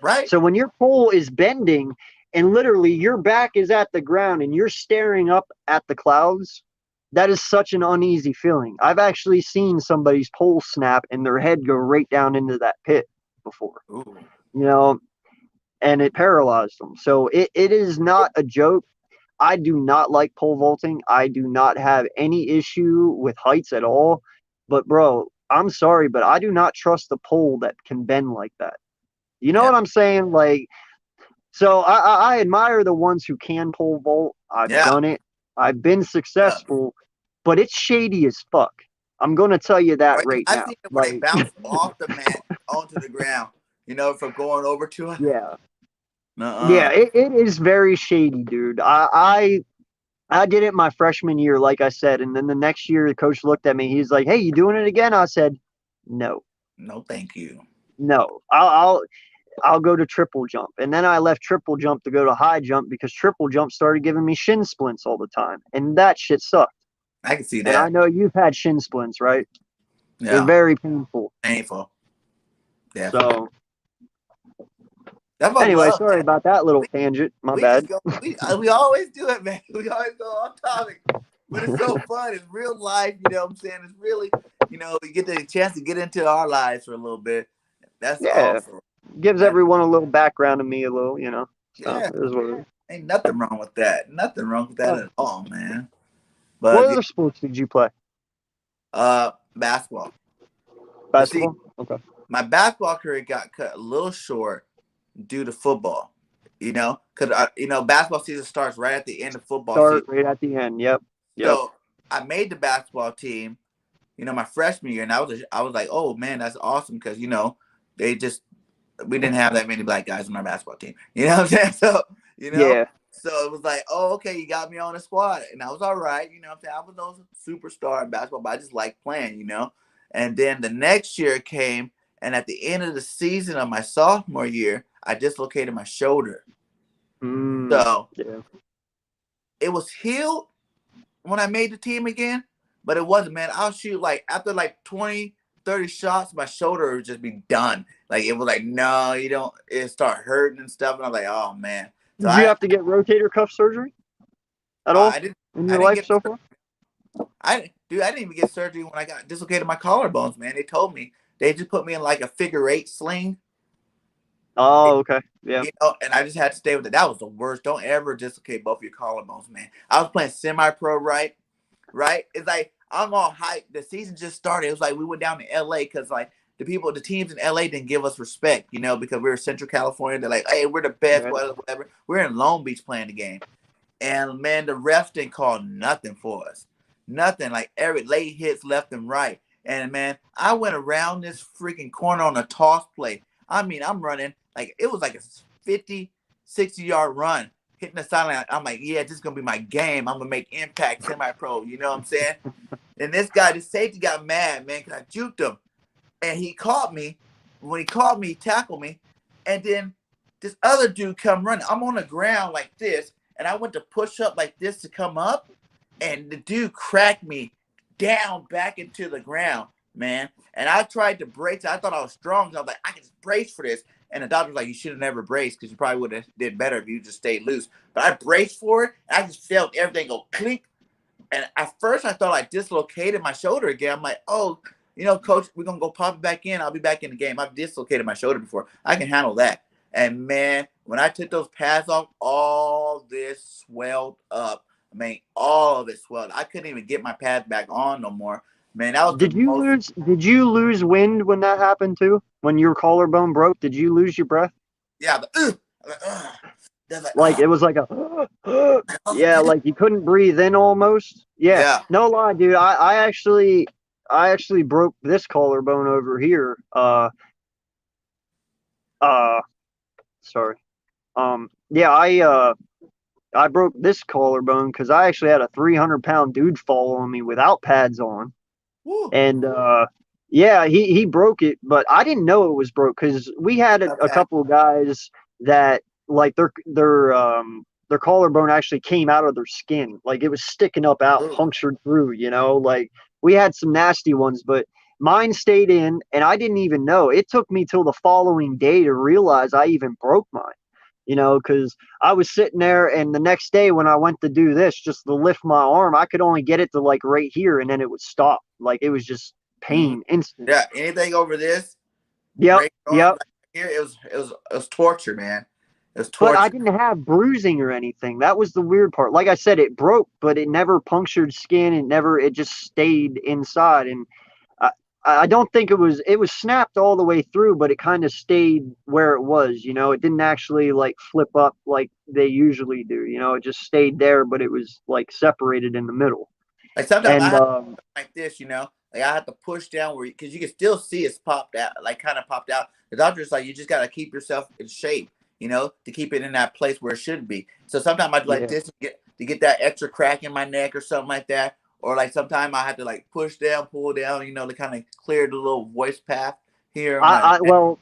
Right? So when your pole is bending and literally your back is at the ground and you're staring up at the clouds, that is such an uneasy feeling. I've actually seen somebody's pole snap and their head go right down into that pit before, Ooh. you know, and it paralyzed them. So it is not a joke. I do not like pole vaulting. I do not have any issue with heights at all. But bro, I'm sorry, but I do not trust the pole that can bend like that. You know Yeah. what I'm saying? Like, so I admire the ones who can pole vault. I've Yeah. done it. I've been Yeah. successful, but it's shady as fuck. I'm gonna tell you that Right. right I've now. seen it where they Like, bounce off the mat onto the ground, for going over to it. yeah, Uh-uh. yeah, it is very shady, dude. I did it my freshman year, like I said, and then the next year, the coach looked at me. He's like, "Hey, you doing it again?" I said, "No, No, thank you. no. I'll go to triple jump." And then I left triple jump to go to high jump because triple jump started giving me shin splints all the time, and that shit sucked. I can see And I that. know you've had shin splints, right? They're Yeah. very painful. Painful. Definitely. So That's what I anyway, love, sorry man. about that little We, tangent. My we just bad. go. We always do it, man. We always go off topic, but it's so fun. It's real life. You know what I'm saying? It's really, you get the chance to get into our lives for a little bit. That's Yeah. awesome. gives That, everyone a little background of me, a little, you know. So yeah, it is what it is. ain't nothing wrong with that. Nothing wrong with that Uh, at all, man. what But yeah, other sports did you play? basketball. But see, Basketball. Okay. my basketball career got cut a little short due to football. Because basketball season starts right at the end of football season. Start right at the end. Yep. Yep. So I made the basketball team, my freshman year, and I was like, oh man, that's awesome because they just we didn't have that many black guys on our basketball team. You know what I'm saying? So you know, Yeah. so it was like, oh okay, you got me on the squad, and I was all right. You know what I'm saying? I was no superstar in basketball, but I just liked playing. And then the next year came, and at the end of the season of my sophomore year, I dislocated my shoulder. Mm, So yeah. it was healed when I made the team again, but it wasn't, man. I'll shoot like after like 20, 30 shots, my shoulder would just be done. Like it was like, no, you don't, it start hurting and stuff. And I'm like, oh man. So Did you have to get rotator cuff surgery at all I didn't, in I your didn't life get, so far? I didn't even get surgery when I got dislocated my collarbones, man. They told me they just put me in like a figure 8 sling, Oh, okay. Yeah. and I just had to stay with it. That was the worst. Don't ever dislocate both your collarbones, man. I was playing semi-pro, right? It's like I'm all hyped. The season just started. It was like we went down to LA because like the teams in LA didn't give us respect, because we were Central California. They're like, hey, we're the best, Right. whatever. We're in Long Beach playing the game. And man, the refs didn't call nothing for us. Nothing. Like every late hits left and right. And man, I went around this freaking corner on a toss play. I mean, I'm running like it was like a 50, 60-yard run, hitting the sideline. I'm like, yeah, this is gonna be my game. I'm gonna make impact semi-pro. You know what I'm saying? And this safety got mad, man, because I juked him. And he caught me. When he caught me, he tackled me. And then this other dude come running. I'm on the ground like this. And I went to push up like this to come up. And the dude cracked me down back into the ground, man. And I tried to brace. I thought I was strong. So I was like, I can just brace for this. And the doctor was like, you should have never braced because you probably would have did better if you just stayed loose. But I braced for it. And I just felt everything go clink. And at first I thought I dislocated my shoulder again. I'm like, oh, coach, we're going to go pop it back in. I'll be back in the game. I've dislocated my shoulder before. I can handle that. And man, when I took those pads off, all this swelled up. I mean, all of it swelled. I couldn't even get my pads back on no more. Man, that was the most. Did you lose wind when that happened too? When your collarbone broke, did you lose your breath? Yeah, that's like, Like it was like a yeah, like you couldn't breathe in almost. Yeah. yeah. No lie, dude. I actually broke this collarbone over here. Uh sorry. Yeah, I broke this collarbone because I actually had a 300-pound dude following me without pads on. Woo. And yeah, he broke it, but I didn't know it was broke because we had a Okay. couple of guys that like their collarbone actually came out of their skin, like it was sticking up out, Ooh. punctured through. Like we had some nasty ones, but mine stayed in, and I didn't even know. It took me till the following day to realize I even broke mine. Because I was sitting there, and the next day when I went to do this, just to lift my arm, I could only get it to like right here, and then it would stop. Like it was just Mm-hmm. pain instant. Yeah. Anything over this, Yep, right arm, yep. like here, it was torture, man. It was But I torture. didn't have bruising or anything. That was the weird part. Like I said, it broke, but it never punctured skin. It just stayed inside. And I, I don't think it was snapped all the way through, but it kind of stayed where it was. It didn't actually like flip up like they usually do. It just stayed there, but it was like separated in the middle. Like sometimes I And have like this, like I have to push down where because you can still see it's popped out, like kind of popped out. The doctor's like, you just got to keep yourself in shape, to keep it in that place where it should be. So sometimes I do like yeah, this to get that extra crack in my neck or something like that, or like sometimes I have to like push down, pull down, to kind of clear the little voice path here on my neck. well,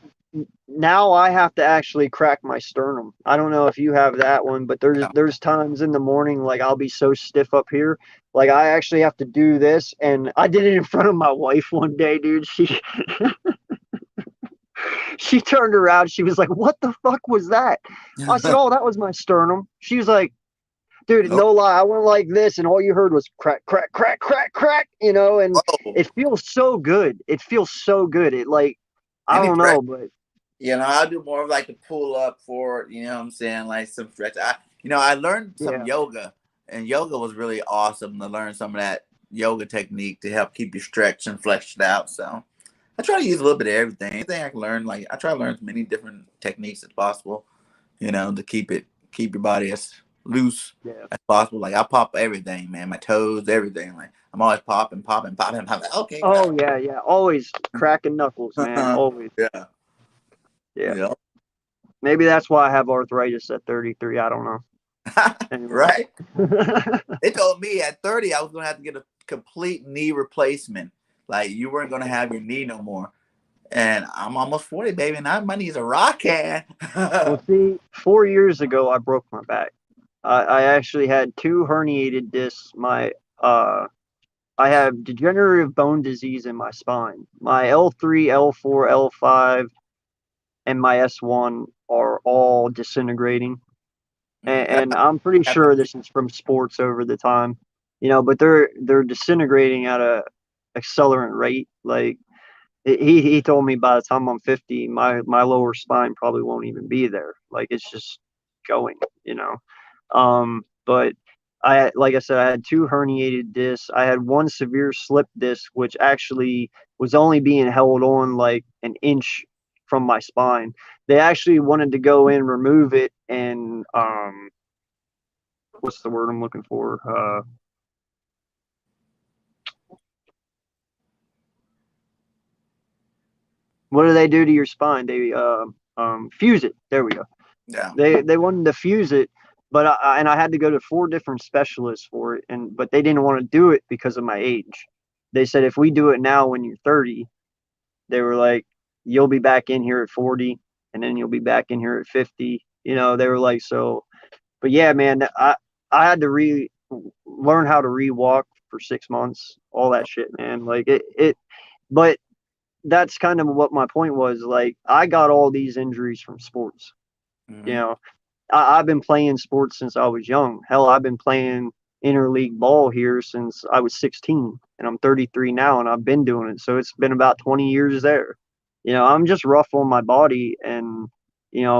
now I have to actually crack my sternum. I don't know if you have that one, but there's times in the morning like I'll be so stiff up here, like I actually have to do this, and I did it in front of my wife one day, dude. She turned around, she was like, "What the fuck was that?" I said, "Oh, that was my sternum." She was like, "Dude, Oh, no lie, I went like this, and all you heard was crack, crack, crack, crack, crack." And whoa. it feels so good. It feels so good. It like I Any don't pressure, know, but I'll do more of like the pull up forward, you know what I'm saying? Like some stretch. I learned some Yeah. yoga, and yoga was really awesome to learn some of that yoga technique to help keep you stretched and fleshed out. So I try to use a little bit of everything. Anything I can learn, like I try to learn as many different techniques as possible, to keep your body as loose Yeah. as possible. Like I pop everything, man, my toes, everything. Like I'm always popping, popping, popping, popping. Okay, Oh yeah, yeah. Always cracking knuckles, man. Always. yeah, Yeah. yeah, Maybe that's why I have arthritis at 33. I don't know. Anyway. right. They told me at 30 I was gonna have to get a complete knee replacement. Like you weren't gonna have your knee no more. And I'm almost 40, baby, and my knees are rocking. Well, see, 4 years ago I broke my back. I actually had two herniated discs. Uh, I have degenerative bone disease in my spine. My L3, L4, L5, and my S1 are all disintegrating. And I'm pretty sure this is from sports over the time, but they're disintegrating at a accelerant rate. Like he told me by the time I'm 50, my lower spine probably won't even be there. Like it's just going. But like I said, I had two herniated discs. I had one severe slip disc, which actually was only being held on like an inch from my spine. They actually wanted to go in, remove it, and what's the word I'm looking for? What do they do to your spine? They fuse it. There we go. Yeah. They wanted to fuse it, but I had to go to four different specialists for it, but they didn't want to do it because of my age. They said if we do it now when you're 30, they were like, you'll be back in here at 40, and then you'll be back in here at 50. They were like, so. But yeah, man, I had to learn how to re-walk for 6 months, all that shit, man. Like it. But that's kind of what my point was. Like I got all these injuries from sports. You Mm-hmm. know, I've been playing sports since I was young. Hell, I've been playing interleague ball here since I was 16, and I'm 33 now, and I've been doing it. So it's been about 20 years there. I'm just rough on my body, and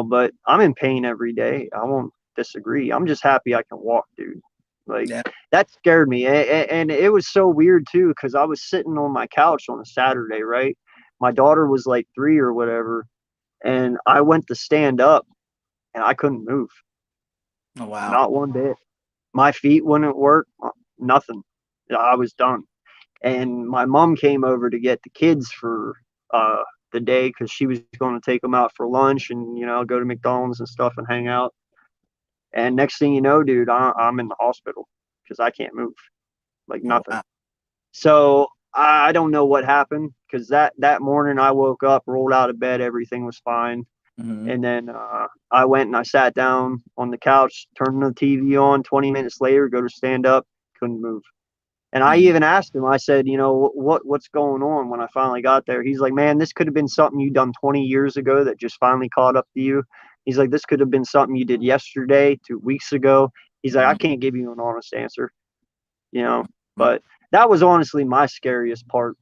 but I'm in pain every day. I won't disagree. I'm just happy I can walk, dude. Like Yeah. that scared me, and it was so weird too because I was sitting on my couch on a Saturday, right? My daughter was like 3 or whatever, and I went to stand up, and I couldn't move. Oh wow. Not one bit. My feet wouldn't work. Nothing. I was done. And my mom came over to get the kids for uh, the day because she was going to take them out for lunch and go to McDonald's and stuff and hang out. And next thing you know, dude, I'm in the hospital because I can't move like Oh nothing. wow. So I don't know what happened because that morning I woke up, rolled out of bed, everything was fine. Mm-hmm. And then I went and I sat down on the couch, turned the TV on. 20 minutes later, go to stand up, couldn't move. And I Mm-hmm. even asked him, I said, what's going on when I finally got there? He's like, man, this could have been something you done 20 years ago that just finally caught up to you. He's like, this could have been something you did yesterday, 2 weeks ago. He's like, I can't give you an honest answer, you know. Mm-hmm. But that was honestly my scariest part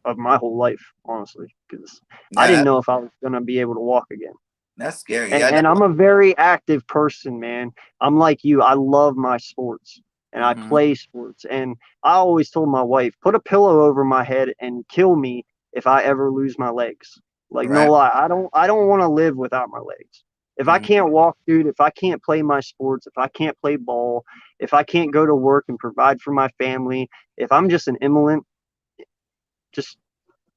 of my whole life, honestly, because I Yeah, didn't know if I was going to be able to walk again. that's scary. And, Yeah. and I'm a very active person, man. I'm like you. I love my sports and I Mm-hmm. play sports. And I always told my wife, put a pillow over my head and kill me if I ever lose my legs. Like no Right. lie, I don't want to live without my legs. If I Mm-hmm. can't walk, dude, if I can't play my sports, if I can't play ball, if I can't go to work and provide for my family, if I'm just an immigrant, just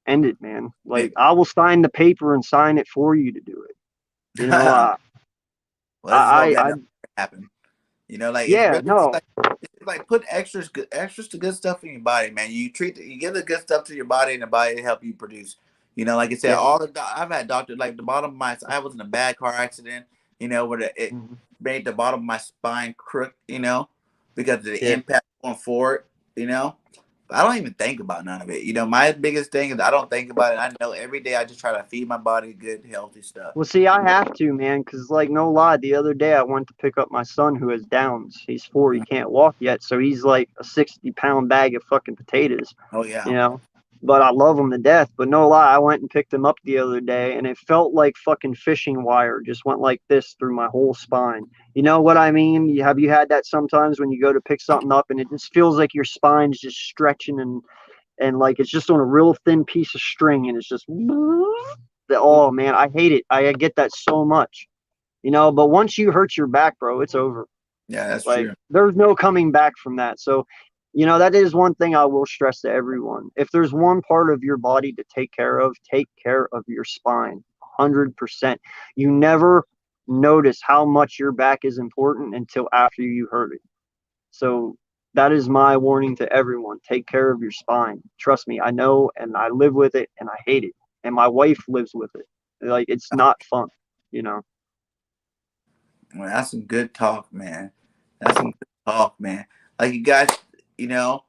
end it, man. Yeah. Like I will sign the paper and sign it for you to do it. You know, Well, uh, let's just hope I, that I, doesn't happen. Like it's yeah, really no, it's like put extras to good stuff in your body, man. You give the good stuff to your body, and the body to help you produce. Like I said, yeah, I've had doctors like the bottom of my I was in a bad car accident, where it mhm, made the bottom of my spine crook, because of the yeah. impact going forward, you know. I don't even think about none of it. My biggest thing is I don't think about it. I know every day I just try to feed my body good, healthy stuff. Well, see, I have to, man, because like no lie, the other day I went to pick up my son who has Downs. He's 4, he Mhm. can't walk yet, so he's like a 60-pound bag of fucking potatoes, Oh you yeah. know. but I love them to death. But no lie, I went and picked them up the other day, and it felt like fucking fishing wire just went like this through my whole spine. You know what I mean? Have you had that sometimes when you go to pick something up and it just feels like your spine's just stretching and like it's just on a real thin piece of string and it's just oh man, I hate it. I get that so much. But once you hurt your back, bro, it's over. Yeah, that's Like true. there's no coming back from that. So, that is one thing I will stress to everyone. If there's one part of your body to take care of your spine. 100%. You never notice how much your back is important until after you hurt it. So that is my warning to everyone. Take care of your spine. Trust me, I know and I live with it and I hate it. And my wife lives with it. Like it's not fun, you know. Well, that's some good talk, man. That's some good talk, man. Like you guys, you know,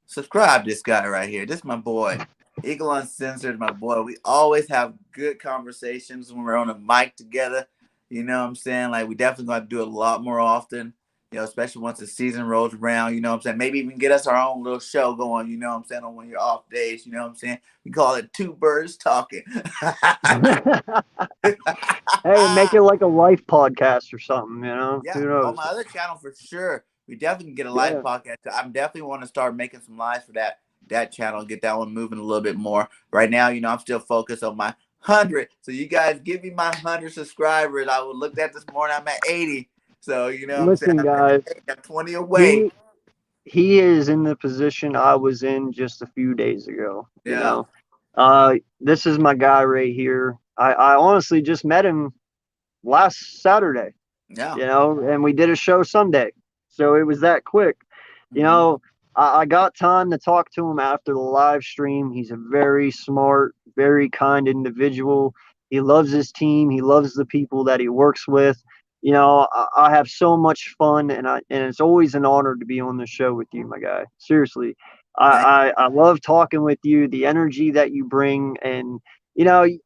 subscribe to this guy right here. This is my boy. Eagle Uncensored, my boy. We always have good conversations when we're on a mic together. You know what I'm saying? Like we definitely gonna do it a lot more often. Especially once the season rolls around, you know what I'm saying? Maybe even get us our own little show going, you know what I'm saying, on one of your off days, you know what I'm saying? We call it Two Birds Talking. Hey, make it like a life podcast or something, Yeah, Who on knows? my other channel for sure. We definitely can get a live Yeah. podcast. I'm definitely want to start making some lives for that channel and get that one moving a little bit more. Right now, I'm still focused on my 100. So you guys give me my 100 subscribers. I looked at this morning. I'm at 80. So you know what I'm saying? Listen, guys, I'm 20 away. he he is in the position I was in just a few days ago. Yeah. This is my guy right here. I honestly just met him last Saturday, Yeah. and we did a show Sunday. So it was that quick. You Mm-hmm. know, I got time to talk to him after the live stream. He's a very smart, very kind individual. He loves his team. He loves the people that he works with. I have so much fun, and it's always an honor to be on the show with you, my guy. Seriously, Thank I love talking with you. The energy that you bring, and you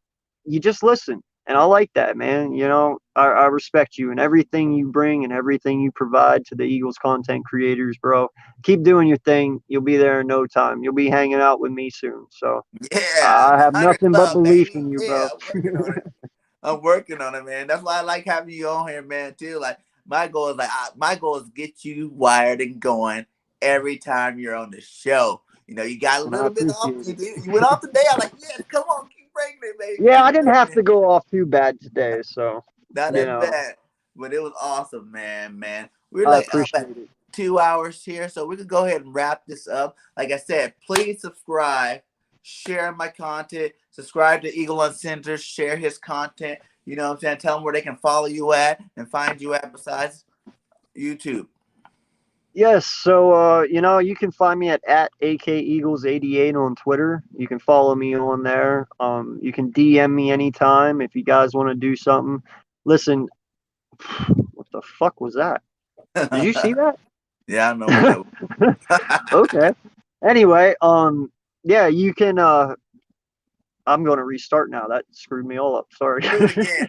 just listen. And I like that, man. I respect you and everything you bring and everything you provide to the Eagles content creators, bro. Keep doing your thing. You'll be there in no time. You'll be hanging out with me soon. So you. Yeah. I have 100 nothing but Club, belief baby. in you, Yeah. bro. I'm working on it. I'm working on it, man. That's why I like having you on here, man. Too. Like my goal is get you wired and going every time you're on the show. You got a And I little bit off. appreciate it. You went off today. I'm like, yes, come on, keep bringing it, baby, Yeah, I keep didn't bringing have it. to go off too bad today. So, Not you that know, bad, but it was awesome, man. Man, we're I like up at appreciate it. 2 hours here, so we could go ahead and wrap this up. Like I said, please subscribe, share my content, subscribe to Eagle Uncensored, share his content. You know what I'm saying? Tell them where they can follow you at and find you at besides YouTube. Yes, so you can find me at AKEagles88 on Twitter. You can follow me on there. You can DM me anytime if you guys want to do something. Listen, what the fuck was that? Did you see that? Yeah, I know what that was. Okay. Anyway, yeah, you can I'm going to restart now. That screwed me all up. Sorry. Do it again.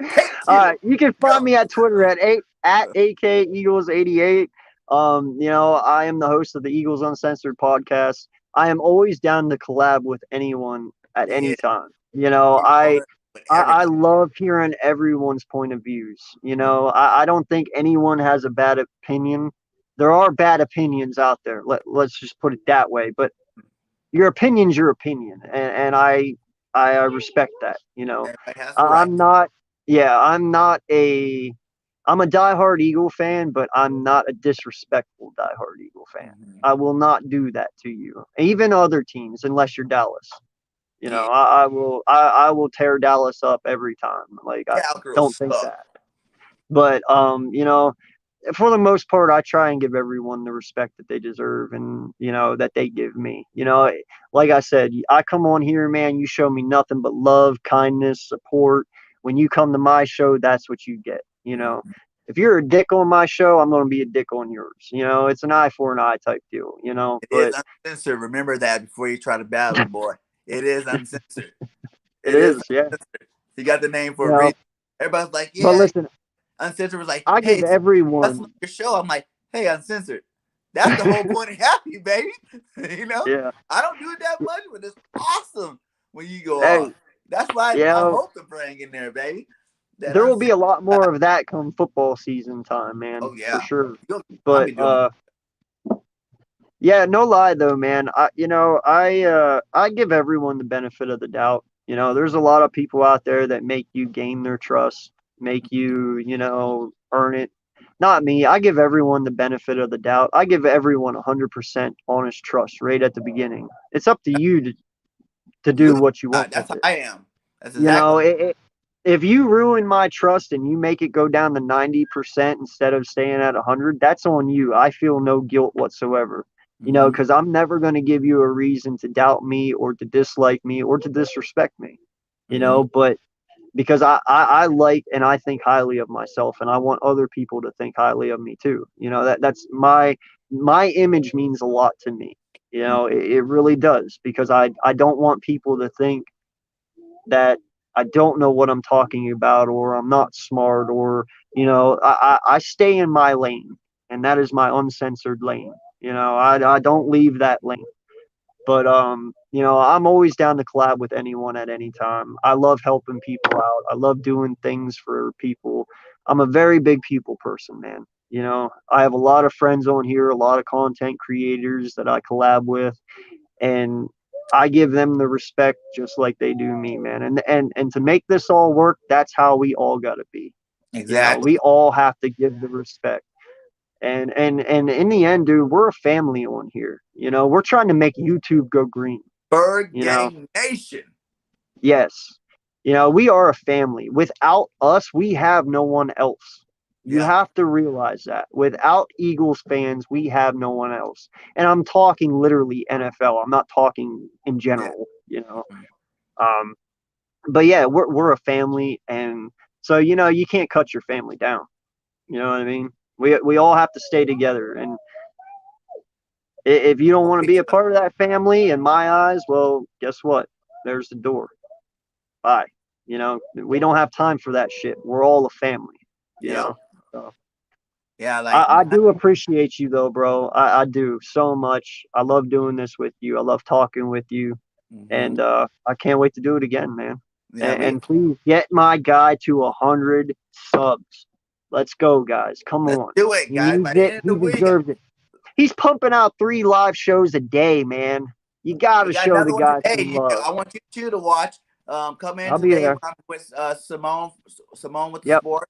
Take All two. right, you can find Go. me at Twitter at AKEagles88. I am the host of the Eagles Uncensored podcast. I am always down to collab with anyone at Yeah, any time. You know, you're I open with I everything. love hearing everyone's point of views. I don't think anyone has a bad opinion. There are bad opinions out there. Let's just put it that way. But your opinion's your opinion, and I respect that. Everybody has the right. I'm not. Yeah, I'm a diehard Eagle fan, but I'm not a disrespectful diehard Eagle fan. Mhm. I will not do that to you, even other teams, unless you're Dallas. Yeah, I will tear Dallas up every time. Like I cowgirls don't think suck. that. But for the most part, I try and give everyone the respect that they deserve and, that they give me. Like I said, I come on here, man, you show me nothing but love, kindness, support. When you come to my show, that's what you get. Mhm. If you're a dick on my show, I'm going to be a dick on yours. It's an eye for an eye type deal. It is But uncensored. Remember that before you try to battle me, boy. It is uncensored. it It is is, yeah. uncensored. You got the name You for a know, reason. Everybody's like, but yeah. listen, Uncensored was like, I hey, give us on everyone, your show. I'm like, hey, uncensored. That's the whole point of happy, baby. you know, Yeah. I don't do it that much, but it's awesome when you go Hey, off. That's why I yeah, hope to bring in there, baby. That there will be uncensored. a lot more of that come football season time, man, Oh for yeah, sure. I'll But be doing. yeah, no lie though, man. I give everyone the benefit of the doubt. There's a lot of people out there that make you gain their trust, make you, earn it. Not me. I give everyone the benefit of the doubt. I give everyone 100% honest trust right at the beginning. It's up to you to do Good. what you want That's with how it. I am. That's You exactly. know, if you ruin my trust and you make it go down to 90% instead of staying at 100, that's on you. I feel no guilt whatsoever. Mm-hmm. Because I'm never going to give you a reason to doubt me or to dislike me or to disrespect me. Mm-hmm. But because I like and I think highly of myself, and I want other people to think highly of me too. That's my image means a lot to me. It really does, because I don't want people to think that I don't know what I'm talking about, or I'm not smart, or I stay in my lane, and that is my uncensored lane. I don't leave that lane. But I'm always down to collab with anyone at any time. I love helping people out. I love doing things for people. I'm a very big people person, man. I have a lot of friends on here, a lot of content creators that I collab with, and I give them the respect just like they do me, man. And to make this all work, that's how we all got to be. Exactly. We all have to give the respect. And in the end, dude, we're a family on here. We're trying to make YouTube go green. You know, Birdgang Nation. yes. We are a family. Without us, we have no one else. You Yeah. have to realize that. Without Eagles fans, we have no one else. And I'm talking literally NFL. I'm not talking in Yeah. general. Um, but yeah, we're a family, and so you can't cut your family down. You know what I mean? We all have to stay together, and if you don't want to be a part of that family, in my eyes, well, guess what? There's the door. Bye. We don't have time for that shit. We're all a family. You Yep. know. So Yeah. Like. I do appreciate you though, bro. I do so much. I love doing this with you. I love talking with you, Mm-hmm. and I can't wait to do it again, man. Yeah. And please get my guy to 100 subs. Let's go, guys. Come Let's on. do it, He guys. By needs the it. end of He the week, deserves it. He's pumping out 3 live shows a day, man. You got we to got show another the one guy today. some love. I want you two to watch. Come in I'll be today there. when I'm with Simone with the Yep. sport.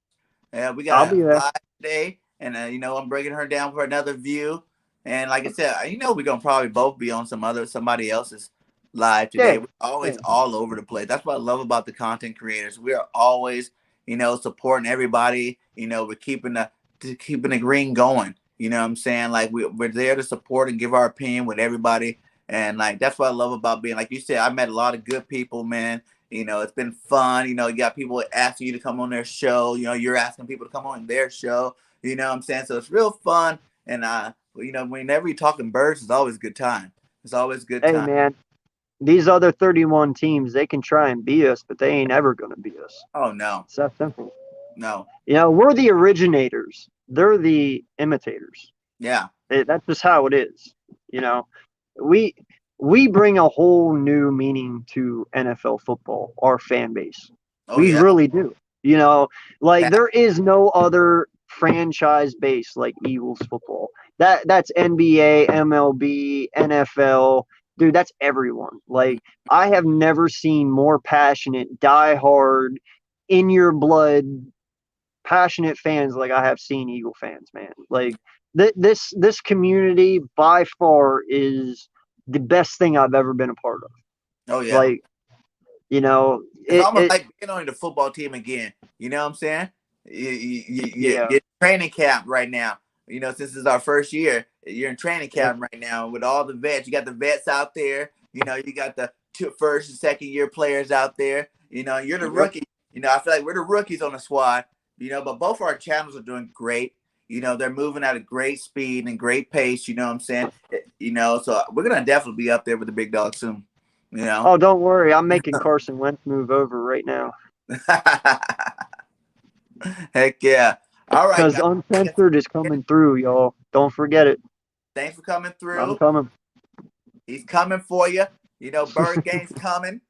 We I'll got be a there. live today, and I'm bringing her down for another view. And like I said, we're gonna probably both be on somebody else's live today. Yeah. We're always Yeah. all over the place. That's what I love about the content creators. We are always, supporting everybody. We're keeping the green going. You know what I'm saying? Like we're there to support and give our opinion with everybody. And like that's what I love about being, like you said, I met a lot of good people, man. It's been fun. You got people asking you to come on their show. You're asking people to come on their show. You know what I'm saying? So it's real fun. And whenever you're talking birds, it's always a good time. It's always a good Hey, time. man. These other 31 teams, they can try and beat us, but they ain't ever going to beat us. Oh no. It's that simple. No. We're the originators. They're the imitators. Yeah. That's just how it is. You know, we we bring a whole new meaning to NFL football, our fan base. Oh We yeah. really do. You know, like Yeah. there is no other franchise base like Eagles football. That's NBA, MLB, NFL. Dude, that's everyone. Like I have never seen more passionate, diehard, in your blood passionate fans like I have seen Eagle fans, man. Like this community by far is the best thing I've ever been a part of. Oh yeah. Like, you know, It's it, almost it like being on the football team again. You know what I'm saying? yeah. You're training camp right now. Since it's our first year, you're in training Yeah. camp right now with all the vets. You got the vets out there. You got the first and second year players out there. You're the Yep. rookie. I feel like we're the rookies on the squad. But both our channels are doing great. They're moving at a great speed and great pace. You know what I'm saying? So we're gonna definitely be up there with the big dogs soon. You know. Oh, don't worry. I'm making Carson Wentz move over right now. Heck yeah. All right, Because guys. Uncensored is coming through, y'all. Don't forget it. Thanks for coming I'm through. coming. He's coming for you. Birdgang's coming.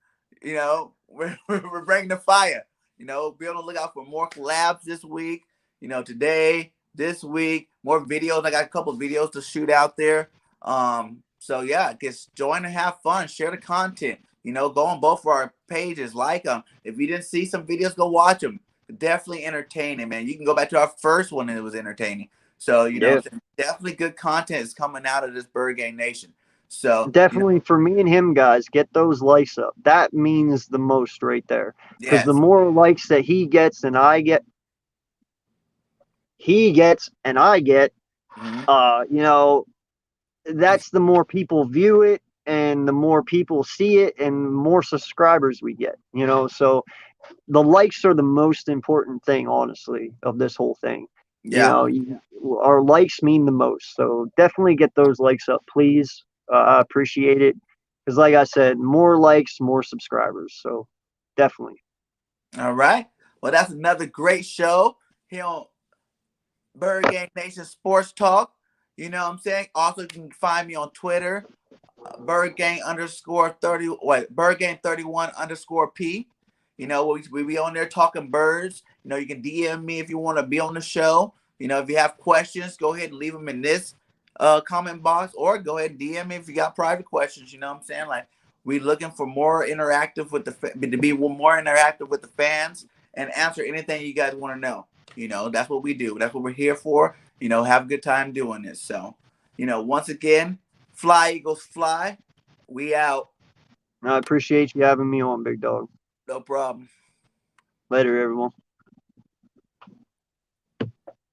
We're bringing the fire. Be on the lookout for more collabs this week. Today, this week, more videos. I got a couple of videos to shoot out there. So yeah, just join and have fun. Share the content. Go on both of our pages, like them. If you didn't see some videos, go watch them. Definitely entertaining, man. You can go back to our first one and it was entertaining. So, Yeah, definitely good content is coming out of this Birdgang Nation. So, definitely for me and him, guys, get those likes up. That means the most right there. Because the yes. more likes that he gets and I get, Mm-hmm. you know, that's the more people view it and the more people see it and more subscribers we get, so the likes are the most important thing, honestly, of this whole thing. Yeah. Our likes mean the most, so definitely get those likes up, please. I appreciate it, because like I said, more likes, more subscribers, so definitely. All right. Well, that's another great show here on Birdgang Nation Sports Talk. You know what I'm saying? Also, you can find me on Twitter, Birdgang underscore 30, Birdgang 31 underscore P. We be on there talking birds. You can DM me if you want to be on the show. If you have questions, go ahead and leave them in this comment box, or go ahead and DM me if you got private questions. You know what I'm saying? Like, we looking for more interactive with to be more interactive with the fans and answer anything you guys want to know. That's what we do. That's what we're here for. Have a good time doing this. So, once again, fly Eagles fly. We out. I appreciate you having me on, big dog. No problem. Later, everyone.